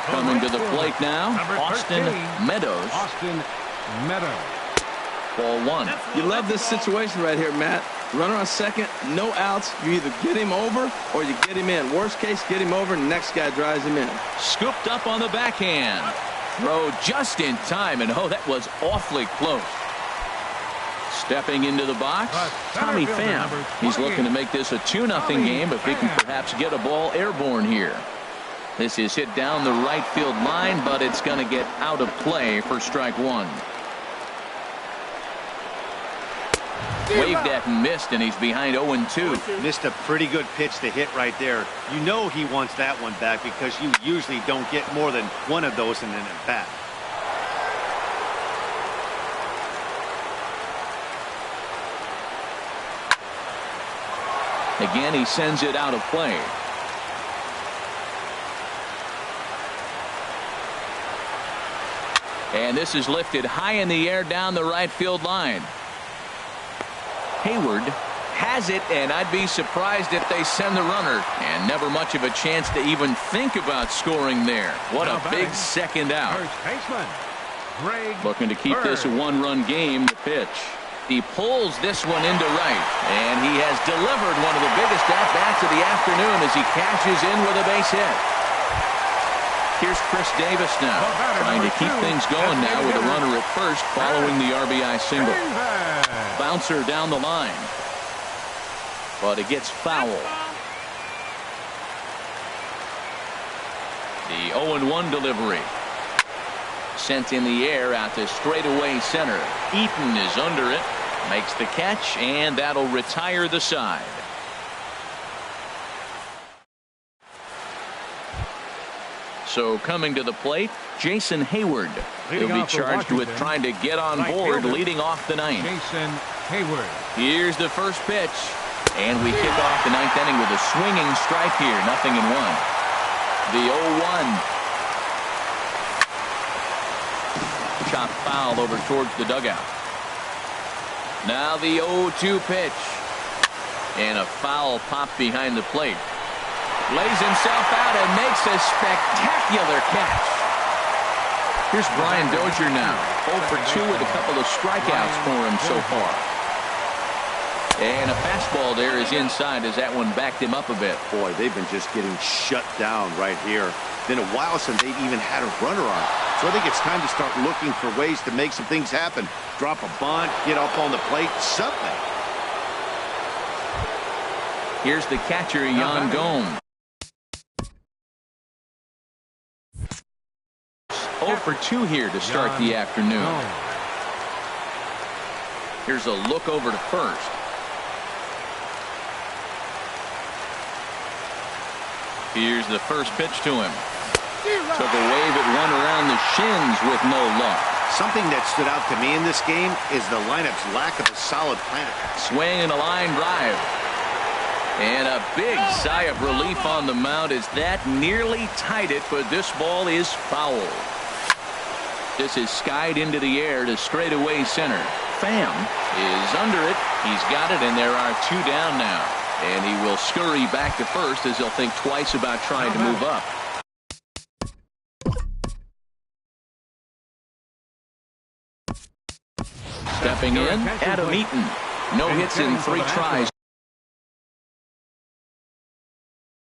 Coming to the plate now, Austin Meadows. Austin Meadows. Ball 1. You love this situation right here, Matt. Runner on second, no outs. You either get him over or you get him in. Worst case, get him over and the next guy drives him in. Scooped up on the backhand. Throw just in time, and oh, that was awfully close. Stepping into the box, Tommy Pham. He's looking to make this a 2-0 game if he can perhaps get a ball airborne here. This is hit down the right field line, but it's going to get out of play for strike 1. Waved at and missed, and he's behind 0-2. Missed a pretty good pitch to hit right there. You know he wants that one back because you usually don't get more than one of those in an at-bat. Again, he sends it out of play. And this is lifted high in the air down the right field line. Hayward has has it, and I'd be surprised if they send the runner. And never much of a chance to even think about scoring there. What a big second out. First baseman, Greg Looking to keep this a Bird. one-run game. The pitch. He pulls this one into right, and he has delivered one of the biggest at-bats of the afternoon as he cashes in with a base hit. Here's Chris Davis now, trying to keep things going now with a runner at first following the RBI single. Bouncer down the line, but it gets foul. The 0-1 delivery. Sent in the air out to straightaway center. Eaton is under it, makes the catch, and that'll retire the side. So coming to the plate, Jason Hayward. He'll be charged with trying to get on board leading off the ninth. Jason Hayward. Here's the first pitch, and we kick off the ninth inning with a swinging strike here, 0-1. The 0-1. Chop foul over towards the dugout. Now the 0-2 pitch. And a foul pop behind the plate. Lays himself out and makes a spectacular catch. Here's Brian Dozier now. 0 for 2 with a couple of strikeouts for him so far. And a fastball there is inside as that one backed him up a bit. Boy, they've been just getting shut down right here. Been a while since they've even had a runner on. So I think it's time to start looking for ways to make some things happen. Drop a bunt, get up on the plate, something. Here's the catcher, Jan Gomes. 0 for 2 here to start the afternoon. Here's a look over to first. Here's the first pitch to him. Took a wave at one around the shins with no luck. Something that stood out to me in this game is the lineup's lack of a solid plan. Swing and a line drive. And a big sigh of relief on the mound as that nearly tied it, but this ball is foul. This is skied into the air to straightaway center. Pham is under it. He's got it, and there are 2 down now. And he will scurry back to first as he'll think twice about trying to move up. Stepping in, Adam Eaton. No hits in 3 tries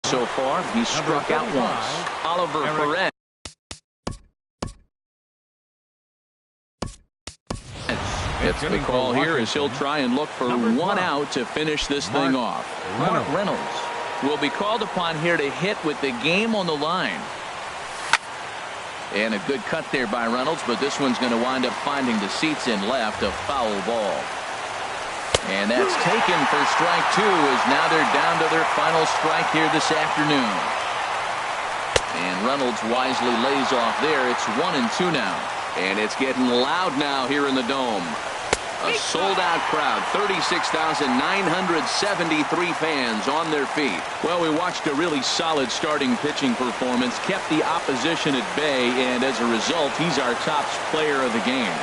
so far. He's struck out once. Oliver Perez. It's the call here as he'll try and look for 1 out to finish this thing off. Mark Reynolds will be called upon here to hit with the game on the line. And a good cut there by Reynolds, but this one's going to wind up finding the seats in left, a foul ball. And that's taken for strike 2 as now they're down to their final strike here this afternoon. And Reynolds wisely lays off there. It's 1-2 now. And it's getting loud now here in the Dome. A sold-out crowd, 36,973 fans on their feet. Well, we watched a really solid starting pitching performance, kept the opposition at bay, and as a result, he's our top player of the game.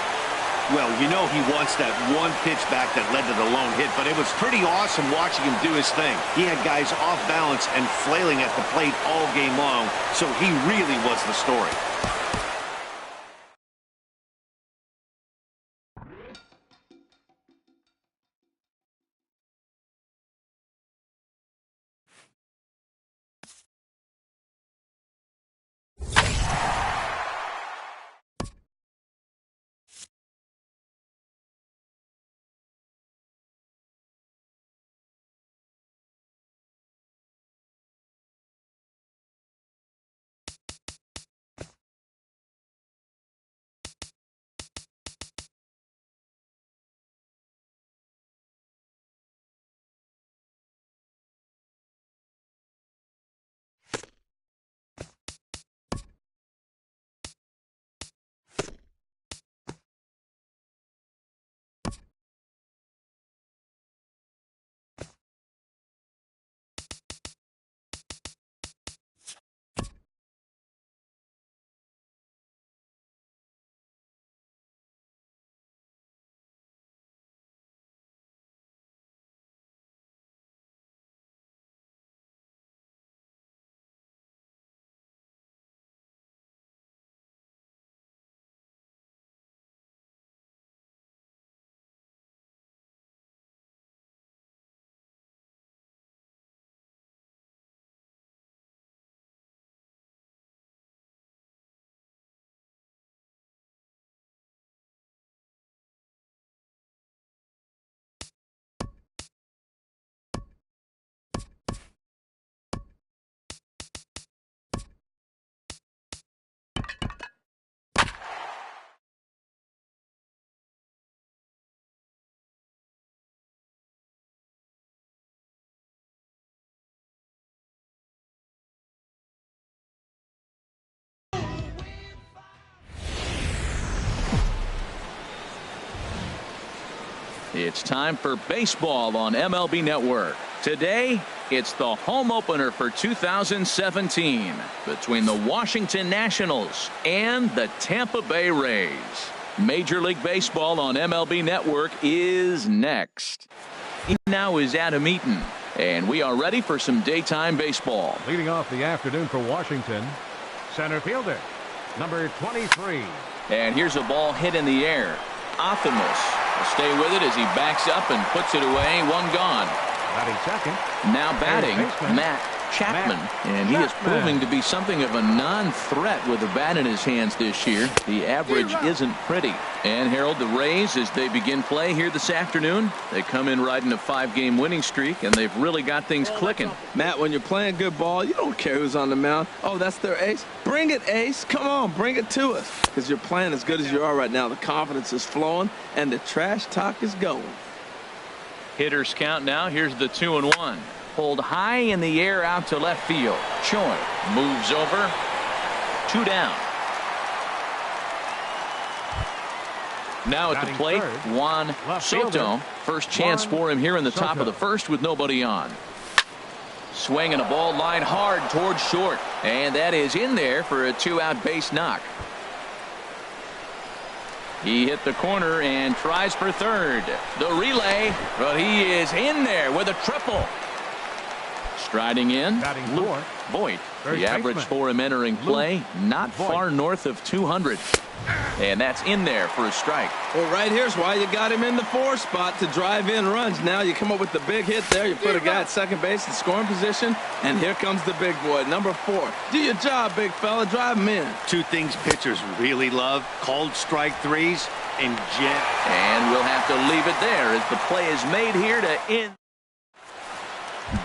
Well, you know he wants that one pitch back that led to the lone hit, but it was pretty awesome watching him do his thing. He had guys off balance and flailing at the plate all game long, so he really was the story. It's time for baseball on MLB Network. Today, it's the home opener for 2017 between the Washington Nationals and the Tampa Bay Rays. Major League Baseball on MLB Network is next. Now is Adam Eaton, and we are ready for some daytime baseball. Leading off the afternoon for Washington, center fielder, number 23. And here's a ball hit in the air. Optimus will stay with it as he backs up and puts it away. One gone. Batting second. Now batting, Matt Chapman. And he is proving to be something of a non-threat with the bat in his hands this year. The average isn't pretty. And Harold, the Rays, as they begin play here this afternoon, they come in riding a 5-game winning streak, and they've really got things clicking. Matt, when you're playing good ball, you don't care who's on the mound. Oh, that's their ace. Bring it, ace. Come on, bring it to us. Because you're playing as good as you are right now. The confidence is flowing, and the trash talk is going. Hitters count now. Here's the 2-1. Pulled high in the air out to left field. Choi moves over. 2 down. Now at the plate, Juan Soto. First chance for him here in the top of the first with nobody on. Swinging a ball line hard towards short. And that is in there for a 2-out base knock. He hit the corner and tries for third. The relay, but he is in there with a triple. Striding in, Luke Voigt. The average for him entering play, not far north of 200. And that's in there for a strike. Well, right here's why you got him in the 4 spot to drive in runs. Now you come up with the big hit there. You put a guy at second base in scoring position, and here comes the big boy, number 4. Do your job, big fella. Drive him in. 2 things pitchers really love: cold strike threes and jet. And we'll have to leave it there as the play is made here to end.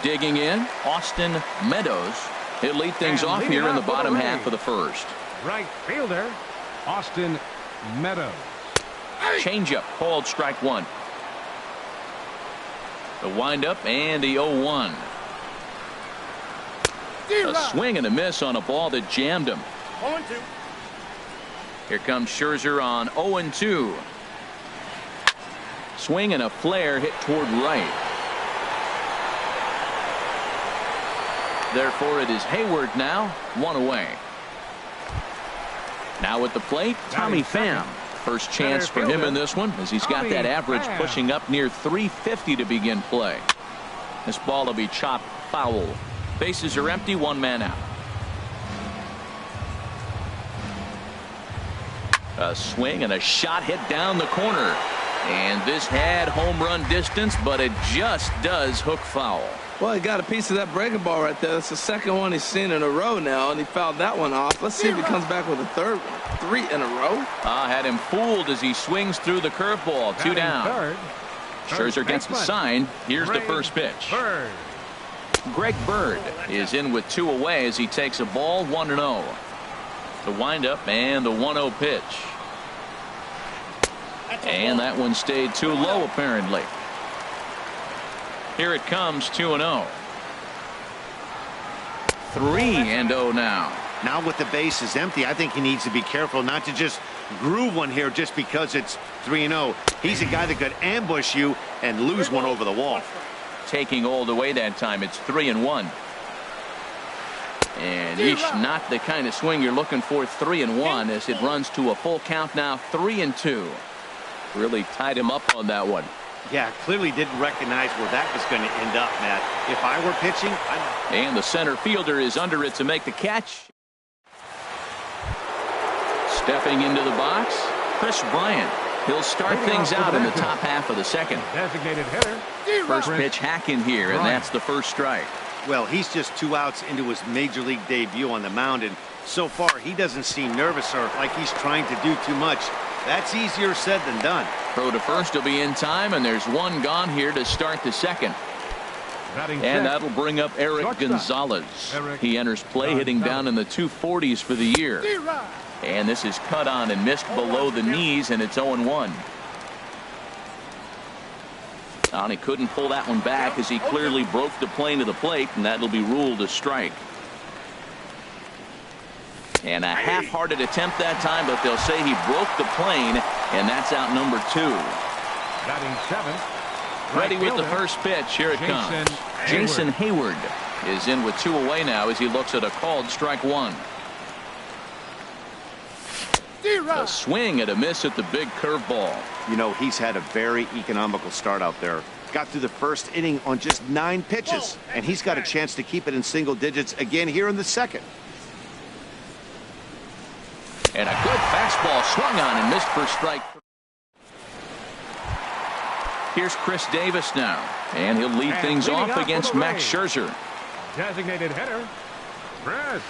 Digging in, Austin Meadows. He'll lead things off here in the bottom half of the first. Right fielder, Austin Meadows. Changeup called strike 1. The windup and the 0-1. A swing and a miss on a ball that jammed him. 0-2. Here comes Scherzer on 0-2. Swing and a flare hit toward right. Therefore, it is Hayward now, 1 away. Now at the plate, Tommy Pham. First chance for him in this one, as he's got that average pushing up near 350 to begin play. This ball will be chopped foul. Bases are empty, 1 man out. A swing and a shot hit down the corner. And this had home run distance, but it just does hook foul. Well, he got a piece of that breaking ball right there. That's the second one he's seen in a row now, and he fouled that one off. Let's see if he comes back with a third one. 3 in a row. Had him fooled as he swings through the curveball. 2 down. Scherzer gets the sign. Here's the first pitch. Greg Bird is in with 2 away as he takes a ball, 1-0. The windup and the 1-0 pitch. And that one stayed too low, apparently. Here it comes, 2-0. 3-0 now. Now with the bases empty, I think he needs to be careful not to just groove one here just because it's 3-0. He's a guy that could ambush you and lose one over the wall. Taking all the way that time, it's 3-1. And eesh, not the kind of swing you're looking for. 3-1 as it runs to a full count now. 3-2. Really tied him up on that one. Yeah, clearly didn't recognize where that was going to end up, Matt. If I were pitching, and the center fielder is under it to make the catch. Stepping into the box, Chris Bryant. He'll start things out in the top half of the second. Designated hitter. First pitch hack in here, and that's the first strike. Well, he's just 2 outs into his major league debut on the mound, and so far he doesn't seem nervous or like he's trying to do too much. That's easier said than done. Throw to first will be in time, and there's 1 gone here to start the second. And that'll bring up Eric Gonzalez. He enters play hitting down in the 240s for the year. And this is cut on and missed below the knees, and it's 0-1. And he couldn't pull that one back as he clearly broke the plane to the plate, and that'll be ruled a strike. And a half-hearted attempt that time, but they'll say he broke the plane, and that's out number 2. Batting seventh. Ready Right with the fielder, first pitch. Here it comes. Jason Hayward is in with 2 away now as he looks at a called strike 1. A swing and a miss at the big curveball. You know, he's had a very economical start out there. Got through the first inning on just 9 pitches, and he's got a chance to keep it in single digits again here in the second. And a good fastball swung on and missed for strike. Here's Chris Davis now, and he'll lead things off against Max Scherzer. Designated hitter, Chris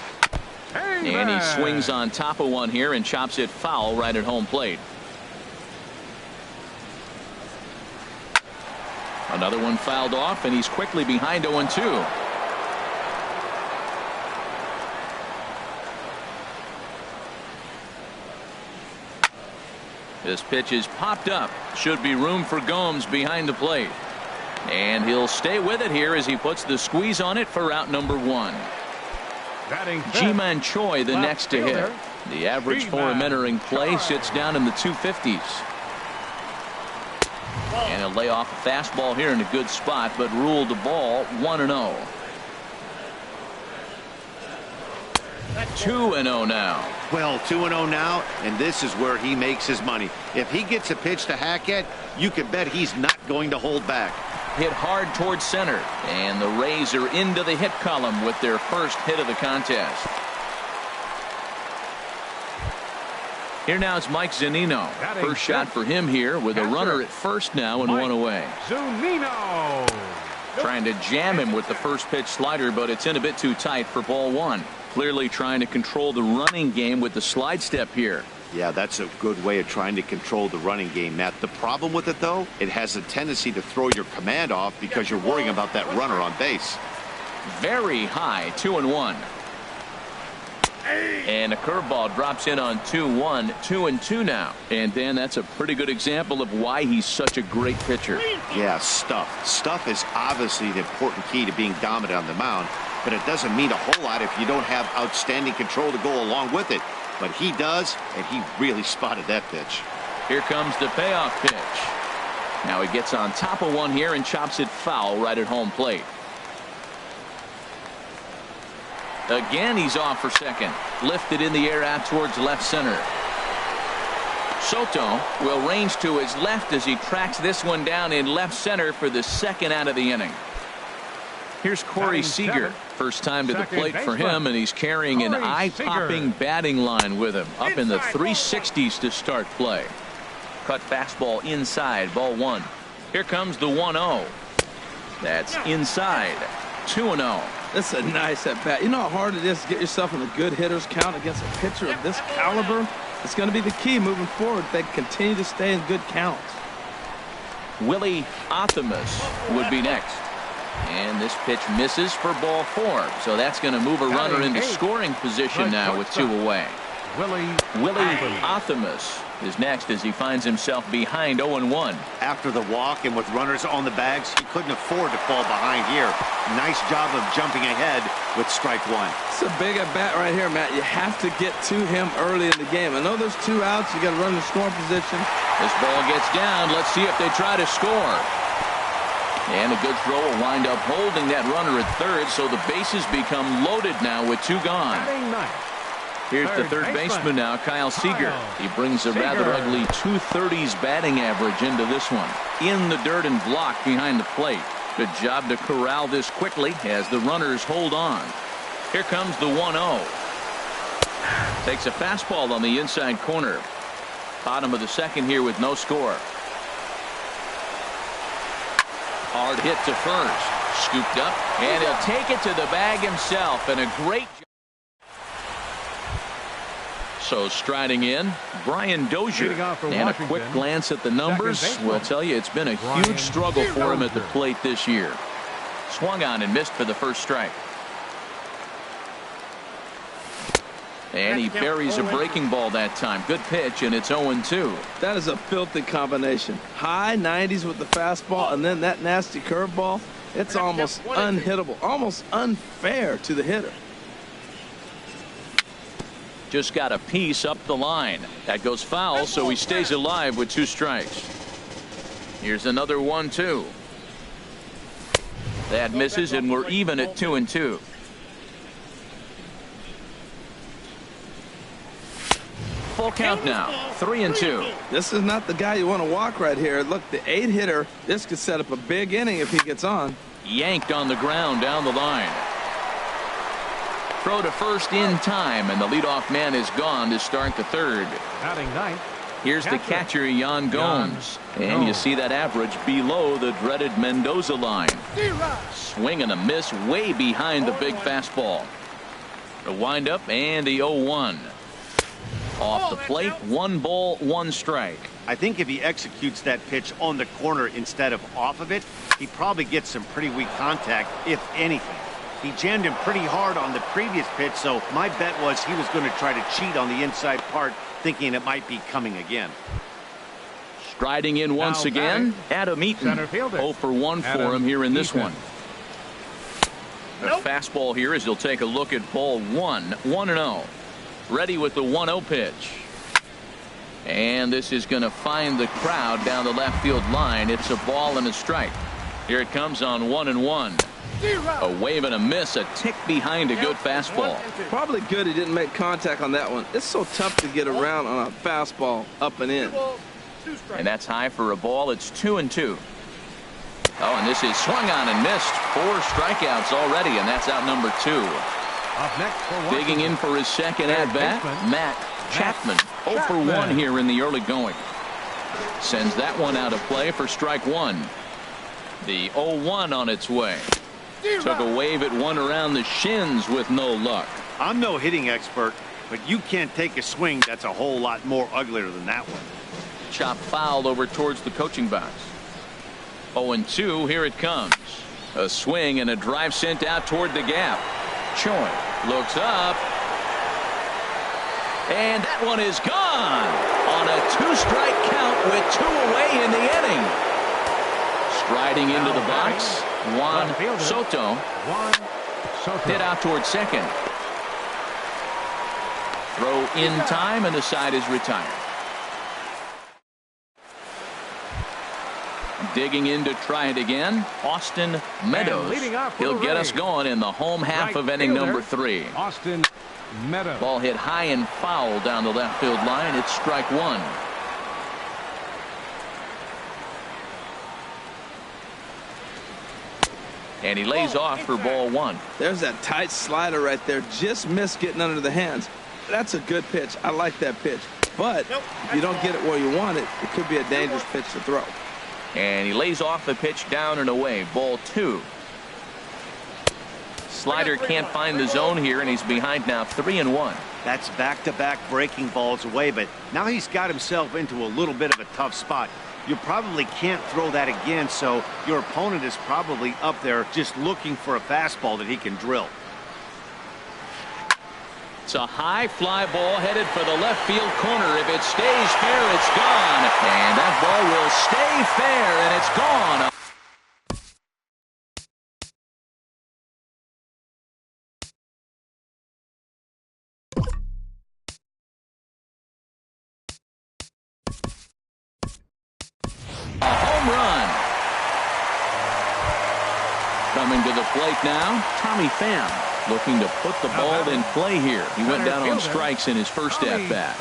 Davis. And he swings on top of one here and chops it foul right at home plate. Another one fouled off, and he's quickly behind 0-2. This pitch is popped up. Should be room for Gomes behind the plate. And he'll stay with it here as he puts the squeeze on it for out number 1. Ji-Man Choi the next to hit. The average for him entering play sits down in the 250s. And he'll lay off a fastball here in a good spot, but ruled the ball 1-0. 2-0 now. Well, 2-0 now, and this is where he makes his money. If he gets a pitch to hack at, you can bet he's not going to hold back. Hit hard towards center, and the Rays are into the hit column with their first hit of the contest. Here now is Mike Zunino. First shot for him here with a runner at first now and 1 away. Zunino trying to jam him with the first pitch slider, but it's in a bit too tight for ball 1. Clearly trying to control the running game with the slide step here. Yeah, that's a good way of trying to control the running game, Matt. The problem with it, though, it has a tendency to throw your command off because you're worrying about that runner on base. Very high, 2-1. And a curveball drops in on 2-1, 2-2 now. And Dan, that's a pretty good example of why he's such a great pitcher. Yeah, stuff. Stuff is obviously the important key to being dominant on the mound, but it doesn't mean a whole lot if you don't have outstanding control to go along with it. But he does, and he really spotted that pitch. Here comes the payoff pitch. Now he gets on top of one here and chops it foul right at home plate. Again, he's off for second. Lifted in the air out towards left center. Soto will range to his left as he tracks this one down in left center for the second out of the inning. Here's Corey Seager. First time to the plate for him, and he's carrying an eye-popping batting line with him. Up in the 360s to start play. Cut fastball inside, ball 1. Here comes the 1-0. That's inside. 2-0. That's a nice at-bat. You know how hard it is to get yourself in a good hitter's count against a pitcher of this caliber? It's going to be the key moving forward. They continue to stay in good counts. Willie Athamas would be next. And this pitch misses for ball 4. So that's going to move a runner into scoring position now with 2 away. Willie Athamas is next as he finds himself behind 0-1. After the walk and with runners on the bags, he couldn't afford to fall behind here. Nice job of jumping ahead with strike 1. It's a big at-bat right here, Matt. You have to get to him early in the game. I know there's 2 outs. You got to run the scoring position. This ball gets down. Let's see if they try to score. And a good throw will wind up holding that runner at third, so the bases become loaded now with 2 gone. Here's the third baseman now, Kyle Seager. He brings a rather ugly 230s batting average into this one. In the dirt and blocked behind the plate. Good job to corral this quickly as the runners hold on. Here comes the 1-0. Takes a fastball on the inside corner. Bottom of the second here with no score. Hard hit to first. Scooped up, and he'll take it to the bag himself. And a great job. So striding in, Brian Dozier. And a quick glance at the numbers will tell you it's been a huge struggle for him at the plate this year. Swung on and missed for the first strike. And he buries a breaking ball that time. Good pitch, and it's 0-2. That is a filthy combination. High 90s with the fastball, and then that nasty curveball. It's almost unhittable, almost unfair to the hitter. Just got a piece up the line. That goes foul, so he stays alive with 2 strikes. Here's another 1-2. That misses, and we're even at 2-2. Full count now, 3-2. This is not the guy you want to walk right here. Look, the 8-hitter, this could set up a big inning if he gets on. Yanked on the ground down the line. Throw to first in time, and the leadoff man is gone to start the third. Batting ninth. Here's the catcher, Yan Gomes. And you see that average below the dreaded Mendoza line. Swing and a miss way behind the big fastball. The windup and the 0-1. Off the plate, 1 ball, 1 strike. I think if he executes that pitch on the corner instead of off of it, he probably gets some pretty weak contact, if anything. He jammed him pretty hard on the previous pitch, so my bet was he was going to try to cheat on the inside part, thinking it might be coming again. Striding in once again, Adam Eaton. 0 for 1 for him here in this one. The fastball here as he'll take a look at ball 1, 1-0. Ready with the 1-0 pitch. And this is going to find the crowd down the left field line. It's a ball and a strike. Here it comes on 1-1. A wave and a miss, a tick behind a good fastball. Probably good he didn't make contact on that one. It's so tough to get around on a fastball up and in. And that's high for a ball. It's 2-2. Oh, and this is swung on and missed. 4 strikeouts already, and that's out number 2. Up next for Digging in for his second at-bat, Matt Chapman. 0 for 1 here in the early going. Sends that one out of play for strike 1. The 0-1 on its way. Took a wave at one around the shins with no luck. I'm no hitting expert, but you can't take a swing that's a whole lot more uglier than that one. Chop fouled over towards the coaching box. 0-2, here it comes. A swing and a drive sent out toward the gap. Choi looks up. And that one is gone on a 2-strike count with 2 away in the inning. Striding into the box, Juan Soto. Hit out toward second. Throw in time, and the side is retired. Digging in to try it again, Austin Meadows. He'll get us going in the home half of inning number 3. Austin Meadows. Ball hit high and foul down the left field line. It's strike 1. And he lays off for ball 1. There's that tight slider right there. Just missed getting under the hands. That's a good pitch. I like that pitch. But if you don't get it where you want it, it could be a dangerous pitch to throw. And he lays off the pitch down and away. Ball 2. Slider can't find the zone here, and he's behind now 3-1. That's back-to-back breaking balls away, but now he's got himself into a little bit of a tough spot. You probably can't throw that again, so your opponent is probably up there just looking for a fastball that he can drill. It's a high fly ball headed for the left field corner. If it stays fair, it's gone. And that ball will stay fair, and it's gone. A home run. Coming to the plate now, Tommy Pham. Looking to put the ball in play here. He went down on strikes in his first at-bat.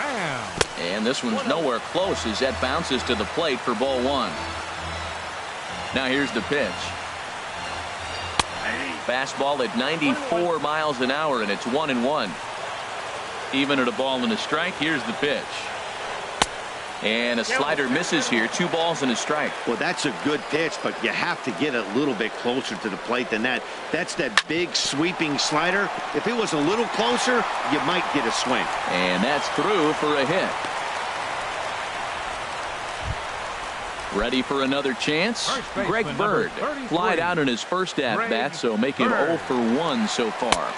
And this one's nowhere close as that bounces to the plate for ball 1. Now here's the pitch. Fastball at 94 miles an hour, and it's 1-1. Even at a ball and a strike, here's the pitch. And a slider misses here. 2 balls and a strike. Well, that's a good pitch, but you have to get a little bit closer to the plate than that. That's that big sweeping slider. If it was a little closer, you might get a swing. And that's through for a hit. Ready for another chance? Greg Bird flied out in his first at-bat, so make him 0 for 1 so far.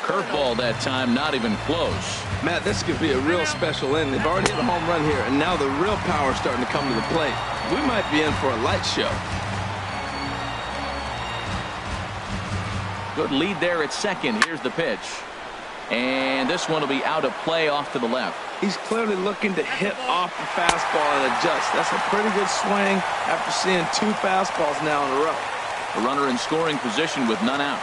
Curveball that time, not even close. Matt, this could be a real special inning. They've already hit a home run here, and now the real power is starting to come to the plate. We might be in for a light show. Good lead there at second. Here's the pitch. And this one will be out of play off to the left. He's clearly looking to hit off the fastball and adjust. That's a pretty good swing after seeing 2 fastballs now in a row. A runner in scoring position with none out.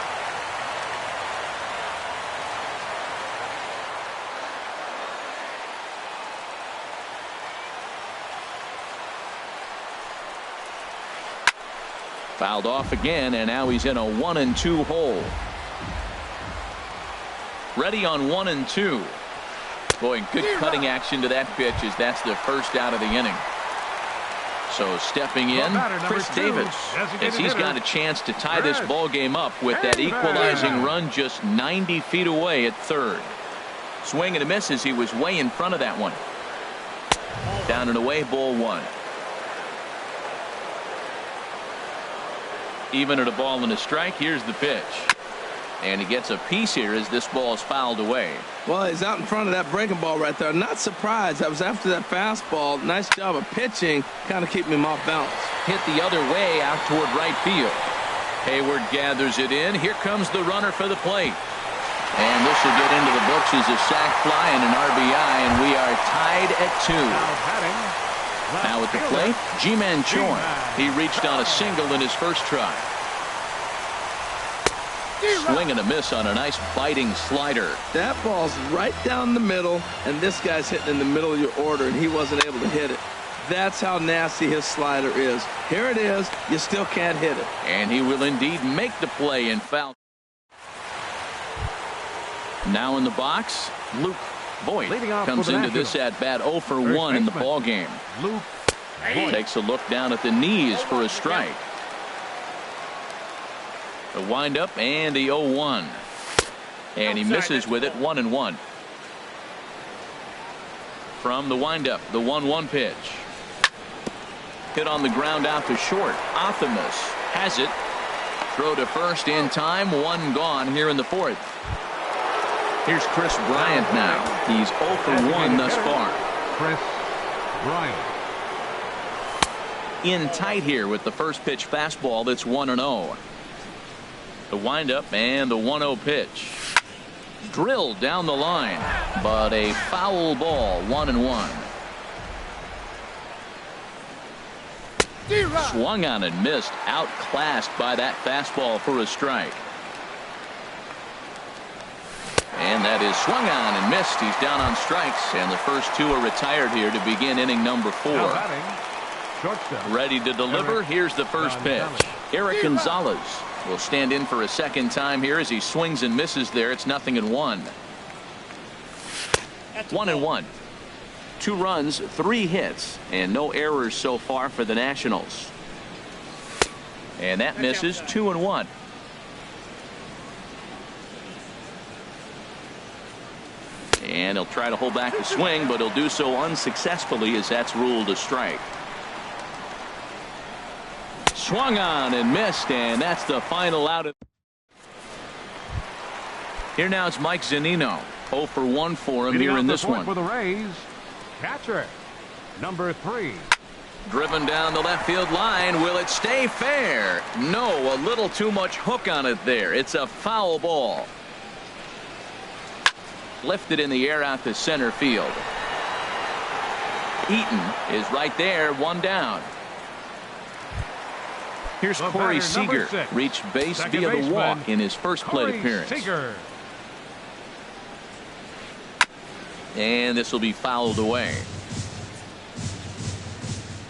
Fouled off again, and now he's in a 1-2 hole. Ready on 1-2. Boy, good cutting action to that pitch as that's the first out of the inning. So stepping in, Chris Davis, as he's got a chance to tie this ball game up with that equalizing run just 90 feet away at third. Swing and a miss as he was way in front of that one. Down and away, ball 1. Even at a ball and a strike, here's the pitch. And he gets a piece here as this ball is fouled away. Well, he's out in front of that breaking ball right there. Not surprised. That was after that fastball. Nice job of pitching, kind of keeping him off balance. Hit the other way out toward right field. Hayward gathers it in. Here comes the runner for the plate. And this will get into the books as a sac fly and an RBI, and we are tied at 2. Now at the plate, G-Man Choi. He reached on a single in his first try. Swing and a miss on a nice biting slider. That ball's right down the middle, and this guy's hitting in the middle of your order, and he wasn't able to hit it. That's how nasty his slider is. Here it is. You still can't hit it. And he will indeed make the play and foul. Now in the box, Luke Voigt comes into this at bat 0 for 1 in the ball game. Luke takes a look down at the knees for a strike. The windup and the 0-1. And he misses with it, 1-1. From the windup, the 1-1 pitch. Hit on the ground out to short. Optimus has it. Throw to first in time. 1 gone here in the 4th. Here's Chris Bryant now. He's 0 for 1 thus far. Chris Bryant. In tight here with the first pitch fastball that's 1-0. The windup and the 1-0 pitch. Drilled down the line, but a foul ball, 1-1. Swung on and missed, outclassed by that fastball for a strike. And that is swung on and missed. He's down on strikes, and the first 2 are retired here to begin inning number 4. Ready to deliver. Here's the first pitch. Eric Gonzalez will stand in for a second time here as he swings and misses there. It's 0-1. 1-1. 2 runs, 3 hits, and no errors so far for the Nationals. And that misses, 2-1. And he'll try to hold back the swing, but he'll do so unsuccessfully as that's ruled a strike. Swung on and missed, and that's the final out. Here now it's Mike Zunino. 0 for 1 for him here in this one. For the Rays, catcher number 3. Driven down the left field line. Will it stay fair? No, a little too much hook on it there. It's a foul ball. Lifted in the air out to center field. Eaton is right there, 1 down. Here's Corey Seager. Reached base via the walk in his first plate appearance. Seager. And this will be fouled away.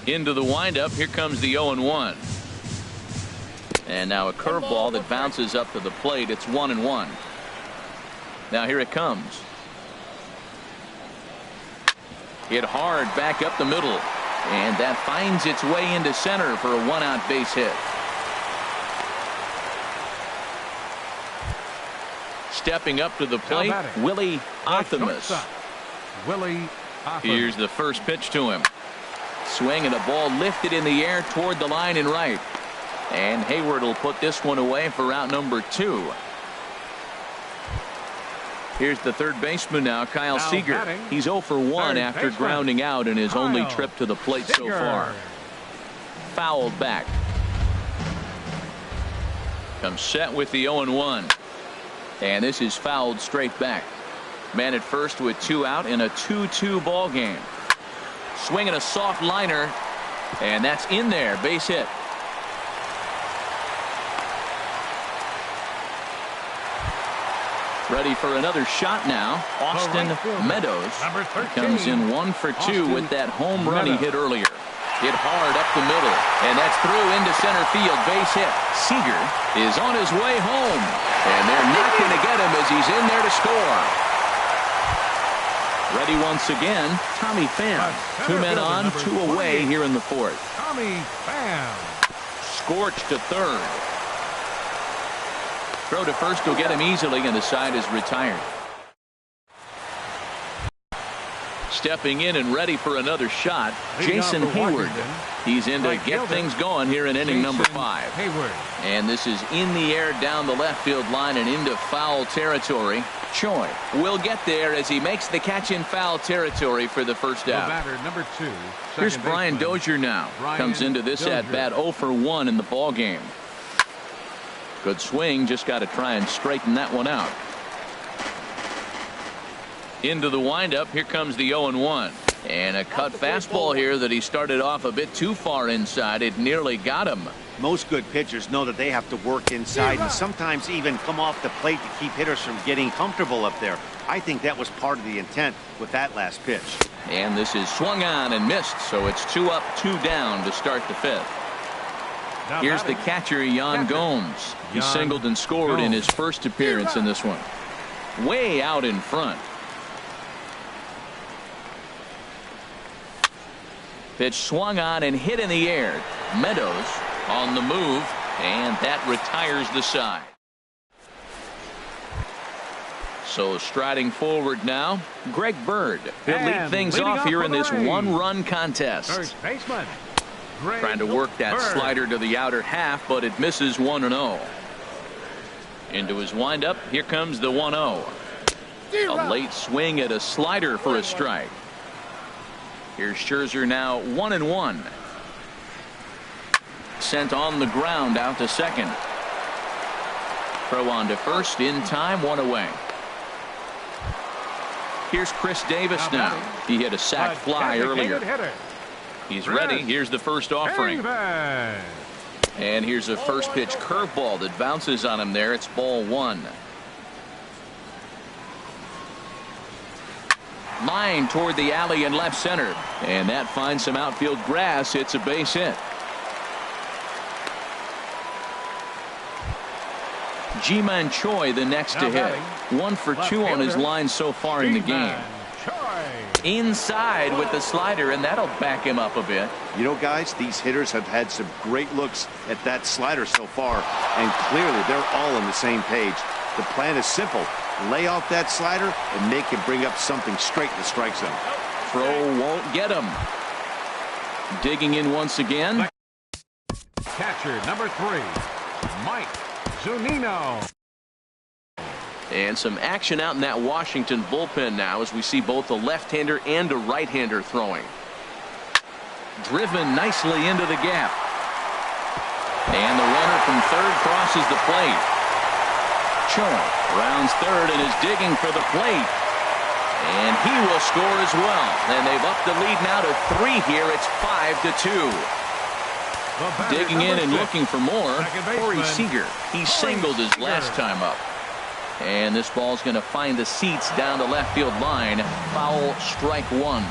Into the windup. Here comes the 0-1. And now a curveball that bounces up to the plate. It's 1-1. Now here it comes. Hit hard back up the middle. And that finds its way into center for a 1-out base hit. Stepping up to the plate, Willie Optimus. Here's the first pitch to him. Swing and a ball lifted in the air toward the line and right. And Hayward will put this one away for out number 2. Here's the third baseman now, Kyle Seager. He's 0 for 1 after grounding out in his only trip to the plate so far. Fouled back. Comes set with the 0-1. And this is fouled straight back. Man at first with 2 out in a 2-2 ball game. Swinging a soft liner, and that's in there. Base hit. Ready for another shot now. Austin Meadows comes in 1 for 2 with that home run he hit earlier. Hit hard up the middle, and that's through into center field. Base hit. Seager is on his way home, and they're not going to get him as he's in there to score. Ready once again, Tommy Pham. 2 men on, 2 away here in the 4th. Tommy Pham. Scorched to third. Throw to first will get him easily, and the side is retired. Stepping in and ready for another shot, Jason Hayward. He's in to get things going here in inning number 5. Hayward. And this is in the air down the left field line and into foul territory. Choi will get there as he makes the catch in foul territory for the first out. Batter number 2. Here's Brian Dozier now. Comes into this at bat 0 for 1 in the ball game. Good swing, just got to try and straighten that one out. Into the windup, here comes the 0-1. And a cut fastball here that he started off a bit too far inside. It nearly got him. Most good pitchers know that they have to work inside and sometimes even come off the plate to keep hitters from getting comfortable up there. I think that was part of the intent with that last pitch. And this is swung on and missed, so it's 2 up, 2 down to start the 5th. Here's the catcher, Yan Gomes. He singled and scored in his first appearance in this one. Way out in front. Pitch swung on and hit in the air. Meadows on the move, and that retires the side. So striding forward now, Greg Bird. He'll lead things off here in this 1-run contest. First baseman. Trying to work that slider to the outer half, but it misses 1-0. Into his windup, here comes the 1-0. A late swing at a slider for a strike. Here's Scherzer now 1-1. Sent on the ground out to second. Throw on to first in time, 1 away. Here's Chris Davis now. He hit a sac fly earlier. He's ready. Here's the first offering. And here's a first pitch curveball that bounces on him there. It's ball 1. Line toward the alley in left center. And that finds some outfield grass. It's a base hit. Ji-Man Choi the next to hit. 1 for 2 on his line so far in the game. Inside with the slider, and that'll back him up a bit. You know, guys, these hitters have had some great looks at that slider so far, and clearly they're all on the same page. The plan is simple. Lay off that slider and make him bring up something straight in the strike zone. Throw won't get him. Digging in once again. Catcher number 3, Mike Zunino. And some action out in that Washington bullpen now as we see both a left-hander and a right-hander throwing. Driven nicely into the gap. And the runner from third crosses the plate. Choi rounds third and is digging for the plate. And he will score as well. And they've upped the lead now to 3 here. It's 5-2. Digging in and looking for more, Corey Seager. He singled his last time up. And this ball's going to find the seats down the left field line. Foul, strike 1.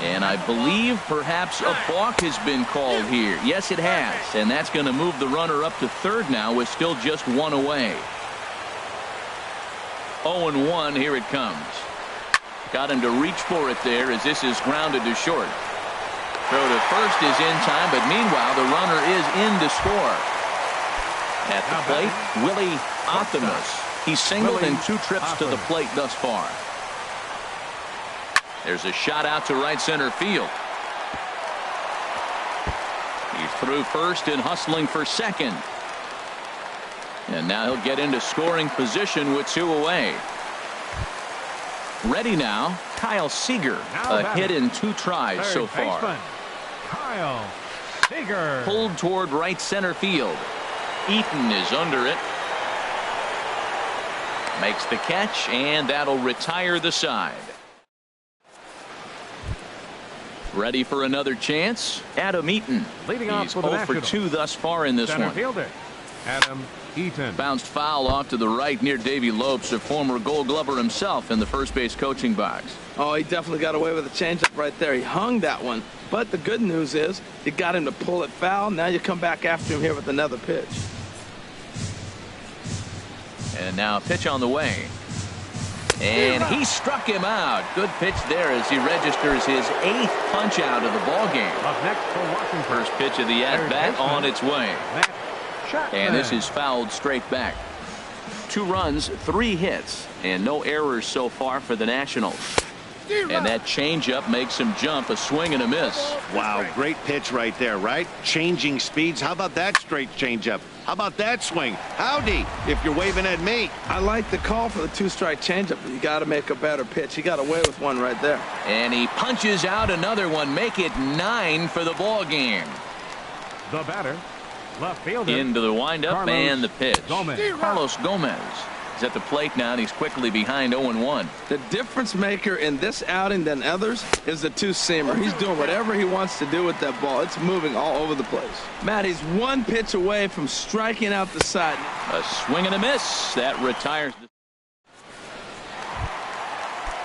And I believe perhaps a balk has been called here. Yes, it has. And that's going to move the runner up to third now with still just 1 away. 0-1, here it comes. Got him to reach for it there as this is grounded to short. Throw to first is in time, but meanwhile the runner is in to score. At the plate, Willie Optimus. He's singled in 2 trips to the plate thus far. There's a shot out to right center field. He's through first and hustling for second. And now he'll get into scoring position with 2 away. Ready now, Kyle Seager. A hit in 2 tries so far. Kyle Seager. Pulled toward right center field. Eaton is under it. Makes the catch, and that'll retire the side. Ready for another chance? Adam Eaton. Leading off He's for the 0 for Nationals. 2 thus far in this Center one. fielder, Adam Eaton. Bounced foul off to the right near Davey Lopes, a former Gold Glover himself in the first base coaching box. Oh, he definitely got away with a changeup right there. He hung that one. But the good news is you got him to pull it foul. Now you come back after him here with another pitch. And now a pitch on the way. And he struck him out. Good pitch there as he registers his 8th punch out of the ball game. Up next for Washington. First pitch of the at-bat on its way. And this is fouled straight back. 2 runs, 3 hits, and no errors so far for the Nationals. And that changeup makes him jump, a swing and a miss. Wow, great pitch right there, right? Changing speeds. How about that straight changeup? How about that swing? Howdy, if you're waving at me. I like the call for the 2-strike changeup, but you got to make a better pitch. He got away with one right there. And he punches out another one, make it 9 for the ball game. The batter, left fielder. Into the windup Carlos and the pitch. Gomez. Carlos Gomez is at the plate now, and he's quickly behind 0-1. The difference maker in this outing than others is the 2-seamer. He's doing whatever he wants to do with that ball. It's moving all over the place. Matt, he's 1 pitch away from striking out the side. A swing and a miss. That retires.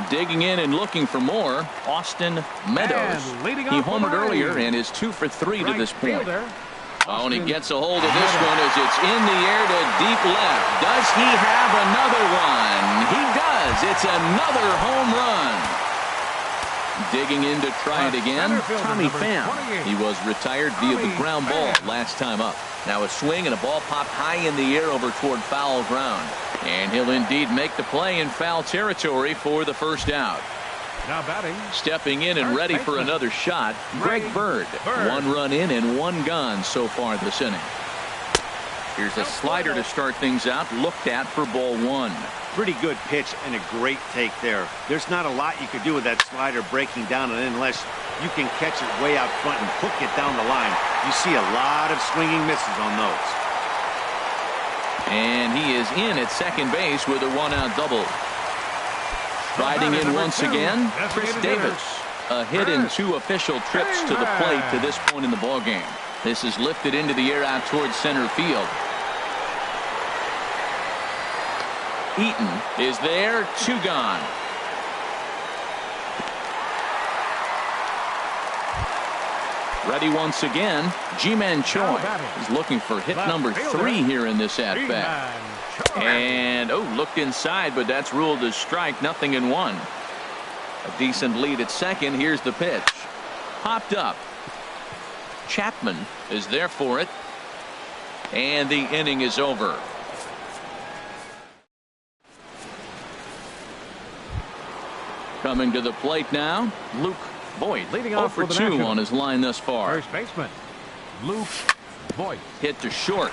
Digging in and looking for more, Austin Meadows. He homered earlier and is 2 for 3 to this point. Oh, and he gets a hold of this one as it's in the air to deep left. Does he have another one? He does. It's another home run. Digging in to try it again, Tommy Pham. He was retired via the ground ball last time up. Now a swing and a ball popped high in the air over toward foul ground. And he'll indeed make the play in foul territory for the first out. Now batting. Stepping in and ready for another shot, Greg Bird. 1 run in and 1 gone so far this inning. Here's a slider to start things out, looked at for ball 1. Pretty good pitch and a great take there. There's not a lot you could do with that slider breaking down and in unless you can catch it way out front and hook it down the line. You see a lot of swinging misses on those. And he is in at second base with a 1-out double. Riding in once again, Chris Davis. A hit in 2 official trips to the plate to this point in the ballgame. This is lifted into the air out towards center field. Eaton is there, 2 gone. Ready once again, Ji-Man Choi is looking for hit number 3 here in this at-bat. And, looked inside, but that's ruled as strike, 0-1. A decent lead at second. Here's the pitch. Popped up. Chapman is there for it. And the inning is over. Coming to the plate now, Luke Voigt. Leading 0 off for for the 2 Nationals. on his line thus far. First baseman, Luke Voigt. Hit to short.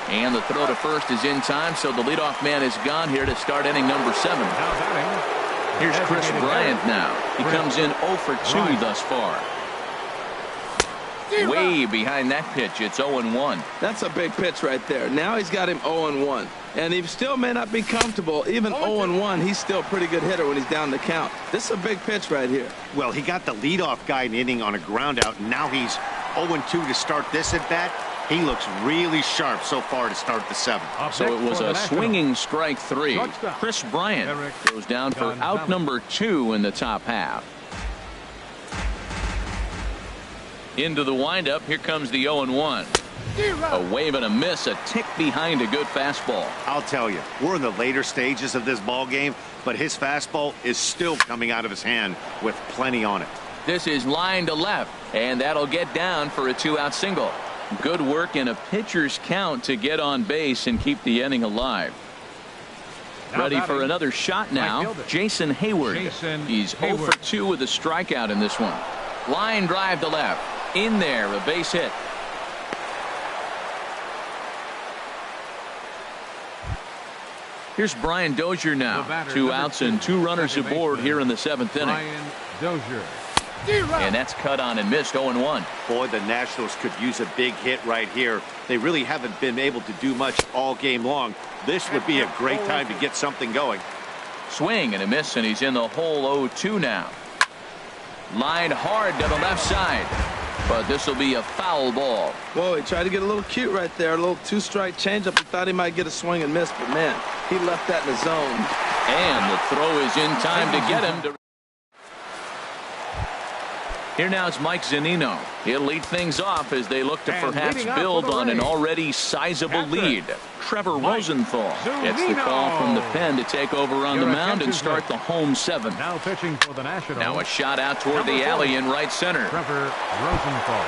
And the throw to first is in time, so the leadoff man is gone here to start inning number 7. Now batting. Here's Chris Bryant now. He comes in 0 for 2 thus far. Way behind that pitch. It's 0-1. That's a big pitch right there. Now he's got him 0-1. And he still may not be comfortable. Even 0-1, he's still a pretty good hitter when he's down the count. This is a big pitch right here. Well, he got the leadoff guy in the inning on a ground out. And now he's 0-2 to start this at bat. He looks really sharp so far to start the 7th. So it was a swinging strike 3. Shortstop. Chris Bryant goes down for out number 2 in the top half. Into the windup. Here comes the 0-1. A wave and a miss, a tick behind a good fastball. I'll tell you, we're in the later stages of this ball game, but his fastball is still coming out of his hand with plenty on it. This is line to left, and that'll get down for a 2-out single. Good work in a pitcher's count to get on base and keep the inning alive. Ready for another shot now, Jason Hayward. He's 0 for 2 with a strikeout in this one. Line drive to left. In there, a base hit. Here's Brian Dozier now. 2 outs and 2 runners aboard here in the 7th inning. Brian Dozier. And that's cut on and missed. 0-1. Boy, the Nationals could use a big hit right here. They really haven't been able to do much all game long. This would be a great time to get something going. Swing and a miss, and he's in the hole. 0-2 now. Lined hard to the left side, but this will be a foul ball. Whoa, he tried to get a little cute right there. A little two-strike changeup. He thought he might get a swing and miss, but man, he left that in the zone. And the throw is in time to get him. Here now is Mike Zunino. He'll lead things off as they look to perhaps build on an already sizable lead. Trevor Rosenthal gets the call from the pen to take over on the mound and start the home 7. Now pitching for the Nationals. Now a shot out toward the alley in right center. Trevor Rosenthal.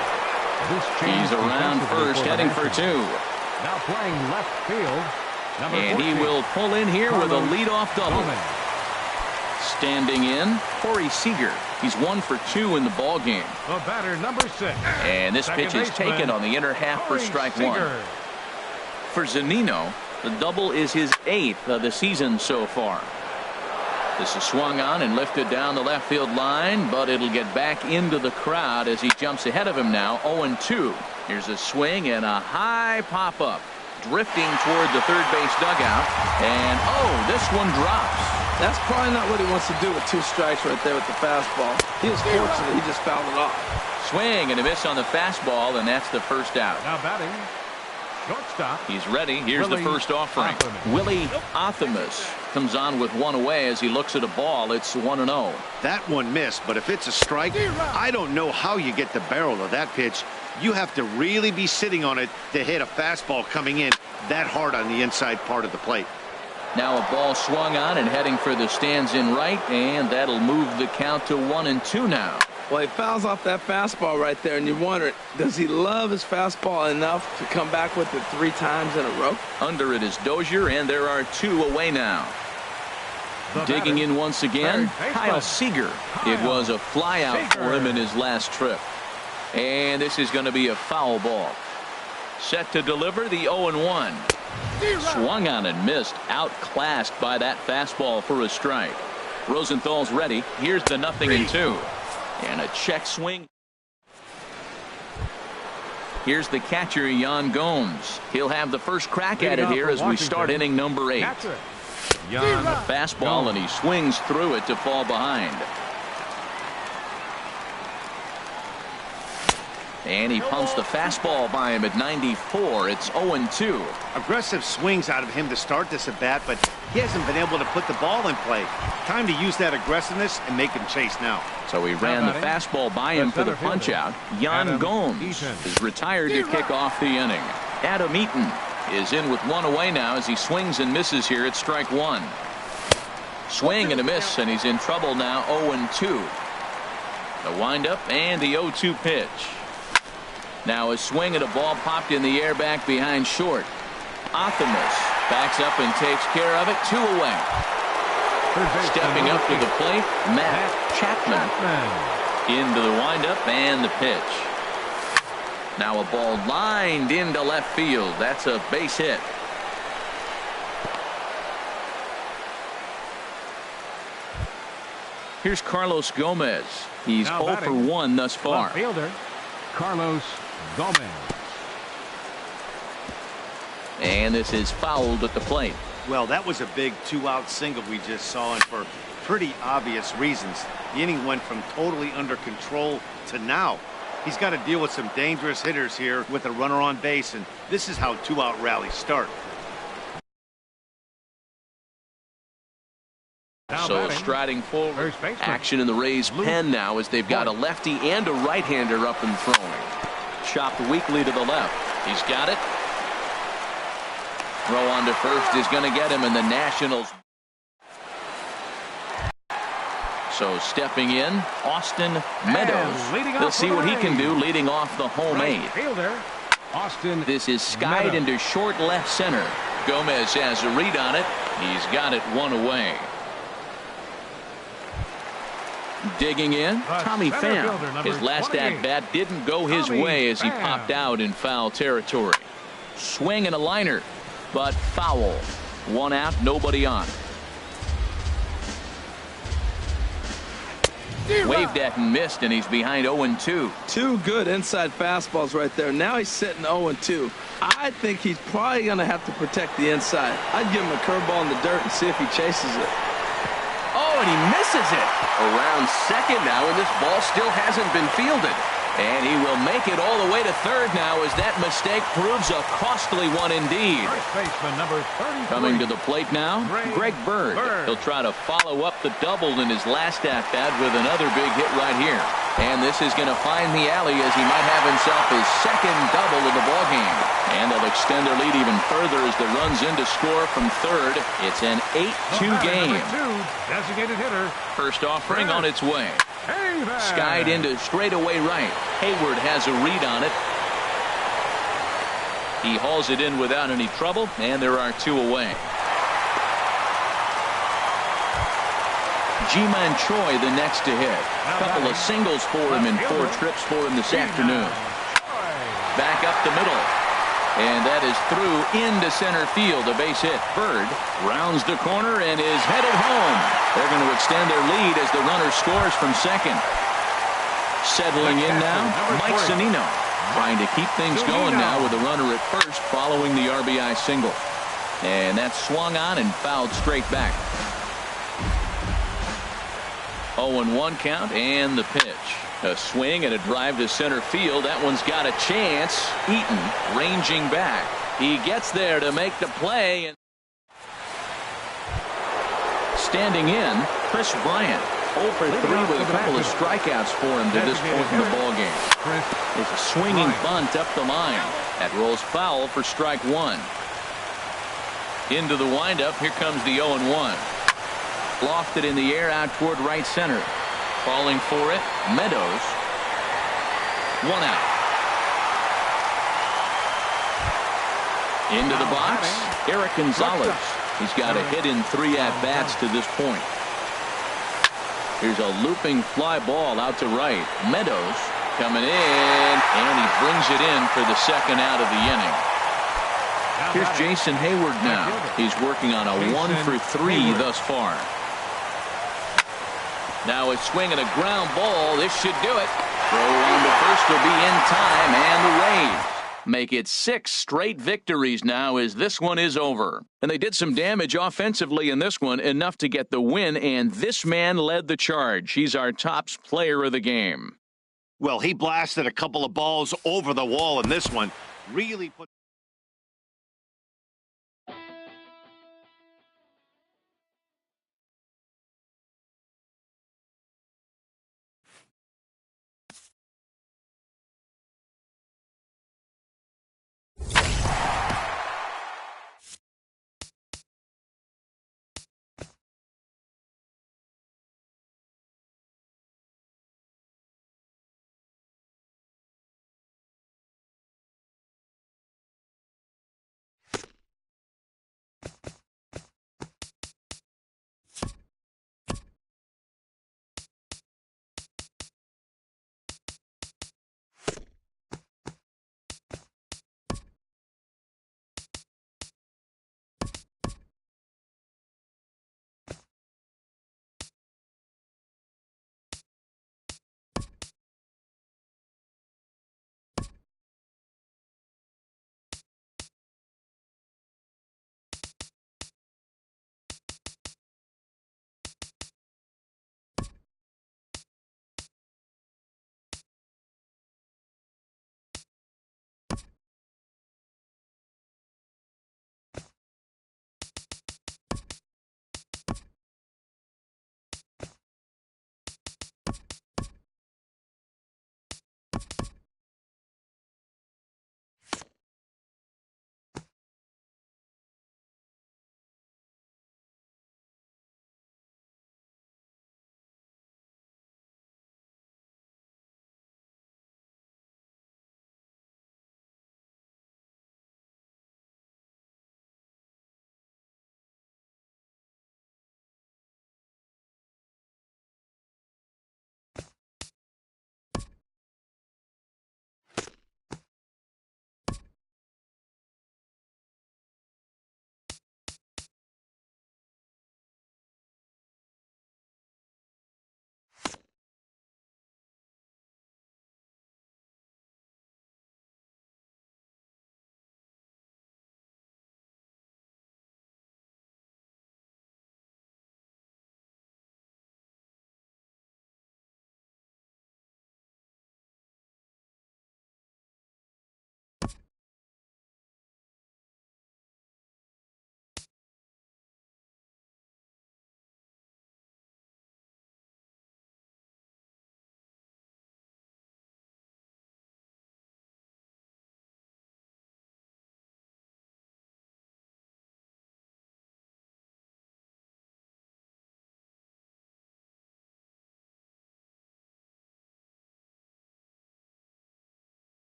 He's around first, heading for 2. Now playing left field. And he will pull in here with a leadoff double. Standing in, Corey Seager. He's 1 for 2 in the ball game. The batter, number 6. And this pitch is taken on the inner half for strike 1. For Zunino, the double is his 8th of the season so far. This is swung on and lifted down the left field line, but it'll get back into the crowd as he jumps ahead of him now. 0-2. Here's a swing and a high pop-up. Drifting toward the third base dugout. And, this one drops. That's probably not what he wants to do with 2 strikes right there with the fastball. He is fortunate he just fouled it off. Swing and a miss on the fastball, and that's the first out. Now batting, shortstop. He's ready. Here's the first offering. Willie Athamas comes on with 1 away as he looks at a ball. It's 1-0. That one missed, but if it's a strike, I don't know how you get the barrel of that pitch. You have to really be sitting on it to hit a fastball coming in that hard on the inside part of the plate. Now a ball swung on and heading for the stands in right, and that'll move the count to 1-2 now. Well, he fouls off that fastball right there, and you wonder, does he love his fastball enough to come back with it 3 times in a row? Under it is Dozier, and there are 2 away now. Digging in once again, Kyle Seager. It was a fly out for him in his last trip. And this is going to be a foul ball. Set to deliver the 0-1. Swung on and missed, outclassed by that fastball for a strike. Rosenthal's ready. Here's the 0-2. And a check swing. Here's the catcher, Yan Gomes. He'll have the first crack at it here as we start inning number 8. Fastball, and he swings through it to fall behind. And he pumps the fastball by him at 94. It's 0-2. Aggressive swings out of him to start this at bat, but he hasn't been able to put the ball in play. Time to use that aggressiveness and make him chase now. So he ran the fastball by him for the punch-out. Yan Gomes is retired to kick off the inning. Adam Eaton is in with 1 away now as he swings and misses here at strike 1. Swing and a miss, and he's in trouble now. 0-2. The windup and the 0-2 pitch. Now a swing and a ball popped in the air back behind short. Athamas backs up and takes care of it. 2 away. Stepping up to the plate, Matt Chapman. Into the windup and the pitch. Now a ball lined into left field. That's a base hit. Here's Carlos Gomez. He's 0 for 1 thus far. Left fielder Carlos Gomez. And this is fouled at the plate. Well, that was a big 2-out single we just saw, and for pretty obvious reasons. The inning went from totally under control to now. He's got to deal with some dangerous hitters here with a runner on base, and this is how 2-out rallies start. So striding forward, action in the Rays' pen now as they've got a lefty and a right-hander up and throwing. Chopped weakly to the left. He's got it. Throw on to first is going to get him, and the Nationals. So stepping in, Austin Meadows. Let's see what he can do leading off the home 8. Austin. This is skied into short left center. Gomez has a read on it. He's got it 1 away. Digging in, Tommy Pham. His last at-bat didn't go his way as he popped out in foul territory. Swing and a liner, but foul. 1 out, nobody on. Waved at and missed, and he's behind 0-2. Two good inside fastballs right there. Now he's sitting 0-2. I think he's probably going to have to protect the inside. I'd give him a curveball in the dirt and see if he chases it. Oh, and he misses it. Around second now, and this ball still hasn't been fielded. And he will make it all the way to third now as that mistake proves a costly one indeed. First baseman number 33. Coming to the plate now, Greg Bird. He'll try to follow up the double in his last at-bat with another big hit right here. And this is going to find the alley as he might have himself his second double of the ballgame. And they'll extend their lead even further as the runs in to score from third. It's an 8-2 game. Designated hitter. First offering on its way. Skied into straightaway right. Hayward has a read on it. He hauls it in without any trouble, and there are two away. Ji-Man Choi the next to hit. Couple of singles for him and 4 trips for him this afternoon. Back up the middle. And that is through into center field. A base hit. Bird rounds the corner and is headed home. They're going to extend their lead as the runner scores from second. Settling in now, Mike Zunino. Trying to keep things going now with a runner at first following the RBI single. And that's swung on and fouled straight back. 0-1 count and the pitch. A swing and a drive to center field. That one's got a chance. Eaton ranging back. He gets there to make the play. And standing in, Chris Bryant. 0 for 3 with a couple of strikeouts for him to this point in the ballgame. There's a swinging bunt up the line. That rolls foul for strike 1. Into the windup. Here comes the 0-1. Lofted in the air out toward right center. Falling for it, Meadows. 1 out. Into the box, Eric Gonzalez. He's got a hit in 3 at-bats to this point. Here's a looping fly ball out to right. Meadows coming in, and he brings it in for the second out of the inning. Here's Jason Hayward now. He's working on a 1 for 3 thus far. Now a swing and a ground ball. This should do it. Throw on to first will be in time, and the Rays make it 6 straight victories now as this one is over. And they did some damage offensively in this one, enough to get the win, and this man led the charge. He's our top player of the game. Well, he blasted a couple of balls over the wall in this one. Really put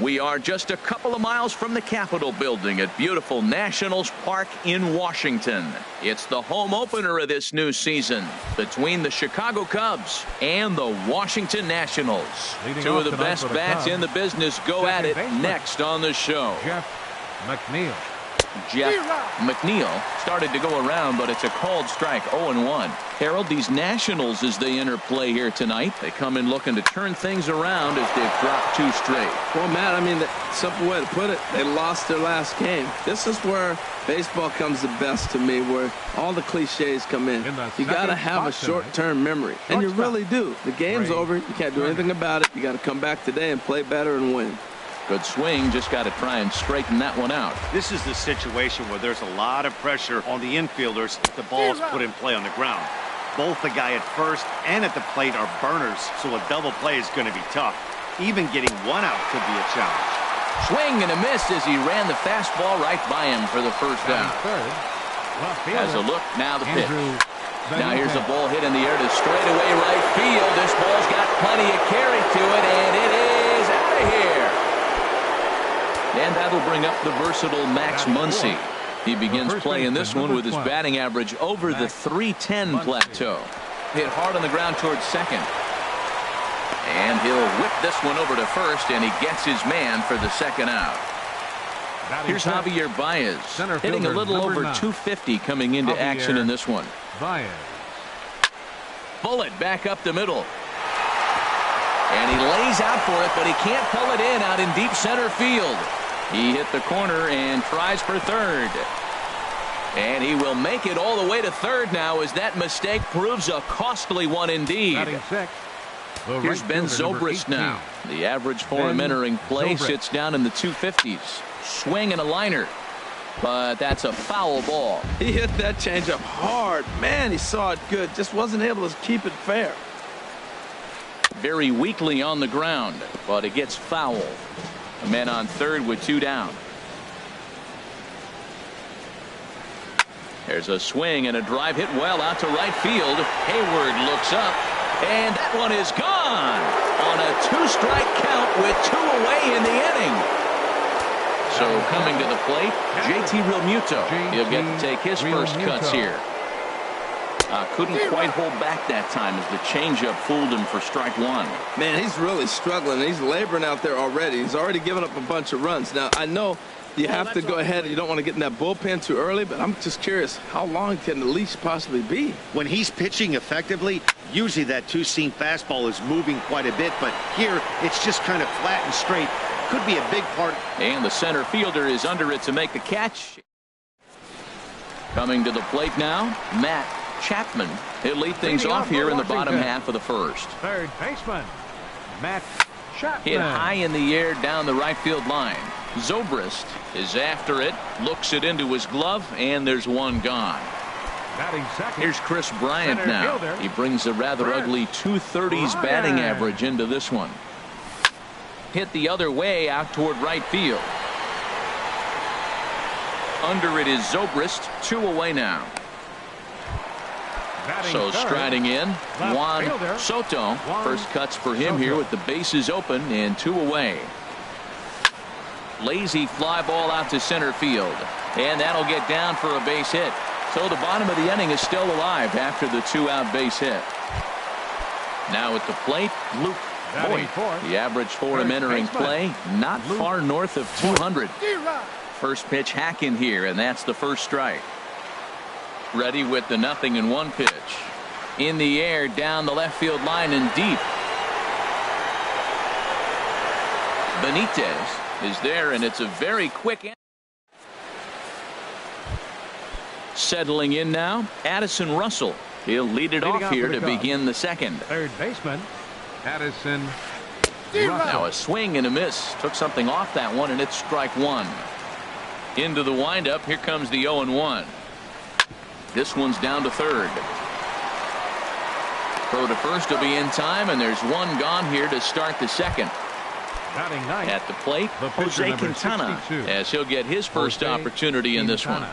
We are just a couple of miles from the Capitol building at beautiful Nationals Park in Washington. It's the home opener of this new season between the Chicago Cubs and the Washington Nationals. Two of the best bats in the business go at it next on the show. Jeff McNeil started to go around, but it's a called strike. 0-1. Harold, these Nationals, as they enter play here tonight, they come in looking to turn things around as they've dropped 2 straight. Well, Matt, I mean, the simple way to put it, they lost their last game. This is where baseball comes the best to me, where all the cliches come in. You got to have a short-term memory, and you really do. The game's over. You can't do anything about it. You got to come back today and play better and win. Good swing, just got to try and straighten that one out. This is the situation where there's a lot of pressure on the infielders if the ball's put in play on the ground. Both the guy at first and at the plate are burners, so a double play is going to be tough. Even getting one out could be a challenge. Swing and a miss as he ran the fastball right by him for the first out. Has a look, now the pitch. Now here's a ball hit in the air to straightaway right field. This ball's got plenty of carry to it, and it is out of here. And that'll bring up the versatile Max Muncy. He begins playing this one with his batting average over the .310 plateau. Hit hard on the ground towards second. And he'll whip this one over to first, and he gets his man for the second out. Here's Javier Baez, hitting a little over .250 coming into action in this one. Bullet back up the middle. And he lays out for it, but he can't pull it in out in deep center field. He hit the corner and tries for third. And he will make it all the way to third now as that mistake proves a costly one indeed. Here's Ben Zobrist now. The average for him entering play sits down in the 250s. Swing and a liner. But that's a foul ball. He hit that changeup hard. Man, he saw it good. Just wasn't able to keep it fair. Very weakly on the ground, but it gets foul. A man on third with 2 down. There's a swing and a drive hit well out to right field. Hayward looks up, and that one is gone on a 2-strike count with 2 away in the inning. So coming to the plate, JT Realmuto. He'll get to take his first cuts here. Couldn't quite hold back that time as the changeup fooled him for strike 1. Man, he's really struggling. He's laboring out there already. He's already given up a bunch of runs. Now, I know you have to go ahead. You don't want to get in that bullpen too early, but I'm just curious, how long can the leash possibly be? When he's pitching effectively, usually that 2-seam fastball is moving quite a bit, but here it's just kind of flat and straight. Could be a big part. And the center fielder is under it to make the catch. Coming to the plate now, Matt Chapman. He'll lead things off here in the bottom half of the first. Third baseman, Matt Chapman. Hit high in the air down the right field line. Zobrist is after it, looks it into his glove, and there's one gone. Here's Chris Bryant now. He brings a rather ugly 230s batting average into this one. Hit the other way out toward right field. Under it is Zobrist, 2 away now. So striding in, Juan Soto. First cuts for him here with the bases open and 2 away. Lazy fly ball out to center field. And that'll get down for a base hit. So the bottom of the inning is still alive after the 2-out base hit. Now at the plate, Luke Voit. The average for him entering play, not far north of 200. First pitch hack in here, and that's the first strike. Ready with the 0-1 pitch. In the air, down the left field line and deep. Benitez is there, and it's a very quick end. Settling in now, Addison Russell. He'll lead it off here to begin the second. Third baseman, Addison Russell. Now a swing and a miss. Took something off that one, and it's strike 1. Into the windup, here comes the 0-1. This one's down to third. Throw to first will be in time, and there's one gone here to start the second. At the plate, Jose Quintana, as he'll get his first opportunity in this one.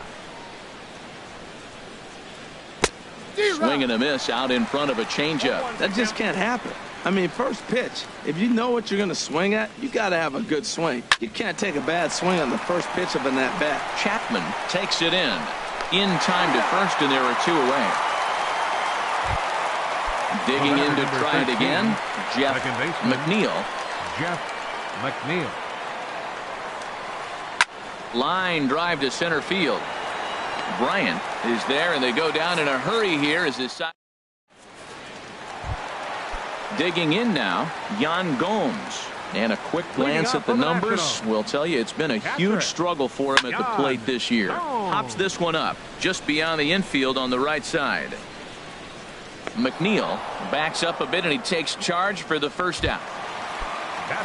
Swing and a miss out in front of a changeup. That just can't happen. I mean, first pitch, if you know what you're going to swing at, you got to have a good swing. You can't take a bad swing on the first pitch of an at-bat. Chapman takes it in time to first, and there are 2 away. Digging in to try it again, Jeff McNeil. Jeff McNeil. Line drive to center field. Bryant is there, and they go down in a hurry here as his side. Digging in now, Yan Gomes. And a quick glance at the numbers will tell you it's been a huge struggle for him at the plate this year. Hops this one up just beyond the infield on the right side. McNeil backs up a bit, and he takes charge for the first out.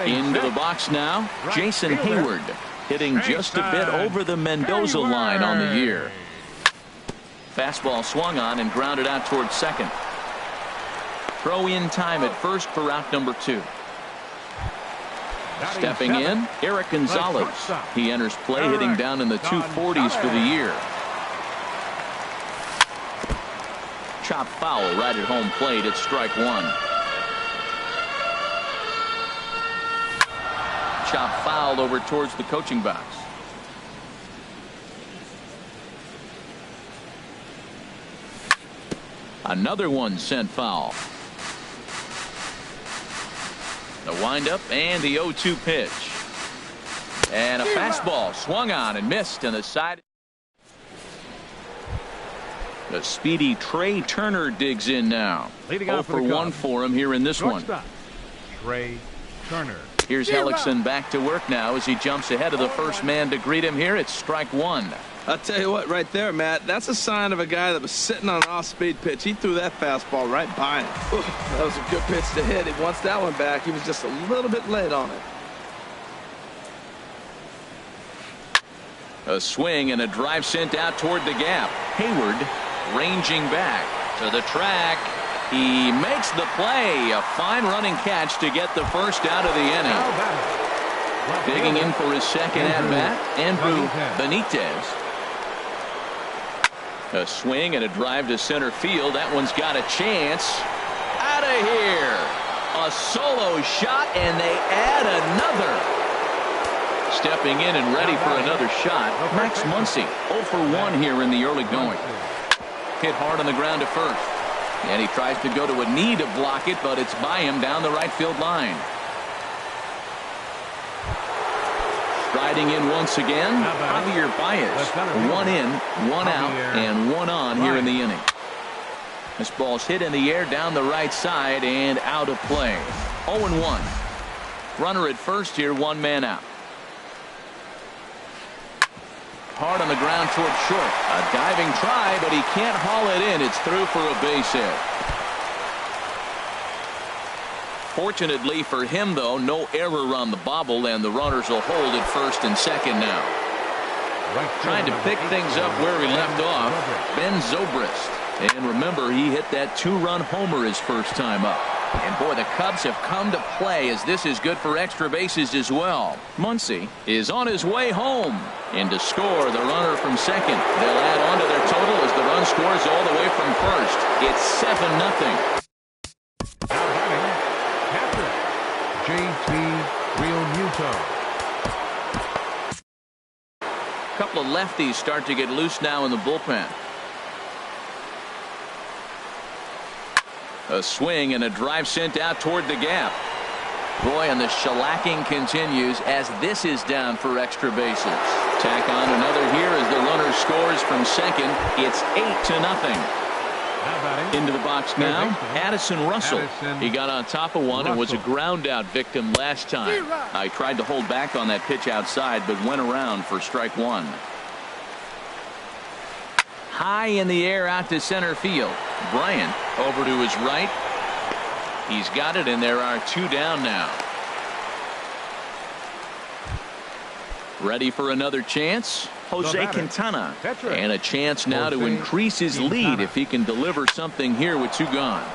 Into the box now, Jason Hayward, hitting just a bit over the Mendoza line on the year. Fastball swung on and grounded out towards second. Throw in time at first for out number 2. Stepping in, Eric Gonzalez. He enters play, hitting down in the 240s for the year. Chop foul right at home plate. It's strike 1. Chop foul over towards the coaching box. Another one sent foul. The windup and the 0-2 pitch. And a fastball swung on and missed on the side. The speedy Trey Turner digs in now. 0 for 1 for him here in this one. Trey Turner. Here's Hellickson back to work now as he jumps ahead of the first man to greet him here. It's strike 1. I'll tell you what, right there, Matt, that's a sign of a guy that was sitting on an off-speed pitch. He threw that fastball right by him. That was a good pitch to hit. He wants that one back. He was just a little bit late on it. A swing and a drive sent out toward the gap. Hayward ranging back to the track. He makes the play. A fine running catch to get the first out of the inning. Digging in for his second at-bat, Andrew Benitez. A swing and a drive to center field. That one's got a chance. Out of here. A solo shot, and they add another. Stepping in and ready for another shot, Max Muncy. 0 for 1 here in the early going. Hit hard on the ground to first. And he tries to go to a knee to block it, but it's by him down the right field line. Striding in once again, Javier Baez. 1 in, 1 out, and 1 on here in the inning. This ball's hit in the air down the right side and out of play. 0-1. Runner at first here, 1 man out. Hard on the ground towards short. A diving try, but he can't haul it in. It's through for a base hit. Fortunately for him, though, no error on the bobble, and the runners will hold at first and second now. Trying to pick things up where he left off, Ben Zobrist. And remember, he hit that 2-run homer his first time up. And boy, the Cubs have come to play, as this is good for extra bases as well. Muncy is on his way home. And to score, the runner from second. They'll add on to their total as the run scores all the way from first. It's 7-0. JT Realmuto. A couple of lefties start to get loose now in the bullpen. A swing and a drive sent out toward the gap. Boy, and the shellacking continues as this is down for extra bases. Tack on another here as the runner scores from second. It's 8-0. Into the box now, Addison Russell. He got on top of one and was a ground out victim last time. He tried to hold back on that pitch outside, but went around for strike 1. High in the air out to center field. Bryant over to his right. He's got it, and there are 2 down now. Ready for another chance? Jose Quintana. And a chance now to increase his lead if he can deliver something here with 2 gone.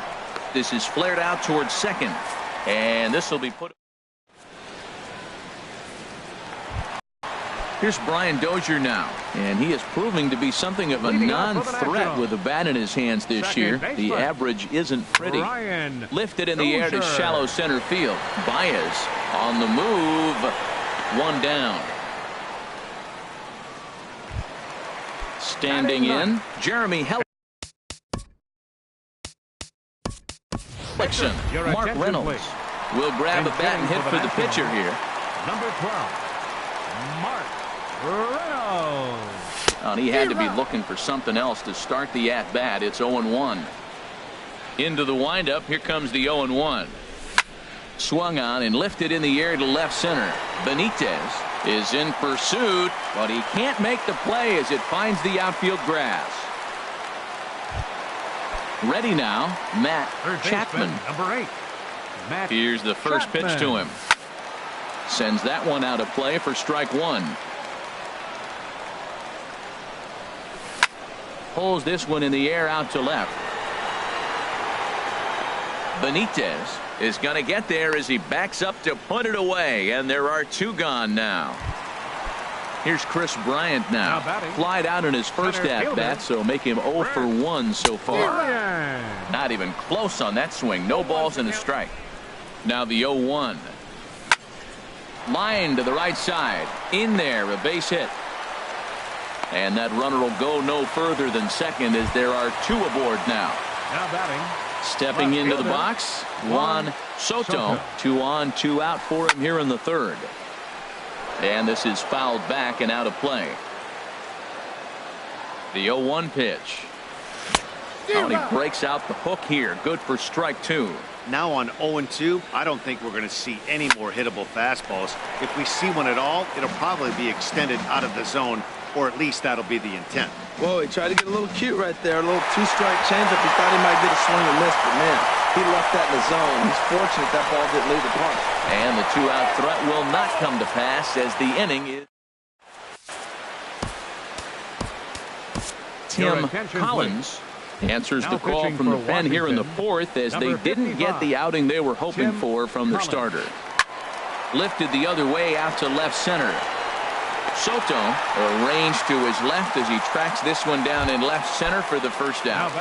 This is flared out towards second. And this will be put. Here's Brian Dozier now, and he is proving to be something of a non-threat with the bat in his hands this year. The average isn't pretty. Lifted in the air to shallow center field. Baez on the move. One down. Standing in, Jeremy Hellickson. Mark Reynolds will grab a bat and hit for the pitcher here. Number 12, Mark Reynolds. And he had to be looking for something else to start the at-bat. It's 0-1. Into the windup. Here comes the 0-1. Swung on and lifted in the air to left center. Benitez is in pursuit, but he can't make the play as it finds the outfield grass. Ready now, Matt Chapman. Number 8. Matt Here's the first Chapman. pitch to him. Sends that one out of play for strike one. Pulls this one in the air out to left. Benitez is going to get there as he backs up to put it away, and there are two gone now. Here's Chris Bryant now. Flied out in his first at-bat, so make him 0 for 1 so far. Not even close on that swing. No balls and a strike. Now the 0-1. Line to the right side. In there, a base hit. And that runner will go no further than second as there are two aboard now. Now batting. Stepping into the box, Juan Soto. 2 on, 2 out for him here in the third. And this is fouled back and out of play. The 0-1 pitch. Oh, and he breaks out the hook here. Good for strike two. Now on 0-2, I don't think we're going to see any more hittable fastballs. If we see one at all, it'll probably be extended out of the zone, or at least that'll be the intent. Whoa, he tried to get a little cute right there. A little two-strike changeup. He thought he might get a swing and miss, but man, he left that in the zone. He's fortunate that ball didn't leave the park. And the two-out threat will not come to pass as the inning is. Tim Collins answers the call from the pen here in the fourth as they didn't get the outing they were hoping for from their starter. Lifted the other way out to left center. Soto arranged to his left as he tracks this one down in left center for the first out.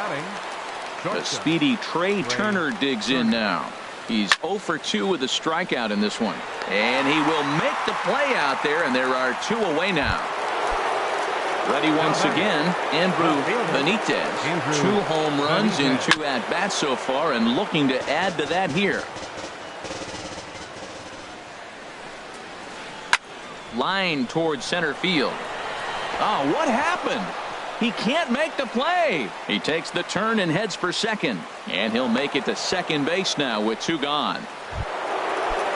The speedy Trey Turner digs in now. He's 0 for 2 with a strikeout in this one. And he will make the play out there, and there are two away now. Ready once again, Andrew Benitez. 2 home runs in 2 at-bats so far, and looking to add to that here. Line towards center field. Oh, what happened? He can't make the play. He takes the turn and heads for second. And he'll make it to second base now with 2 gone.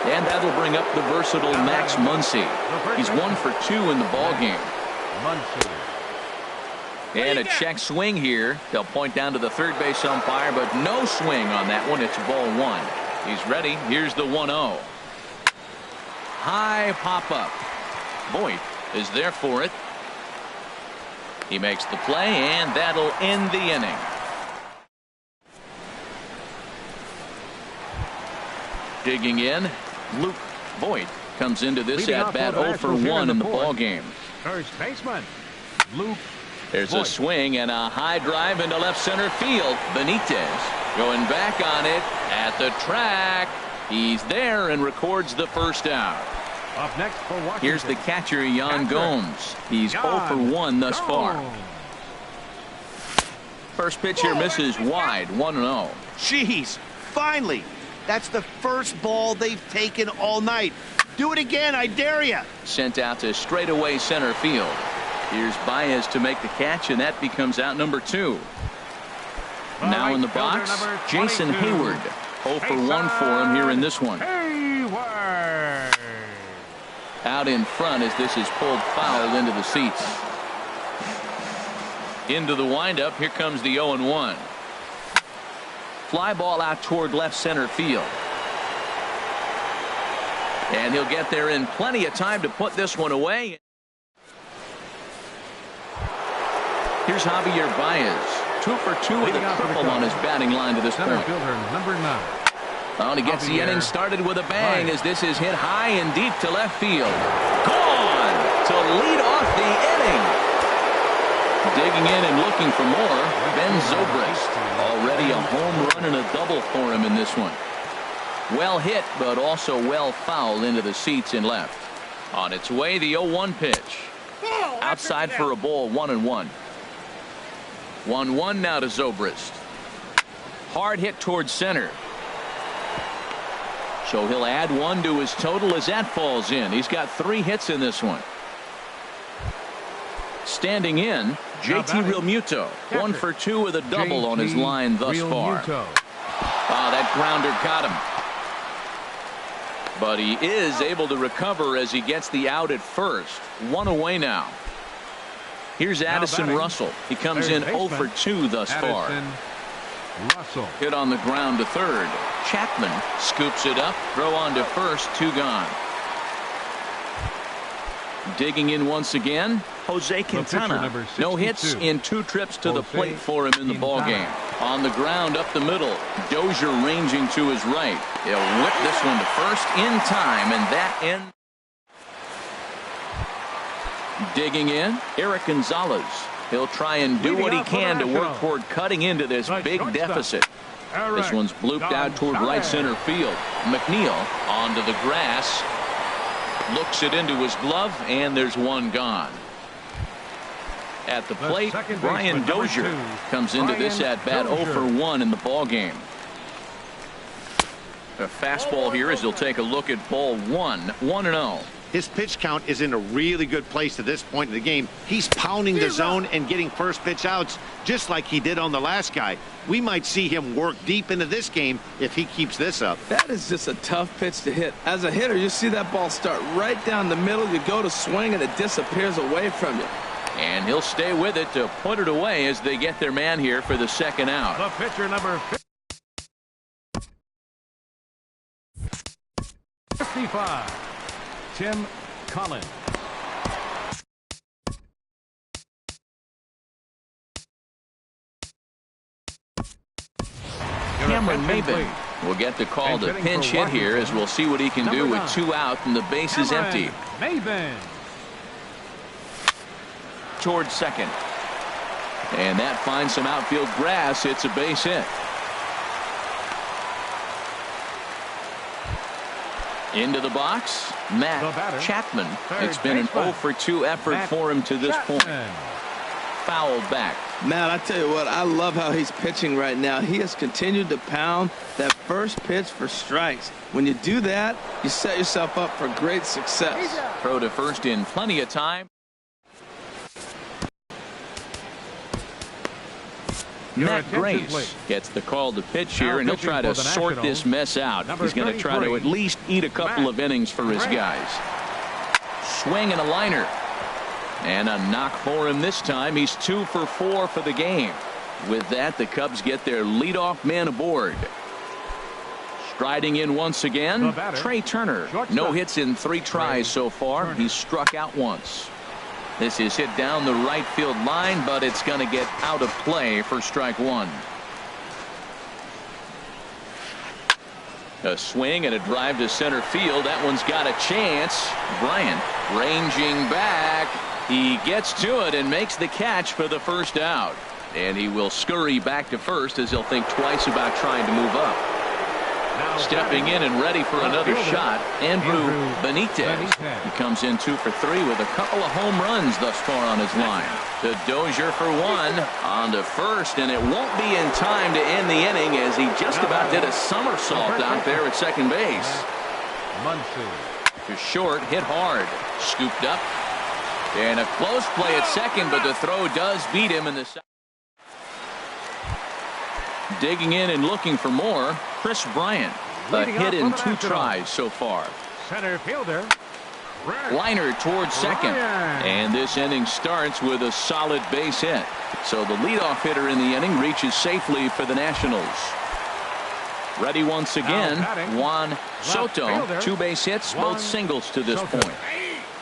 And that'll bring up the versatile Max Muncy. He's 1 for 2 in the ballgame. And a check swing here. They'll point down to the third base umpire, but no swing on that one. It's ball 1. He's ready. Here's the 1-0. High pop up. Voit is there for it. He makes the play, and that'll end the inning. Digging in, Luke Voit comes into this at-bat 0 for 1 in the ballgame. First baseman, Luke There's Voit. a swing and a high drive into left center field. Benitez going back on it at the track. He's there and records the first out. Up next for Washington. Here's the catcher, Yan Gomes. He's 0 for 1 thus far. First pitch here misses wide, 1-0. Jeez, finally. That's the first ball they've taken all night. Do it again, I dare you. Sent out to straightaway center field. Here's Baez to make the catch, and that becomes out number 2. Now in the box, Jason Hayward. 0 for 1 for him here in this one. Hayward. Out in front as this is pulled foul into the seats. Into the windup. Here comes the 0-1. Fly ball out toward left center field. And he'll get there in plenty of time to put this one away. Here's Javier Baez. 2 for 2 with a triple on his batting line to this point. Number 9. Oh, and he gets the inning started with a bang as this is hit high and deep to left field. Gone! to lead off the inning. Digging in and looking for more, Ben Zobrist. Already a home run and a double for him in this one. Well hit, but also well fouled into the seats in left. On its way, the 0-1 pitch. Outside for a ball, 1-1. 1-1 now to Zobrist. Hard hit towards center. So he'll add one to his total as that falls in. He's got 3 hits in this one. Standing in, JT Realmuto. 1 for 2 with a double on his line thus far. That grounder got him. But he is able to recover as he gets the out at first. 1 away now. Here's Addison Russell. He comes in 0 for 2 thus far. Russell. Hit on the ground to third. Chapman scoops it up. Throw on to first. 2 gone. Digging in once again, Jose Quintana. No hits in 2 trips to the plate for him in the ballgame. On the ground up the middle. Dozier ranging to his right. He'll whip this one to first in time, and that ends. Digging in, Eric Gonzalez. He'll try and do what he can to work toward cutting into this big deficit. This one's blooped out toward right center field. McNeil onto the grass. Looks it into his glove, and there's 1 gone. At the plate, Brian Dozier comes into this at-bat 0 for 1 in the ballgame. A fastball here as he'll take a look at ball 1. 1-0. His pitch count is in a really good place at this point in the game. He's pounding the zone and getting first pitch outs just like he did on the last guy. We might see him work deep into this game if he keeps this up. That is just a tough pitch to hit. As a hitter, you see that ball start right down the middle. You go to swing and it disappears away from you. And he'll stay with it to put it away as they get their man here for the second out. The pitcher number 55, Tim Collins. Cameron Maben will get the call to pinch hit here as we'll see what he can do with 2 out and the base is empty. Maben. Towards second. And that finds some outfield grass. It's a base hit. Into the box, Matt Chapman. It's been an 0 for 2 effort for him to this point. Fouled back. Matt, I tell you what, I love how he's pitching right now. He has continued to pound that first pitch for strikes. When you do that, you set yourself up for great success. Throw to first in plenty of time. Matt Grace gets the call to pitch here, and he'll try to sort this mess out. He's going to try to at least eat a couple of innings for his guys. Swing and a liner. And a knock for him this time. He's 2 for 4 for the game. With that, the Cubs get their leadoff man aboard. Striding in once again, Trey Turner. No hits in 3 tries so far. He's struck out once. This is hit down the right field line, but it's going to get out of play for strike 1. A swing and a drive to center field. That one's got a chance. Bryant ranging back. He gets to it and makes the catch for the first out. And he will scurry back to first as he'll think twice about trying to move up. Stepping in and ready for another shot, Andrew Benitez. He comes in 2 for 3 with a couple of home runs thus far on his line. To Dozier for 1 on to first, and it won't be in time to end the inning as he just about did a somersault out there at second base. To short, hit hard, scooped up, and a close play at second, but the throw does beat him in the second. Digging in and looking for more, Chris Bryant. A hit in 2 tries so far. Center fielder. Liner towards second. And this inning starts with a solid base hit. So the leadoff hitter in the inning reaches safely for the Nationals. Ready once again, Juan Soto. 2 base hits, both singles to this point.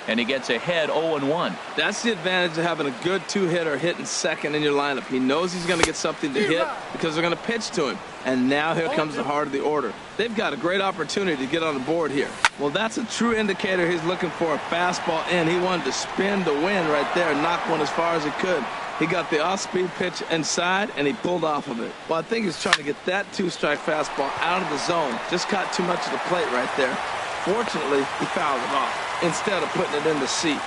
And he gets ahead 0-1. That's the advantage of having a good two-hitter hitting second in your lineup. He knows he's going to get something to hit because they're going to pitch to him. And now here comes the heart of the order. They've got a great opportunity to get on the board here. Well, that's a true indicator he's looking for a fastball in. He wanted to spin to win right there, knock one as far as he could. He got the off-speed pitch inside, and he pulled off of it. Well, I think he's trying to get that two-strike fastball out of the zone. Just got too much of the plate right there. Fortunately, he fouled it off instead of putting it in the seats.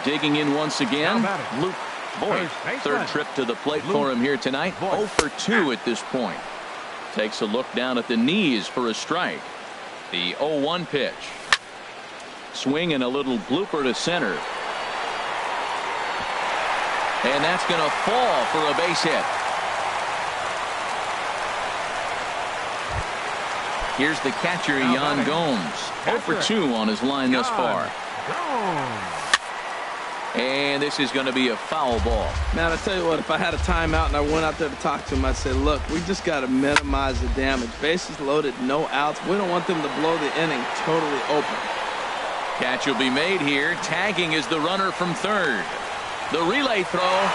Digging in once again, Luke Boyd. Third trip to the plate for him here tonight. 0 for 2 at this point. Takes a look down at the knees for a strike. The 0-1 pitch. Swing and a little blooper to center. And that's going to fall for a base hit. Here's the catcher, Yan Gomes. 0 for 2 on his line thus far. And this is going to be a foul ball. Man, I tell you what, if I had a timeout and I went out there to talk to him, I'd say, look, we just got to minimize the damage. Bases loaded, no outs. We don't want them to blow the inning totally open. Catch will be made here. Tagging is the runner from third. The relay throw.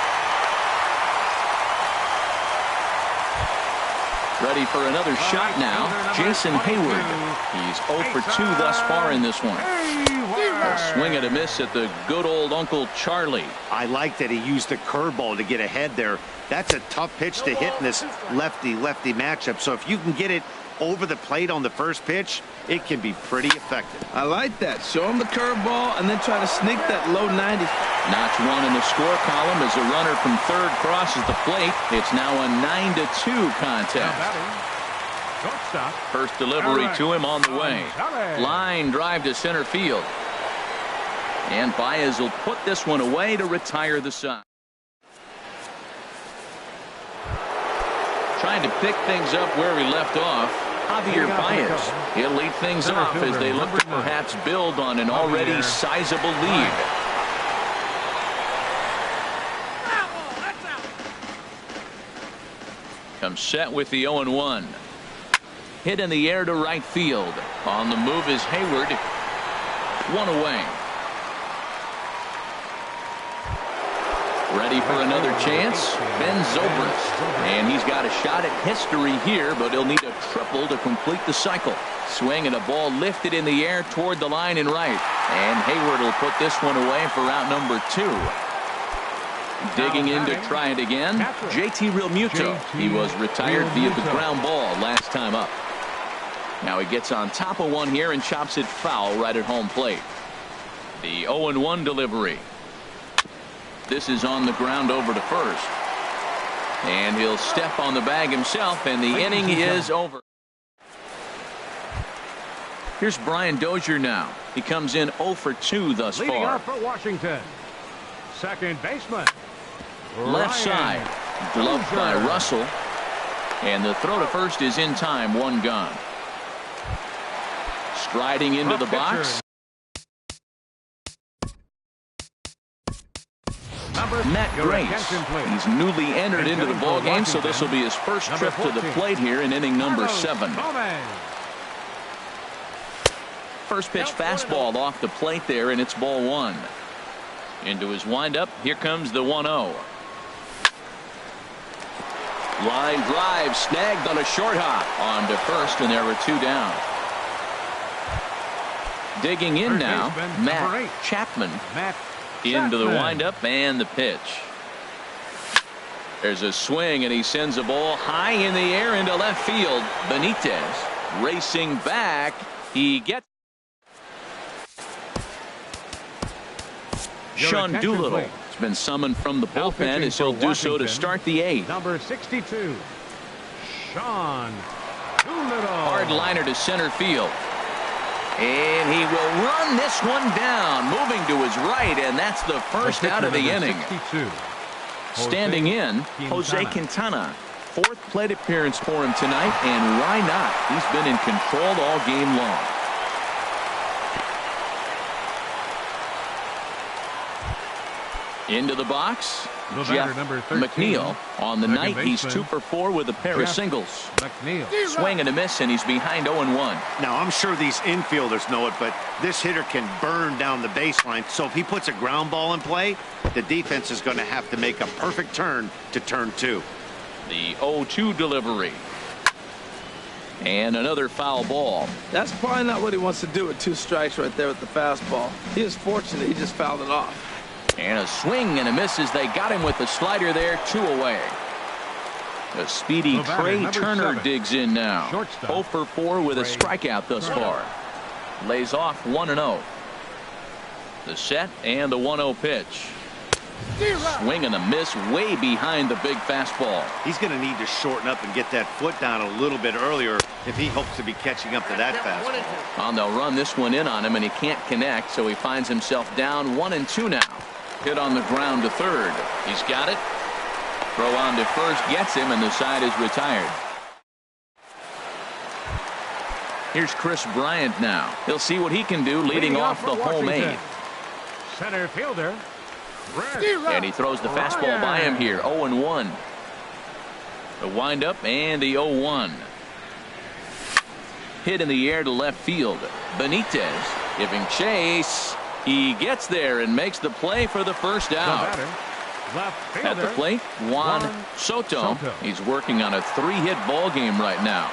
Ready for another shot now. Jason Hayward. He's 0 for 2 thus far in this one. A swing and a miss at the good old Uncle Charlie. I like that he used the curveball to get ahead there. That's a tough pitch to hit in this lefty-lefty matchup. So if you can get it over the plate on the first pitch, it can be pretty effective. I like that. Show him the curveball and then try to sneak that low 90. Notch one in the score column as a runner from third crosses the plate. It's now a 9-2 contest. First delivery to him on the way. Line drive to center field. And Baez will put this one away to retire the side. Trying to pick things up where he left off. Javier Baez. He'll lead things off as they look to perhaps build on an already sizable lead. Comes set with the 0-1. Hit in the air to right field. On the move is Hayward. One away. Ready for another chance. Ben Zobrist. And he's got a shot at history here, but he'll need a triple to complete the cycle. Swing and a ball lifted in the air toward the line and right. And Hayward will put this one away for out number 2. Digging in to try it again, JT Realmuto. He was retired via the ground ball last time up. Now he gets on top of one here and chops it foul right at home plate. The 0-1 delivery. This is on the ground over to first. And he'll step on the bag himself, and the inning is over. Here's Brian Dozier now. He comes in 0 for 2 thus far. Leading off for Washington, second baseman. Left side, gloved by Russell. And the throw to first is in time, one gone. Striding into the box. Matt Grace. He's newly entered into the ballgame, so this will be his first trip to the plate here in inning number 7. First pitch fastball off the plate there, and it's ball 1. Into his windup, here comes the 1-0. Line drive snagged on a short hop on to first, and there were 2 down. Digging in now, Matt Chapman. Into the windup and the pitch. There's a swing, and he sends a ball high in the air into left field. Benitez racing back. He gets Sean Doolittle has been summoned from the bullpen as he'll do so to start the 8th. Number 62, Sean Doolittle. Hard liner to center field. And he will run this one down, moving to his right, and that's the first out of the inning. 62, Standing in, Jose Quintana. 4th plate appearance for him tonight, and why not? He's been in control all game long. Into the box, The Jeff batter, number 13, McNeil. On the second night, he's baseman, 2 for 4 with a pair of Jeff singles. McNeil. Swing and a miss, and he's behind 0-1. Now, I'm sure these infielders know it, but this hitter can burn down the baseline. So if he puts a ground ball in play, the defense is going to have to make a perfect turn to turn 2. The 0-2 delivery. And another foul ball. That's probably not what he wants to do with 2 strikes right there with the fastball. He is fortunate he just fouled it off. And a swing and a miss as they got him with the slider there, 2 away. The speedy The batter, Trey number Turner 7, digs in now. shortstop, 0 for 4 with a Trey strikeout thus Turner. far. Lays off 1-0. The set and the 1-0 pitch. Swing and a miss way behind the big fastball. He's going to need to shorten up and get that foot down a little bit earlier if he hopes to be catching up to that fastball. And they'll run this one in on him, and he can't connect, so he finds himself down 1-2 now. Hit on the ground to third. He's got it. Throw on to first gets him, and the side is retired. Here's Chris Bryant now. He'll see what he can do leading off the home 8. Center fielder. And he throws the fastball by him here. 0-1. The windup and the 0-1. Hit in the air to left field. Benitez giving chase. He gets there and makes the play for the first out. At the plate, Juan Soto. He's working on a 3-hit ball game right now.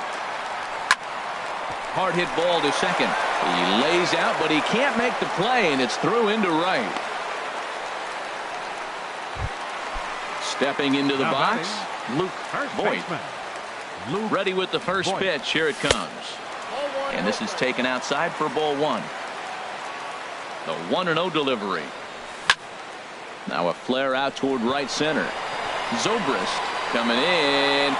Hard hit ball to second. He lays out, but he can't make the play, and it's through into right. Stepping into the box, Luke Voigt. Ready with the first pitch. Here it comes. And this is taken outside for ball 1. The 1-0 delivery. Now a flare out toward right center. Zobrist coming in.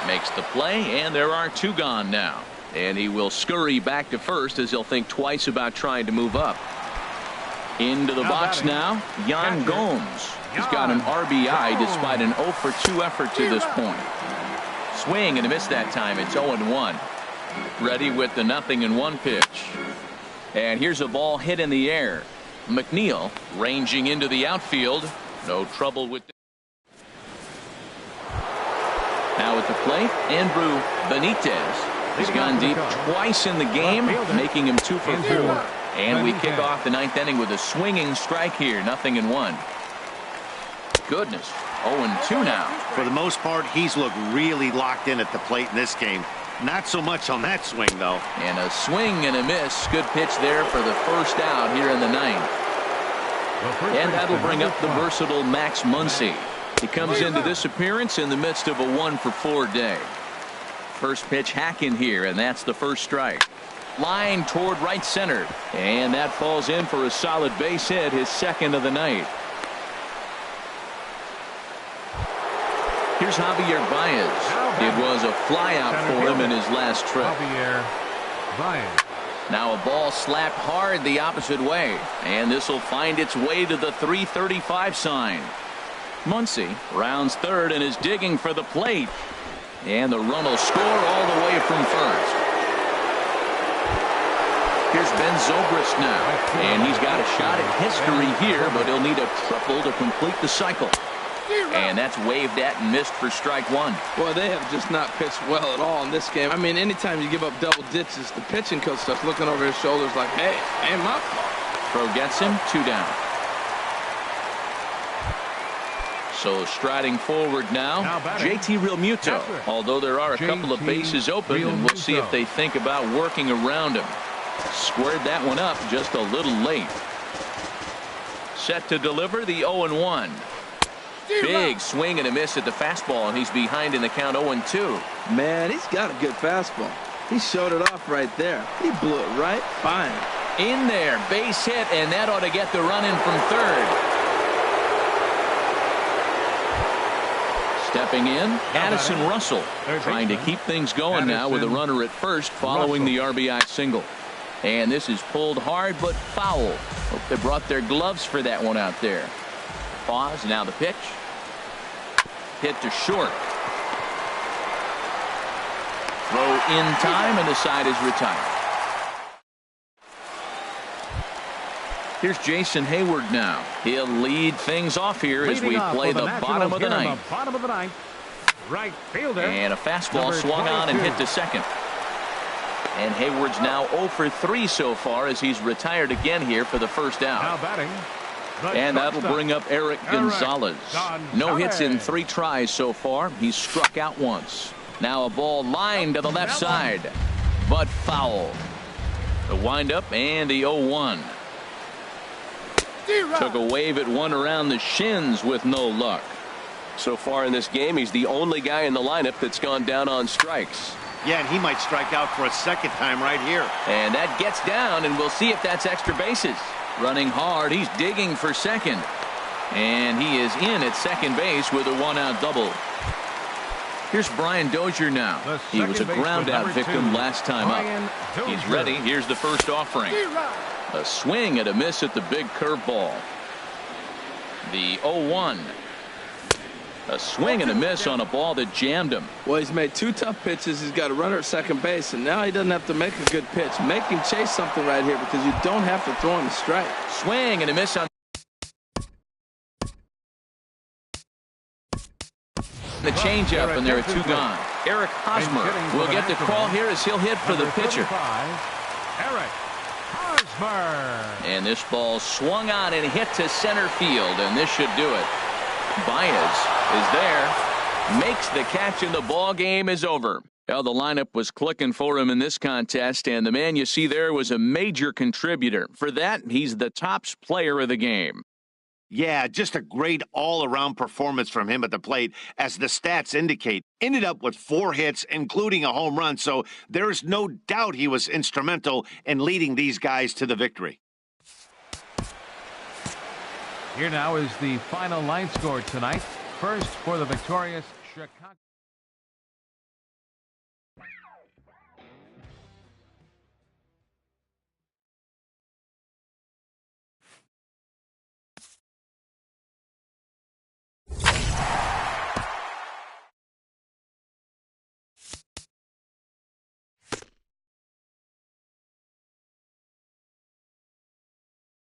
Makes the play, and there are 2 gone now. And he will scurry back to first as he'll think twice about trying to move up. Into the box now, Yan Gomes. He's got an RBI despite an 0 for 2 effort to this point. Swing and a miss that time. It's 0-1. Ready with the 0-1 pitch. And here's a ball hit in the air. McNeil ranging into the outfield. No trouble with. Now at the plate, Andrew Benitez. He's gone deep twice in the game, making him 2 for 4. And we kick off the 9th inning with a swinging strike here. 0-1. Goodness. 0-2 now. For the most part, he's looked really locked in at the plate in this game. Not so much on that swing, though. And a swing and a miss. Good pitch there for the first out here in the 9th. And that'll bring up the versatile Max Muncy. He comes into this appearance in the midst of a 1 for 4 day. First pitch hacking here, and that's the first strike. Line toward right center. And that falls in for a solid base hit, his 2nd of the night. Here's Javier Baez. It was a flyout for him in his last trip. Now a ball slapped hard the opposite way, and this will find its way to the 335 sign. Muncy rounds third and is digging for the plate, and the run will score all the way from first. Here's Ben Zobrist now, and he's got a shot at history here, but he'll need a triple to complete the cycle. And that's waved at and missed for strike 1. Boy, they have just not pitched well at all in this game. I mean, anytime you give up double ditches, the pitching coach starts looking over his shoulders like, hey, ain't my fault. Throw gets him, 2 down. So striding forward now, JT Realmuto. Although there are a couple of bases open, and we'll see if they think about working around him. Squared that one up just a little late. Set to deliver the 0-1. Big swing and a miss at the fastball, and he's behind in the count 0-2. Man, he's got a good fastball. He showed it off right there. He blew it right by him. In there, base hit, and that ought to get the run in from third. Stepping in, Addison Russell, trying to keep things going now with a runner at first following the RBI single. And this is pulled hard but foul. Hope they brought their gloves for that one out there. Pause, now the pitch. Hit to short. Throw in time, and the side is retired. Here's Jason Hayward now. He'll lead things off here as we play the bottom of the ninth. Right fielder. And a fastball swung on and hit to second. And Hayward's now 0 for 3 so far as he's retired again here for the first out. Now batting. And that'll bring up Eric Gonzalez. No hits in 3 tries so far. He's struck out once. Now a ball lined to the left side, but foul. The windup and the 0-1. Took a wave at one around the shins with no luck. So far in this game, he's the only guy in the lineup that's gone down on strikes. Yeah, and he might strike out for a second time right here. And that gets down, and we'll see if that's extra bases. Running hard, he's digging for second. And he is in at second base with a 1-out double. Here's Brian Dozier now. He was a ground-out victim last time up. He's ready. Here's the first offering. A swing and a miss at the big curveball. The 0-1. A swing and a miss on a ball that jammed him. Well, he's made 2 tough pitches. He's got a runner at second base, and now he doesn't have to make a good pitch. Make him chase something right here because you don't have to throw him a strike. Swing and a miss on the changeup, and there are 2 gone. Eric Hosmer will get the call here as he'll hit for the pitcher. Eric Hosmer. And this ball swung on and hit to center field, and this should do it. Baez is there, makes the catch, and the ball game is over. Well, the lineup was clicking for him in this contest, and the man you see there was a major contributor. For that, he's the top player of the game. Yeah, just a great all-around performance from him at the plate, as the stats indicate. Ended up with 4 hits, including a home run, so there's no doubt he was instrumental in leading these guys to the victory. Here now is the final line score tonight. First for the victorious Chicago.